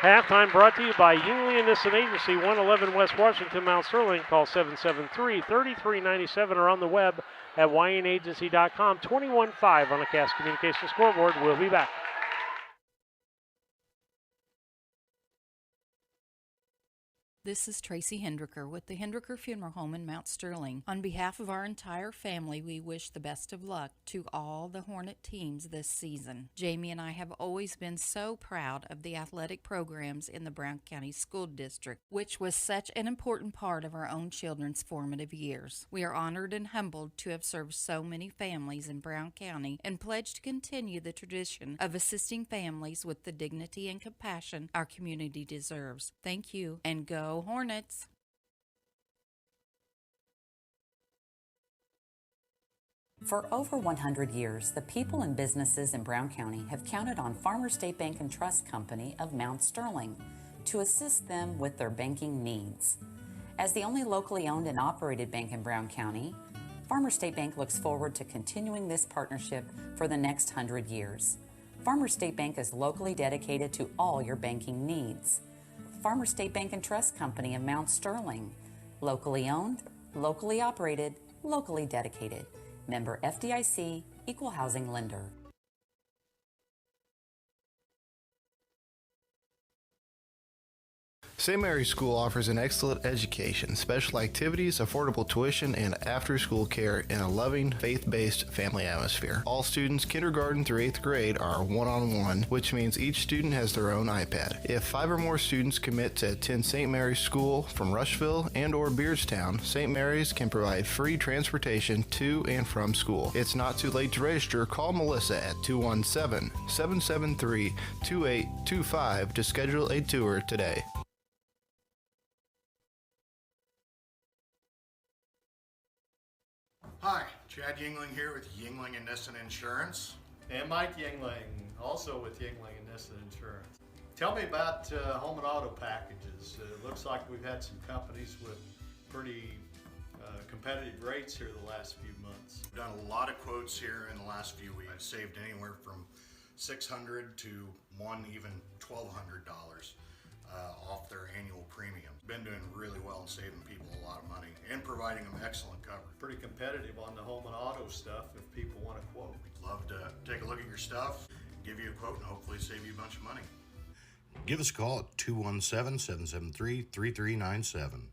Halftime brought to you by Yingling and Nissen Agency, 111 West Washington, Mount Sterling. Call 773-3397 or on the web at ynagency.com. 21-5 on the Cass Communications scoreboard. We'll be back. This is Tracy Hendricker with the Hendricker Funeral Home in Mount Sterling. On behalf of our entire family, we wish the best of luck to all the Hornet teams this season. Jamie and I have always been so proud of the athletic programs in the Brown County School District, which was such an important part of our own children's formative years. We are honored and humbled to have served so many families in Brown County and pledge to continue the tradition of assisting families with the dignity and compassion our community deserves. Thank you, and go Hornets! For over 100 years, the people and businesses in Brown County have counted on Farmers State Bank and Trust Company of Mount Sterling to assist them with their banking needs. As the only locally owned and operated bank in Brown County, Farmers State Bank looks forward to continuing this partnership for the next 100 years. Farmers State Bank is locally dedicated to all your banking needs. Farmers State Bank and Trust Company of Mount Sterling. Locally owned, locally operated, locally dedicated. Member FDIC, Equal Housing Lender. St. Mary's School offers an excellent education, special activities, affordable tuition, and after-school care in a loving, faith-based family atmosphere. All students, kindergarten through 8th grade, are one-on-one, which means each student has their own iPad. If 5 or more students commit to attend St. Mary's School from Rushville and or Beardstown, St. Mary's can provide free transportation to and from school. It's not too late to register. Call Melissa at 217-773-2825 to schedule a tour today. Hi, Chad Yingling here with Yingling and Nissen Insurance. And Mike Yingling, also with Yingling and Nissen Insurance. Tell me about home and auto packages. It looks like we've had some companies with pretty competitive rates here the last few months. We've done a lot of quotes here in the last few weeks. I've saved anywhere from $600 to even $1,200 off their annual premium. Been doing really well and saving people a lot of money and providing them excellent coverage. Pretty competitive on the home and auto stuff if people want to quote. We'd love to take a look at your stuff, give you a quote, and hopefully save you a bunch of money. Give us a call at 217-773-3397.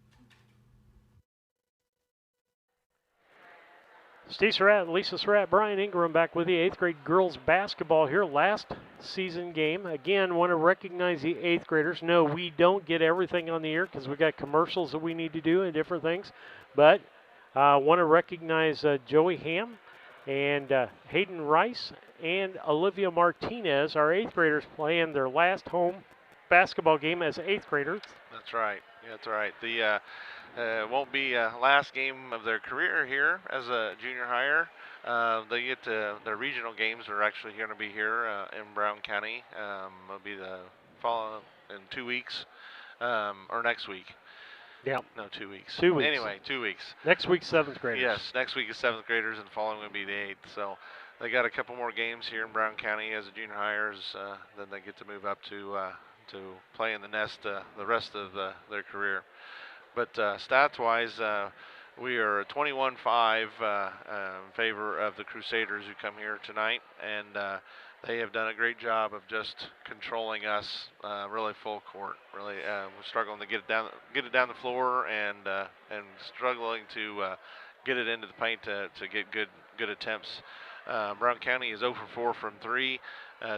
Steve Surratt, Lisa Surratt, Brian Ingram back with the 8th grade girls basketball here. Last season game. Again, want to recognize the 8th graders. No, we don't get everything on the air because we got commercials that we need to do and different things. But want to recognize Joey Ham and Hayden Rice and Olivia Martinez, our 8th graders, playing their last home basketball game as 8th graders. That's right. Yeah, that's right. The won't be last game of their career here as a junior higher. They get their regional games are actually going to be here in Brown County. It'll be the fall in 2 weeks or next week. Yeah. No, 2 weeks. 2 weeks. Anyway, 2 weeks. Next week, 7th graders. Yes, next week is 7th graders, and the following will be the 8th. So they got a couple more games here in Brown County as a junior hires. Then they get to move up to play in the nest the rest of their career. But stats-wise, we are 21-5 in favor of the Crusaders who come here tonight, and they have done a great job of just controlling us really full court. Really, we're struggling to get it down the floor, and struggling to get it into the paint to get good attempts. Brown County is 0 for 4 from 3,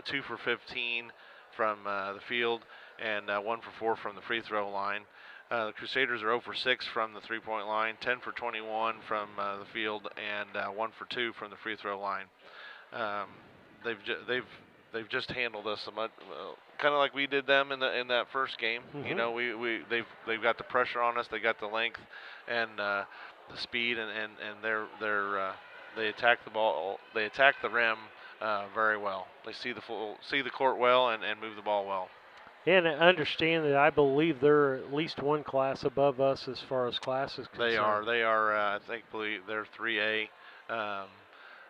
2 for 15 from the field, and 1 for 4 from the free throw line. The Crusaders are 0 for 6 from the three-point line, 10 for 21 from the field, and 1 for 2 from the free throw line. They've just handled us so much, kind of like we did them in that first game. Mm-hmm. You know, they've got the pressure on us, they got the length and the speed, and they attack the ball, they attack the rim very well. They see the court well and move the ball well. And I understand that I believe they're at least one class above us as far as class is concerned. They are. I believe they're 3A.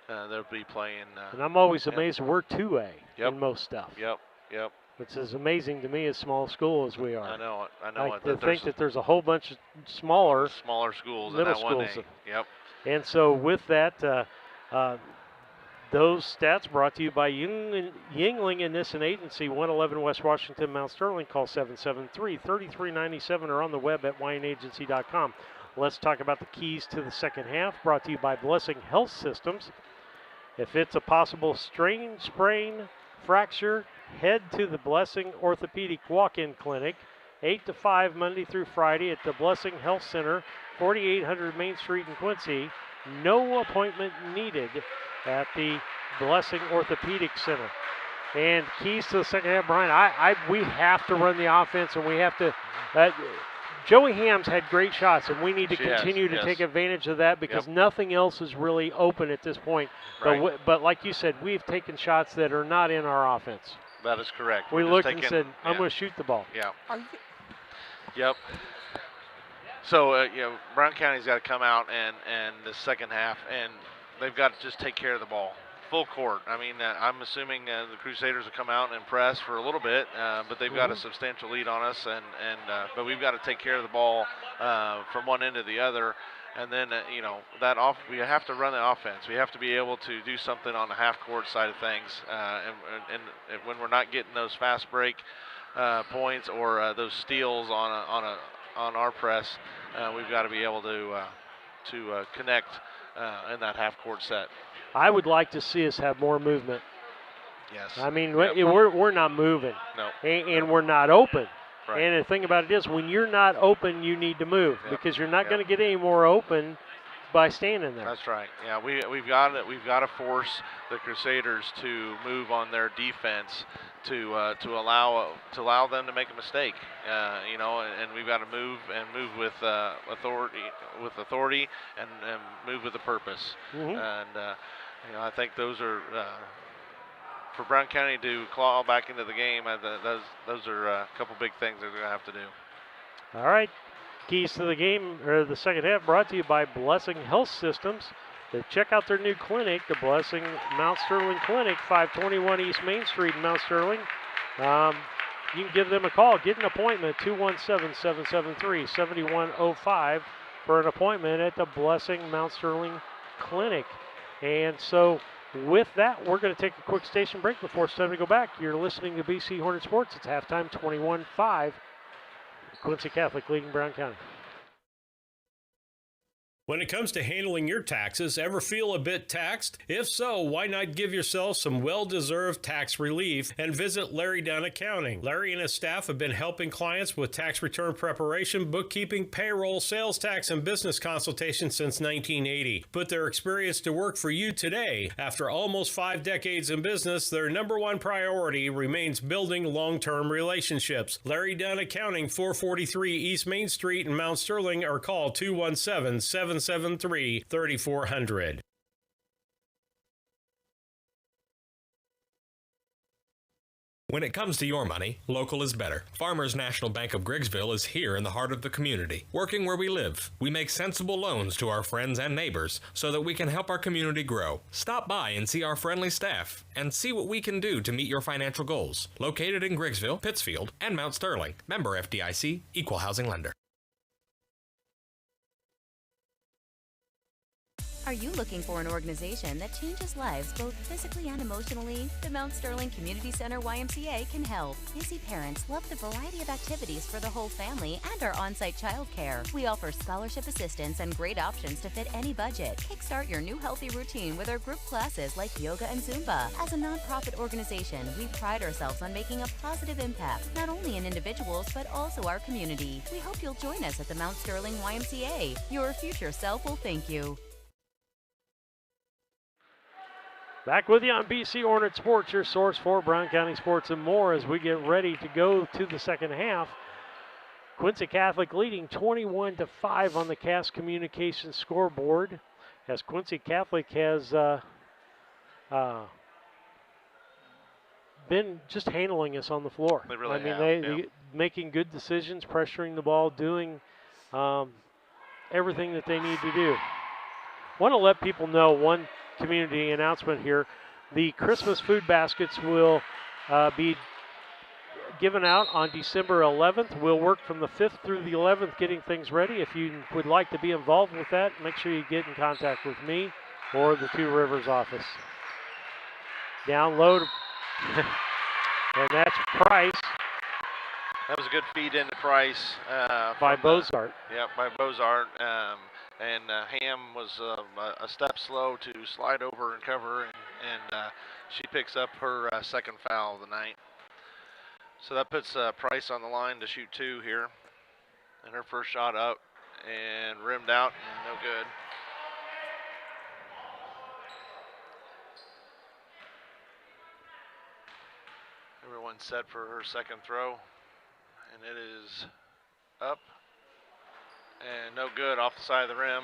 They'll be playing. And I'm always amazed we're 2A Yep. in most stuff. Yep. Which is amazing to me as small school as we are. I know it. To think that there's a whole bunch of smaller schools middle in that 1A. schools. Yep. And so with that, Those stats brought to you by Yingling and Nissen Agency, 111 West Washington, Mount Sterling. Call 773-3397 or on the web at wyanagency.com. Let's talk about the keys to the second half, brought to you by Blessing Health Systems. If it's a possible strain, sprain, fracture, head to the Blessing Orthopedic Walk-In Clinic, 8 to 5 Monday through Friday at the Blessing Health Center, 4800 Main Street in Quincy. No appointment needed at the Blessing Orthopedic Center. And keys to the second half, Brian, we have to run the offense, and we have to Joey Hams had great shots, and we need to continue to take advantage of that because nothing else is really open at this point. Right. But like you said, we've taken shots that are not in our offense. That is correct. We looked and said, I'm going to shoot the ball. Yeah. Yep. So, Brown County's got to come out and the second half, and they've got to just take care of the ball. Full court. I mean, I'm assuming the Crusaders will come out and press for a little bit, but they've got a substantial lead on us, but we've got to take care of the ball from one end to the other. And then, we have to run the offense. We have to be able to do something on the half-court side of things. And when we're not getting those fast break points or those steals on our press, we've got to be able to connect in that half-court set. I would like to see us have more movement. Yes. I mean, we're not moving. No. And we're not open. Right. And the thing about it is, when you're not open, you need to move because you're not going to get any more open by standing there. That's right. Yeah, we've got to force the Crusaders to move on their defense to allow them to make a mistake. And we've got to move with authority and move with a purpose. Mm-hmm. And I think those are. For Brown County to claw back into the game, those are a couple big things they're going to have to do. All right. Keys to the game, or the second half, brought to you by Blessing Health Systems. Check out their new clinic, the Blessing Mount Sterling Clinic, 521 East Main Street in Mount Sterling. You can give them a call. Get an appointment, 217-773-7105 for an appointment at the Blessing Mount Sterling Clinic. And so, with that, we're going to take a quick station break before it's time to go back. You're listening to BC Hornet Sports. It's halftime, 21-5. Quincy Catholic leading Brown County. When it comes to handling your taxes, ever feel a bit taxed? If so, why not give yourself some well-deserved tax relief and visit Larry Dunn Accounting. Larry and his staff have been helping clients with tax return preparation, bookkeeping, payroll, sales tax, and business consultation since 1980. Put their experience to work for you today. After almost 5 decades in business, their number one priority remains building long-term relationships. Larry Dunn Accounting, 443 East Main Street in Mount Sterling, or call 217-773-3400. When it comes to your money, local is better. Farmers National Bank of Griggsville is here in the heart of the community, working where we live. We make sensible loans to our friends and neighbors so that we can help our community grow. Stop by and see our friendly staff and see what we can do to meet your financial goals. Located in Griggsville, Pittsfield, and Mount Sterling. Member FDIC, Equal Housing Lender. Are you looking for an organization that changes lives both physically and emotionally? The Mount Sterling Community Center YMCA can help. Busy parents love the variety of activities for the whole family and our on-site childcare. We offer scholarship assistance and great options to fit any budget. Kickstart your new healthy routine with our group classes like yoga and Zumba. As a nonprofit organization, we pride ourselves on making a positive impact, not only in individuals, but also our community. We hope you'll join us at the Mount Sterling YMCA. Your future self will thank you. Back with you on BC Hornet Sports, your source for Brown County sports and more as we get ready to go to the second half. Quincy Catholic leading 21-5 on the Cass Communications scoreboard as Quincy Catholic has been just handling us on the floor. They really they making good decisions, pressuring the ball, doing everything that they need to do. Want to let people know one community announcement here. The Christmas food baskets will be given out on December 11th. We'll work from the 5th through the 11th getting things ready. If you would like to be involved with that, make sure you get in contact with me or the Two Rivers office. Down low to and that's Price. That was a good feed into Price. By Bozart. Yeah, by Bozart. And Ham was a step slow to slide over and cover, and she picks up her second foul of the night. So that puts Price on the line to shoot 2 here. And her first shot up and rimmed out and no good. Everyone's set for her second throw. And it is up and no good off the side of the rim.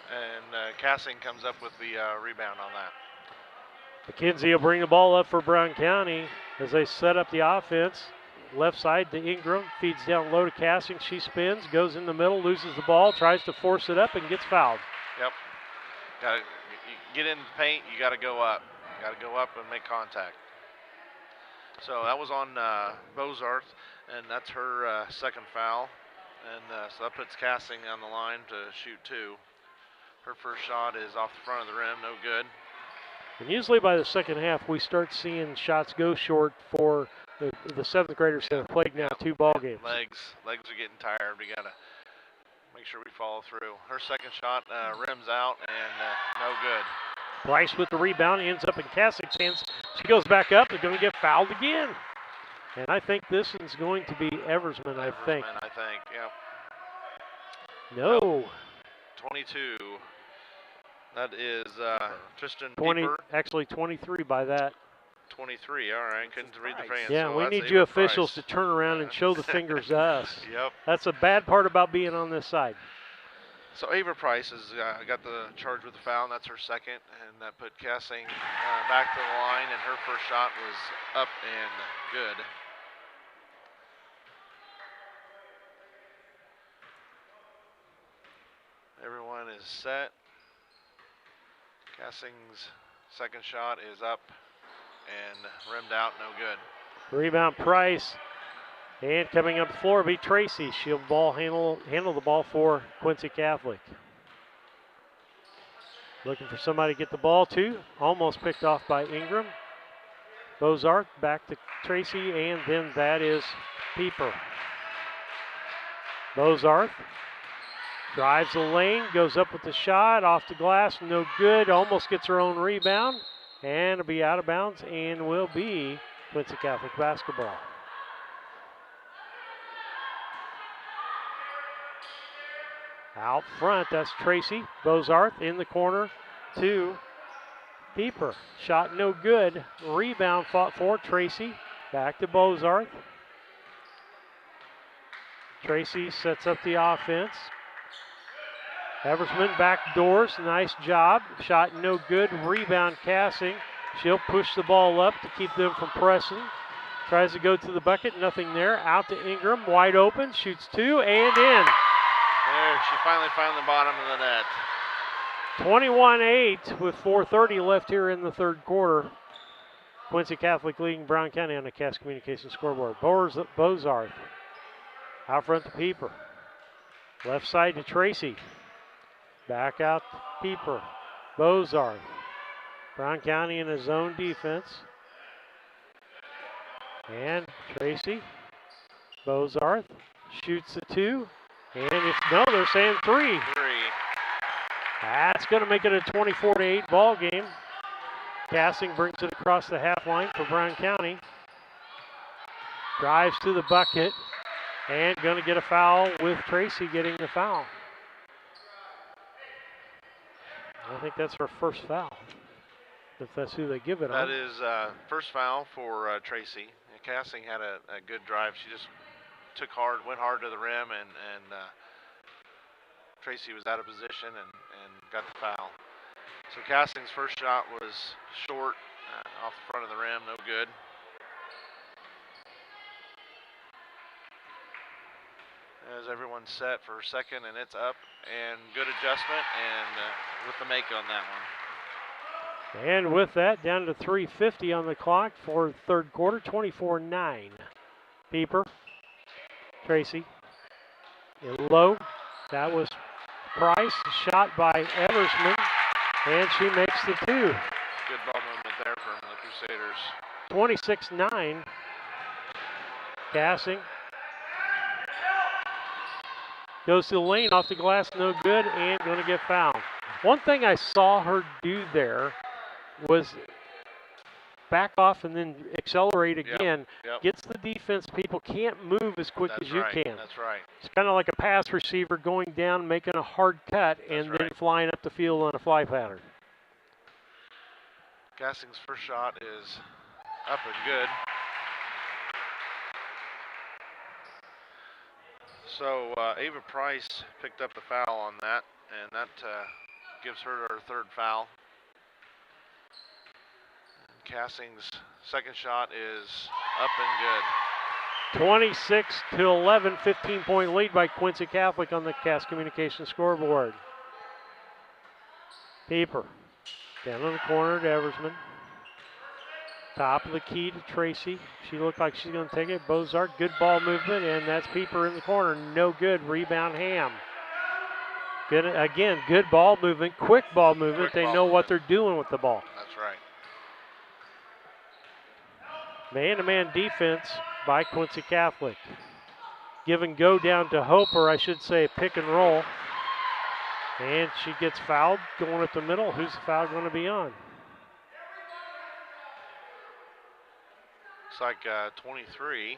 And Cassing comes up with the rebound on that. McKenzie will bring the ball up for Brown County as they set up the offense. Left side to Ingram, feeds down low to Cassing. She spins, goes in the middle, loses the ball, tries to force it up and gets fouled. Yep. Got to get in the paint. You got to go up. You got to go up and make contact. So that was on Bozart, and that's her second foul. And so that puts Cassing on the line to shoot 2. Her first shot is off the front of the rim, no good. And usually by the second half, we start seeing shots go short for the seventh graders that have played now 2 ball games. Legs are getting tired. We got to make sure we follow through. Her second shot rims out and no good. Price with the rebound, ends up in Cassing's hands. She goes back up, they're going to get fouled again. And I think this one's going to be Eversman, I think. I think, yep. No. 22. That is Tristan 20, Pieper. actually 23 by that. 23, all right, couldn't read the fans. Yeah, so we that's need Ava you officials Price. to turn around and show the fingers to us. Yep. That's a bad part about being on this side. So Ava Price has got the charge with the foul, and that's her second, and that put Cassing back to the line, and her first shot was up and good. Everyone is set. Cassing's second shot is up and rimmed out, no good. Rebound Price. And coming up the floor will be Tracy. She'll handle the ball for Quincy Catholic. Looking for somebody to get the ball to. Almost picked off by Ingram. Bozart back to Tracy, and then that is Pieper. Bozart drives the lane, goes up with the shot, off the glass, no good. Almost gets her own rebound, and it'll be out of bounds, and will be Quincy Catholic basketball. Out front, that's Tracy. Bozarth in the corner to Pieper. Shot no good. Rebound fought for Tracy. Back to Bozarth. Tracy sets up the offense. Eversman backdoors. Nice job. Shot no good. Rebound Cassing. She'll push the ball up to keep them from pressing. Tries to go to the bucket. Nothing there. Out to Ingram. Wide open. Shoots 2 and in. There, she finally found the bottom of the net. 21-8 with 4:30 left here in the third quarter. Quincy Catholic leading Brown County on the Cass Communications scoreboard. Bozarth out front to Pieper. Left side to Tracy. Back out to Pieper. Bozarth. Brown County in a zone defense. And Tracy. Bozarth shoots the 2. And they're saying 3. That's going to make it a 24-8 ball game. Cassing brings it across the half line for Brown County. Drives to the bucket and going to get a foul with Tracy getting the foul. I think that's her first foul, if that's who they give it on. That is first foul for Tracy. Cassing had a good drive. She just went hard to the rim, and Tracy was out of position and got the foul. So Cassing's first shot was short, off the front of the rim, no good. As everyone's set for second, and it's up, and good adjustment, and with the make on that one. And with that, down to 3:50 on the clock for the third quarter, 24-9. Pieper. Tracy. Low. That was Price. Shot by Eversman. And she makes the 2. Good ball movement there from the Crusaders. 26-9. Gassing. Goes to the lane, off the glass, no good, and going to get fouled. One thing I saw her do there was back off and then accelerate again. Yep. Gets the defense. People can't move as quick as you can. That's right. It's kind of like a pass receiver going down, making a hard cut, and then flying up the field on a fly pattern. Gassing's first shot is up and good. So Ava Price picked up the foul on that, and that gives her her third foul. Gassing's second shot is up and good. 26-11, 15-point lead by Quincy Catholic on the Cass Communications scoreboard. Pieper down in the corner to Eversman. Top of the key to Tracy. She looked like she's going to take it. Bozart, good ball movement, and that's Pieper in the corner. No good. Rebound Ham. Good again. Good ball movement. Quick ball movement. They know what they're doing with the ball. That's right. Man-to-man defense by Quincy Catholic. Give and go down to Hope, or I should say pick and roll. And she gets fouled going up the middle. Who's the foul going to be on? Looks like 23,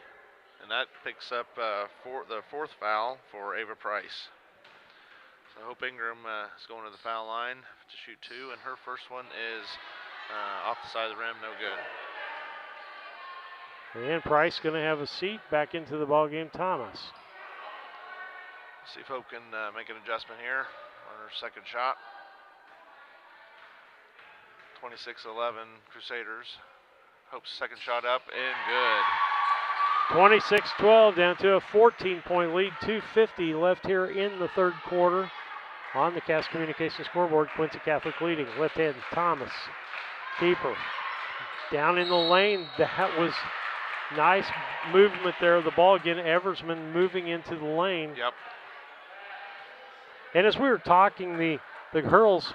and that picks up the fourth foul for Ava Price. So Hope Ingram is going to the foul line to shoot two, and her first one is off the side of the rim, no good. And Price going to have a seat back into the ball game. Thomas. See if Hope can make an adjustment here on her second shot. 26-11 Crusaders. Hope's second shot up and good. 26-12 down to a 14-point lead. 2:50 left here in the third quarter on the Cass Communications scoreboard. Quincy Catholic leading. Left hand Thomas. Keeper down in the lane. That was nice movement there of the ball again. Eversman moving into the lane. Yep. And as we were talking, the girls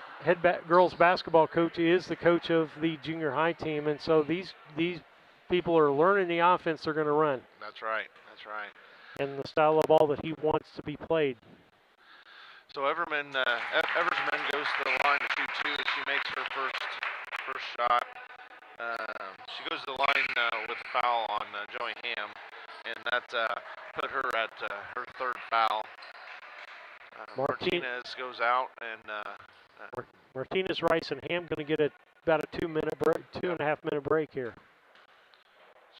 girls basketball coach is the coach of the junior high team, and so these people are learning the offense they're going to run. That's right. That's right. And the style of ball that he wants to be played. So Eversman goes to the line to shoot two, and she makes her first shot. She goes to the line with a foul on Joey Ham, and that put her at her third foul. Martinez goes out, and Martinez, Rice, and Ham going to get about a 2.5 minute break here.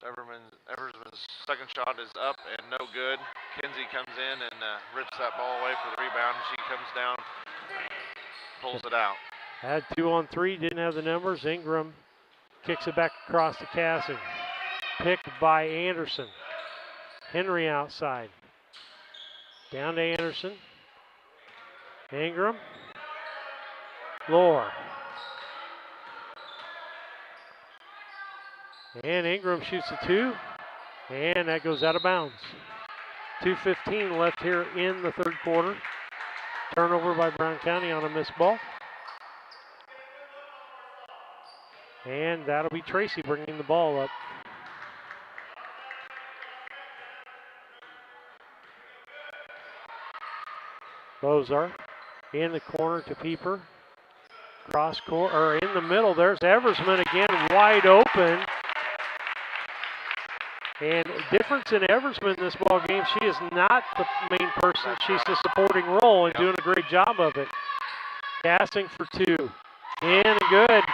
So Eversman's second shot is up and no good. Kinsey comes in and rips that ball away for the rebound. She comes down, pulls it out. Had 2 on 3, didn't have the numbers. Ingram kicks it back across to Cassing. Picked by Anderson. Henry outside. Down to Anderson. Ingram. Lohr. And Ingram shoots a 2. And that goes out of bounds. 2:15 left here in the third quarter. Turnover by Brown County on a missed ball. And that'll be Tracy bringing the ball up. Bozar in the corner to Pieper. Cross court, or in the middle, there's Eversman again, wide open. And difference in Eversman in this ball game, she is not the main person. She's the supporting role and doing a great job of it. Passing for 2. And good.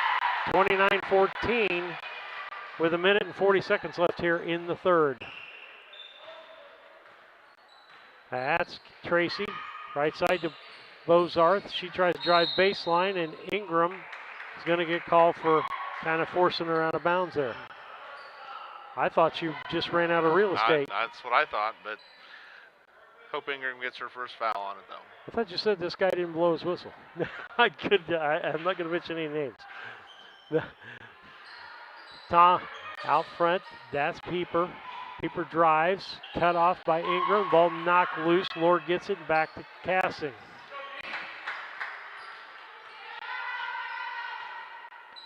29-14 with 1 minute and 40 seconds left here in the third. That's Tracy. Right side to Bozarth. She tries to drive baseline, and Ingram is going to get called for kind of forcing her out of bounds there. I thought she just ran out of real estate. That's what I thought, but Hope Ingram gets her first foul on it, though. I thought you said this guy didn't blow his whistle. I'm not going to mention any names. Tom out front, that's Pieper. Pieper drives, cut off by Ingram. Ball knocked loose. Lord gets it back to Cassing.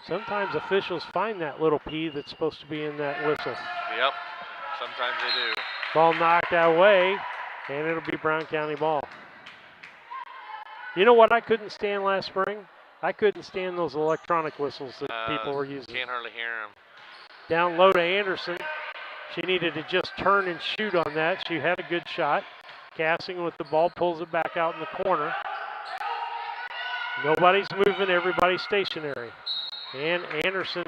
Sometimes officials find that little P that's supposed to be in that whistle. Yep, sometimes they do. Ball knocked away, and it'll be Brown County ball. You know what I couldn't stand last spring? I couldn't stand those electronic whistles that people were using. Can't hardly hear them. Down low to Anderson. She needed to just turn and shoot on that. She had a good shot. Cassing with the ball, pulls it back out in the corner. Nobody's moving, everybody's stationary. And Anderson,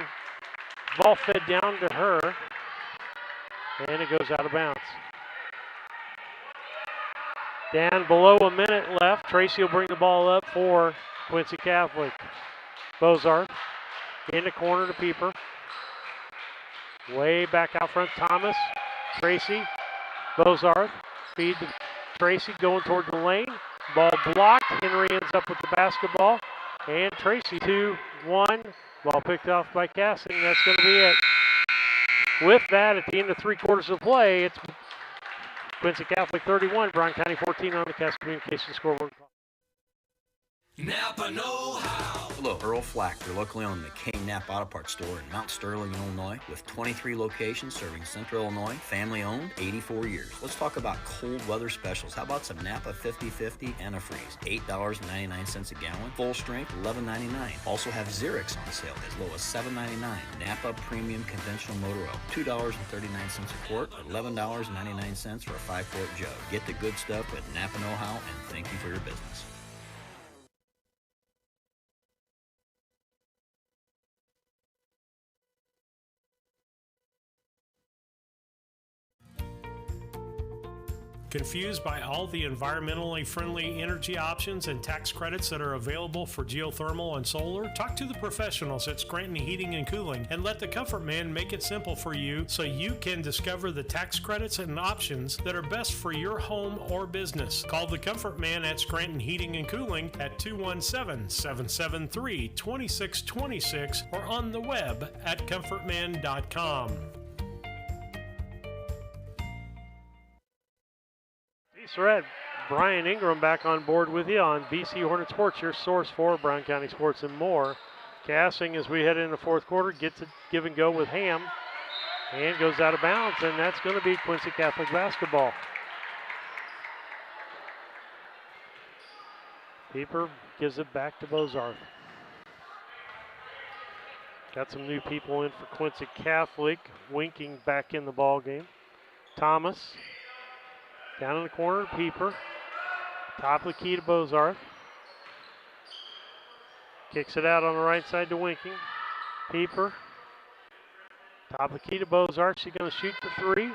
ball fed down to her, and it goes out of bounds. Down below a minute left. Tracy will bring the ball up for Quincy Catholic. Bozarth in the corner to Pieper. Way back out front, Thomas. Tracy, Bozarth, feed to Tracy going toward the lane. Ball blocked. Henry ends up with the basketball. And Tracy 2-1. Ball picked off by Cassing. That's going to be it. With that, at the end of 3 quarters of play, it's Quincy Catholic 31, Brown County 14 on the Cass Communications scoreboard. Napa know-how. Hello, Earl Flack, your locally owned McCain Napa Auto Parts store in Mount Sterling, Illinois, with 23 locations serving Central Illinois, family-owned, 84 years. Let's talk about cold weather specials. How about some Napa 50/50 antifreeze, $8.99 a gallon, full strength, $11.99. Also have Xerox on sale as low as $7.99. Napa Premium Conventional Motor Oil, $2.39 a quart, or $11.99 for a 5-quart jug. Get the good stuff with Napa know-how, and thank you for your business. Confused by all the environmentally friendly energy options and tax credits that are available for geothermal and solar? Talk to the professionals at Scranton Heating and Cooling and let the Comfort Man make it simple for you so you can discover the tax credits and options that are best for your home or business. Call the Comfort Man at Scranton Heating and Cooling at 217-773-2626 or on the web at comfortman.com. Surratt, Brian Ingram back on board with you on BC Hornet Sports, your source for Brown County sports and more. Cassing as we head into the 4th quarter, gets a give and go with Ham and goes out of bounds, and that's going to be Quincy Catholic basketball. Pieper gives it back to Bozarth. Got some new people in for Quincy Catholic. Winking back in the ball game. Thomas. Down in the corner, Pieper. Top of the key to Bozarth. Kicks it out on the right side to Winking. Pieper. Top of the key to Bozarth. She's going to shoot the 3.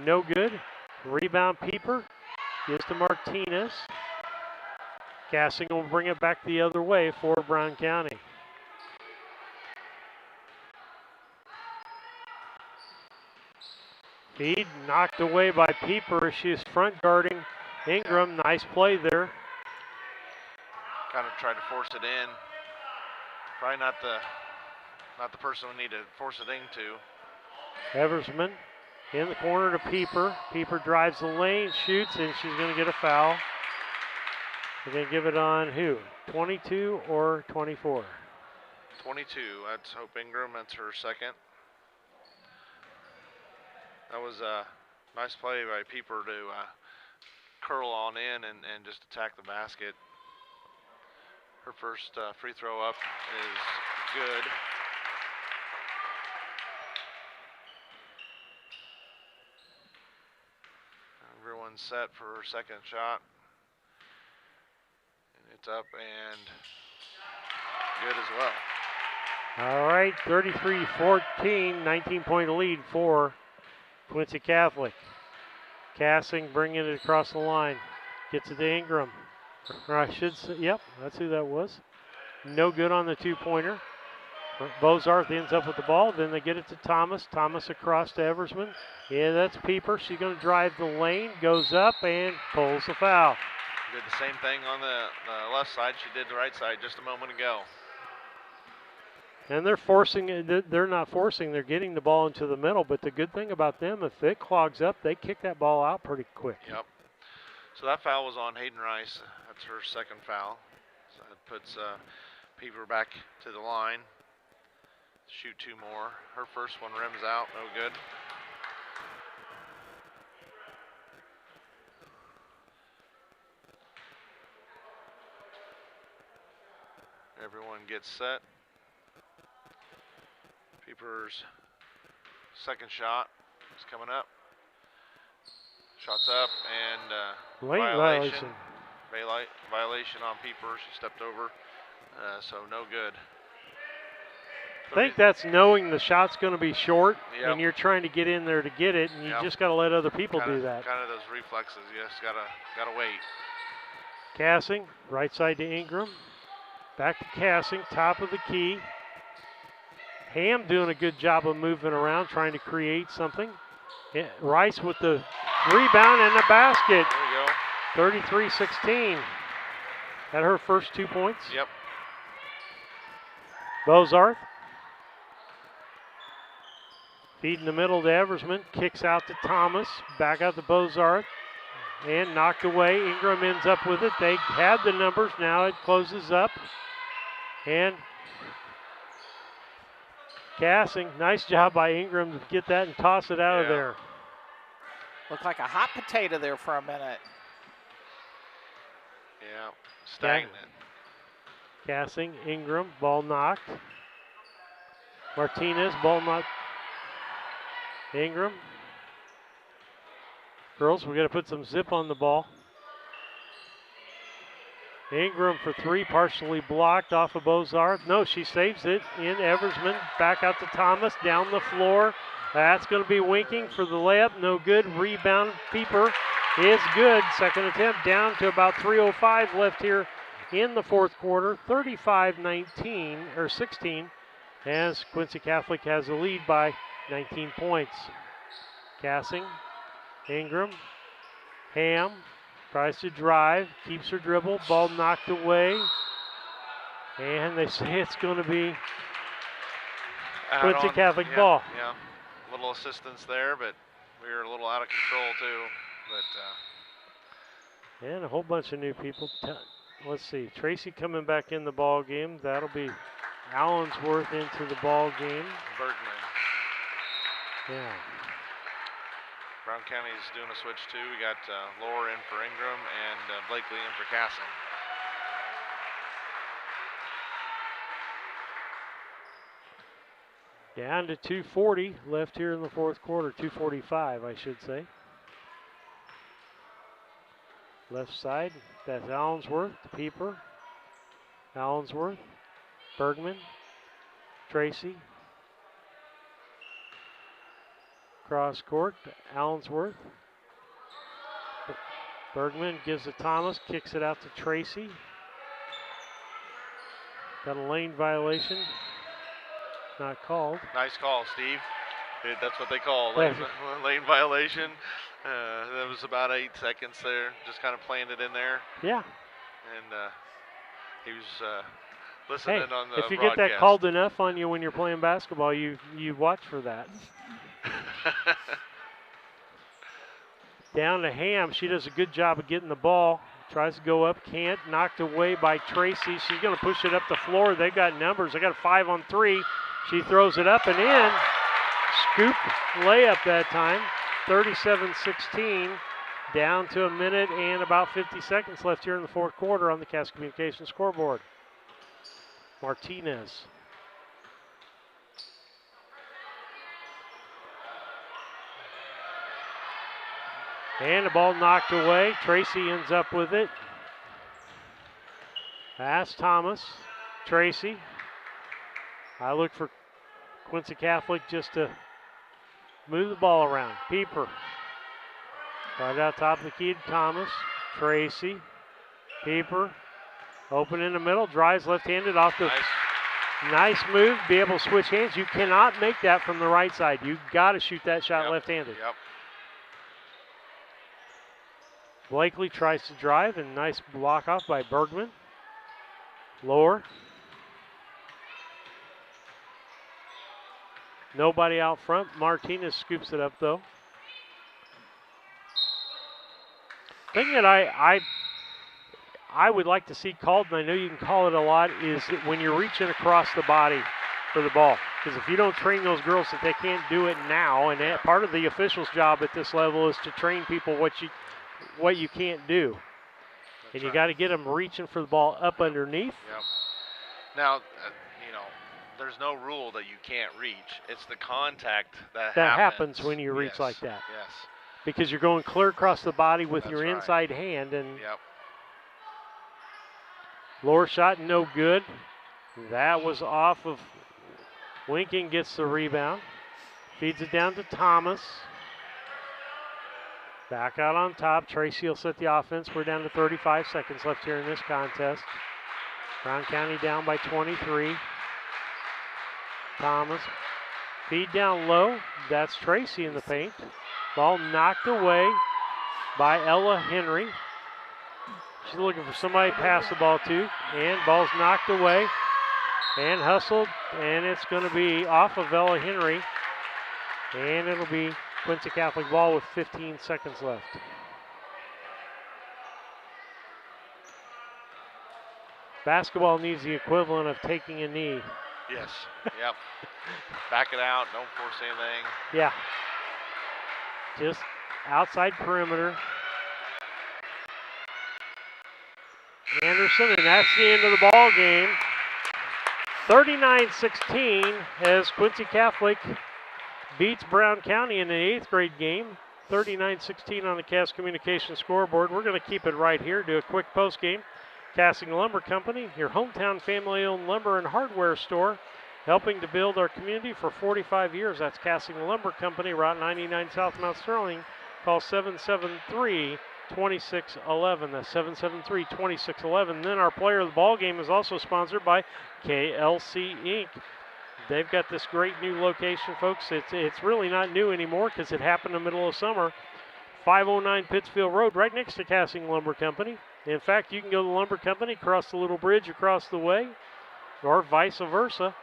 No good. Rebound, Pieper. Gives to Martinez. Cassing will bring it back the other way for Brown County. Feed knocked away by Pieper. She's front guarding Ingram. Nice play there. Kind of tried to force it in. Probably not the person we need to force it into. Eversman in the corner to Pieper. Pieper drives the lane, shoots, and she's going to get a foul. They're going to give it on who? 22 or 24? 22. That's Hope Ingram. That's her second. That was a nice play by Pieper to curl on in and just attack the basket. Her first free throw up is good. Everyone's set for her second shot. And it's up and good as well. All right, 33-14, 19-point lead for Quincy Catholic. Cassing bringing it across the line. Gets it to Ingram. Or I should say, yep, that's who that was. No good on the 2-pointer. Bozarth ends up with the ball. Then they get it to Thomas. Thomas across to Eversman. Yeah, that's Pieper. She's going to drive the lane, goes up, and pulls the foul. Did the same thing on the left side she did the right side just a moment ago. And they're forcing it. They're not forcing. They're getting the ball into the middle. But the good thing about them, if it clogs up, they kick that ball out pretty quick. Yep. So that foul was on Hayden Rice. That's her second foul. So that puts Pieper back to the line. Shoot 2 more. Her first one rims out, no good. Everyone gets set. Peeper's second shot is coming up. Shots up and late violation. Violation on Peeper. She stepped over, so no good. I think that's knowing the shot's going to be short, Yep. and you're trying to get in there to get it, and you Yep. just got to let other people do that. Kind of those reflexes. You just gotta wait. Cassing, right side to Ingram. Back to Cassing, top of the key. Ham doing a good job of moving around, trying to create something. Yeah, Rice with the rebound and the basket. There you go. 33-16. Had her first 2 points. Yep. Bozarth. Feed in the middle to Eversman. Kicks out to Thomas. Back out to Bozarth. And knocked away. Ingram ends up with it. They had the numbers. Now it closes up. And Cassing. Nice job by Ingram to get that and toss it out of there. Looked like a hot potato there for a minute. Yeah, stagnant. Cassing, Ingram, ball knocked. Martinez, ball knocked. Ingram. Girls, we got to put some zip on the ball. Ingram for 3, partially blocked off of Bozarth. No, she saves it in Eversman. Back out to Thomas, down the floor. That's going to be winking for the layup. No good. Rebound. Peeper is good. Second attempt down to about 3:05 left here in the fourth quarter. 35-19 or 16 as Quincy Catholic has the lead by 19 points. Cassing, Ingram, Ham tries to drive, keeps her dribble, ball knocked away, and they say it's going to be Quincy Catholic ball. Yeah, a little assistance there, but we were a little out of control too. But and a whole bunch of new people. Let's see, Tracy coming back in the ball game. That'll be Allensworth into the ball game. Bergman. Yeah. Brown County's doing a switch too. We got Lower in for Ingram and Blakely in for Cassing. Down to 2:40 left here in the fourth quarter. 2:45, I should say. Left side, that's Allensworth, the Peeper. Allensworth, Bergman, Tracy. Cross court, Allensworth. Bergman gives it to Thomas, kicks it out to Tracy. Got a lane violation. Not called. Nice call, Steve. That's what they call lane violation. That was about 8 seconds there, just kind of playing it in there. Yeah. And he was listening on the if you broadcast. get that called enough on you when you're playing basketball, you watch for that. Down to Ham. She does a good job of getting the ball. Tries to go up, can't. Knocked away by Tracy. She's going to push it up the floor. They got numbers. They got a 5-on-3. She throws it up and in. Scoop layup that time. 37-16. Down to a minute and about 50 seconds left here in the fourth quarter on the Cass Communications scoreboard. Martinez. And the ball knocked away. Tracy ends up with it. Pass Thomas. Tracy. I look for Quincy Catholic just to move the ball around. Peeper. Right out top of the key to Thomas. Tracy. Peeper. Open in the middle. Drives left-handed off the... Nice move. Be able to switch hands. You cannot make that from the right side. You got to shoot that shot left-handed. Yep. Blakely tries to drive, and nice block off by Bergman. Lower. Nobody out front. Martinez scoops it up, though. Thing that I would like to see called, and I know you can call it a lot, is that when you're reaching across the body for the ball. Because if you don't train those girls that they can't do it now, and that part of the official's job at this level is to train people what you can't do. And you got to get them reaching for the ball up underneath. Yep. Now, there's no rule that you can't reach. It's the contact that happens when you reach like that. Yes. Because you're going clear across the body with your inside hand. And lower shot, no good. That was off of Winking, gets the rebound. Feeds it down to Thomas. Back out on top. Tracy will set the offense. We're down to 35 seconds left here in this contest. Brown County down by 23. Thomas. Feed down low. That's Tracy in the paint. Ball knocked away by Ella Henry. She's looking for somebody to pass the ball to. And ball's knocked away and hustled. And it's going to be off of Ella Henry. And it'll be Quincy Catholic ball with 15 seconds left. Basketball needs the equivalent of taking a knee. Yes. Yep. Back it out. Don't force anything. Yeah. Just outside perimeter. Anderson, and that's the end of the ball game. 39-16 as Quincy Catholic beats Brown County in an 8th grade game. 39-16 on the Cass Communications scoreboard. We're going to keep it right here. Do a quick post game. Cassing Lumber Company, your hometown family-owned lumber and hardware store, helping to build our community for 45 years. That's Cassing Lumber Company, Route 99 South Mount Sterling. Call 773-2611. That's 773-2611. Then our player of the ball game is also sponsored by KLC Inc. They've got this great new location, folks. It's really not new anymore because it happened in the middle of summer. 509 Pittsfield Road, right next to Cassing Lumber Company. In fact, you can go to the Lumber Company, cross the little bridge across the way, or vice versa,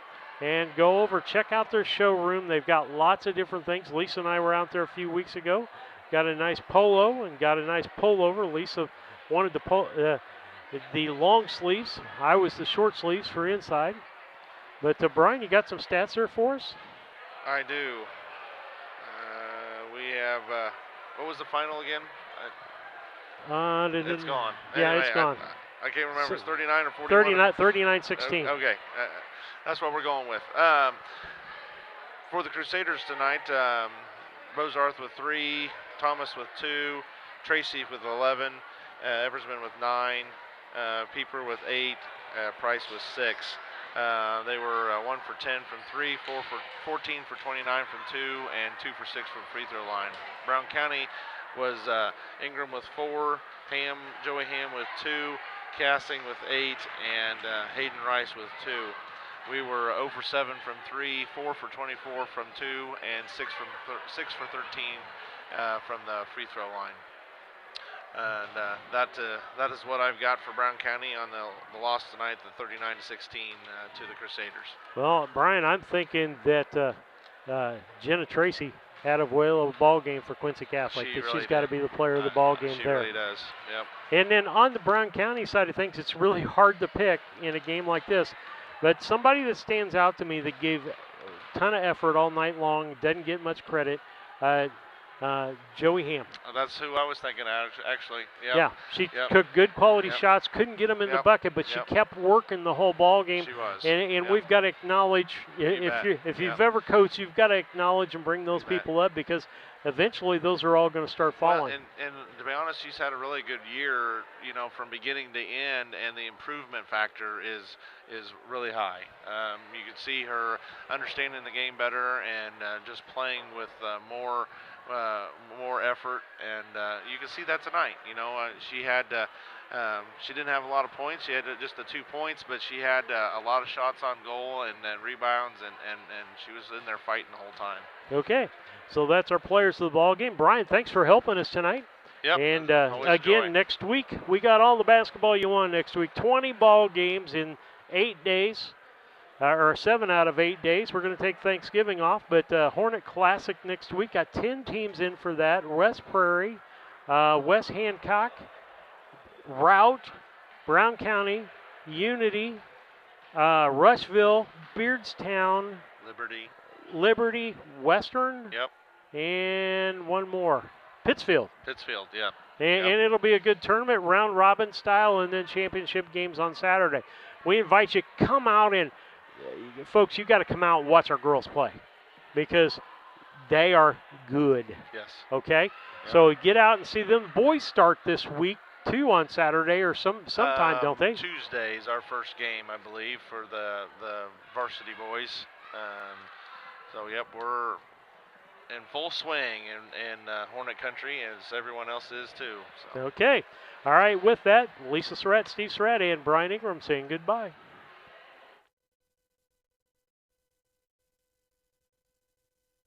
and go over, check out their showroom. They've got lots of different things. Lisa and I were out there a few weeks ago. Got a nice polo and got a nice pullover. Lisa wanted the long sleeves. I was the short sleeves for inside. But Brian, you got some stats there for us? I do. We have, what was the final again? It's gone. Yeah, anyway, it's gone. I can't remember. It's 39 or 41? 39-16. Okay. That's what we're going with. For the Crusaders tonight, Bozarth with 3, Thomas with 2, Tracy with 11, Eversman with 9, Pieper with 8, Price with 6. They were 1 for 10 from 3, 4 for 14 for 29 from 2, and 2 for 6 from free throw line. Brown County was Ingram with 4, Joey Ham with 2, Cassing with 8, and Hayden Rice with 2. We were 0 for 7 from 3, 4 for 24 from 2, and 6 for 13 from the free throw line. And that is what I've got for Brown County on the loss tonight, the 39-16 to the Crusaders. Well, Brian, I'm thinking that Jenna Tracy had a whale of a ball game for Quincy Catholic. She's got to be the player of the ball game there. She really does. Yep. And then on the Brown County side of things, it's really hard to pick in a game like this. But somebody that stands out to me that gave a ton of effort all night long, doesn't get much credit, Joey Ham. That's who I was thinking, actually. Yep. Yeah, she took good quality Yep. shots, couldn't get them in the Yep. bucket, but she Yep. kept working the whole ball game. She was. And Yep. we've got to acknowledge, if you've ever coached, you've got to acknowledge and bring those people up, because eventually those are all going to start falling. Well, and to be honest, she's had a really good year, from beginning to end, and the improvement factor is really high. You can see her understanding the game better and just playing with more effort, and you can see that tonight. She had she didn't have a lot of points. She had just the 2 points, but she had a lot of shots on goal and rebounds, and she was in there fighting the whole time. Okay, so that's our players of the ball game. Brian, thanks for helping us tonight. Yep. And again, next week we got all the basketball you want next week. 20 ball games in 8 days. Or 7 out of 8 days. We're going to take Thanksgiving off, but Hornet Classic next week. Got 10 teams in for that. West Prairie, West Hancock, Route, Brown County, Unity, Rushville, Beardstown, Liberty, Western. Yep. And one more. Pittsfield. Pittsfield, yeah. And it'll be a good tournament, round robin style, and then championship games on Saturday. We invite you, come out and, folks, you got to come out and watch our girls play because they are good. Yes. Okay? Yep. So get out and see them. Boys start this week, too, on Saturday or sometime, don't they? Tuesday is our first game, I believe, for the varsity boys. So, yep, we're in full swing in Hornet Country, as everyone else is, too. So. Okay. All right, with that, Lisa Surratt, Steve Surratt, and Brian Ingram saying goodbye.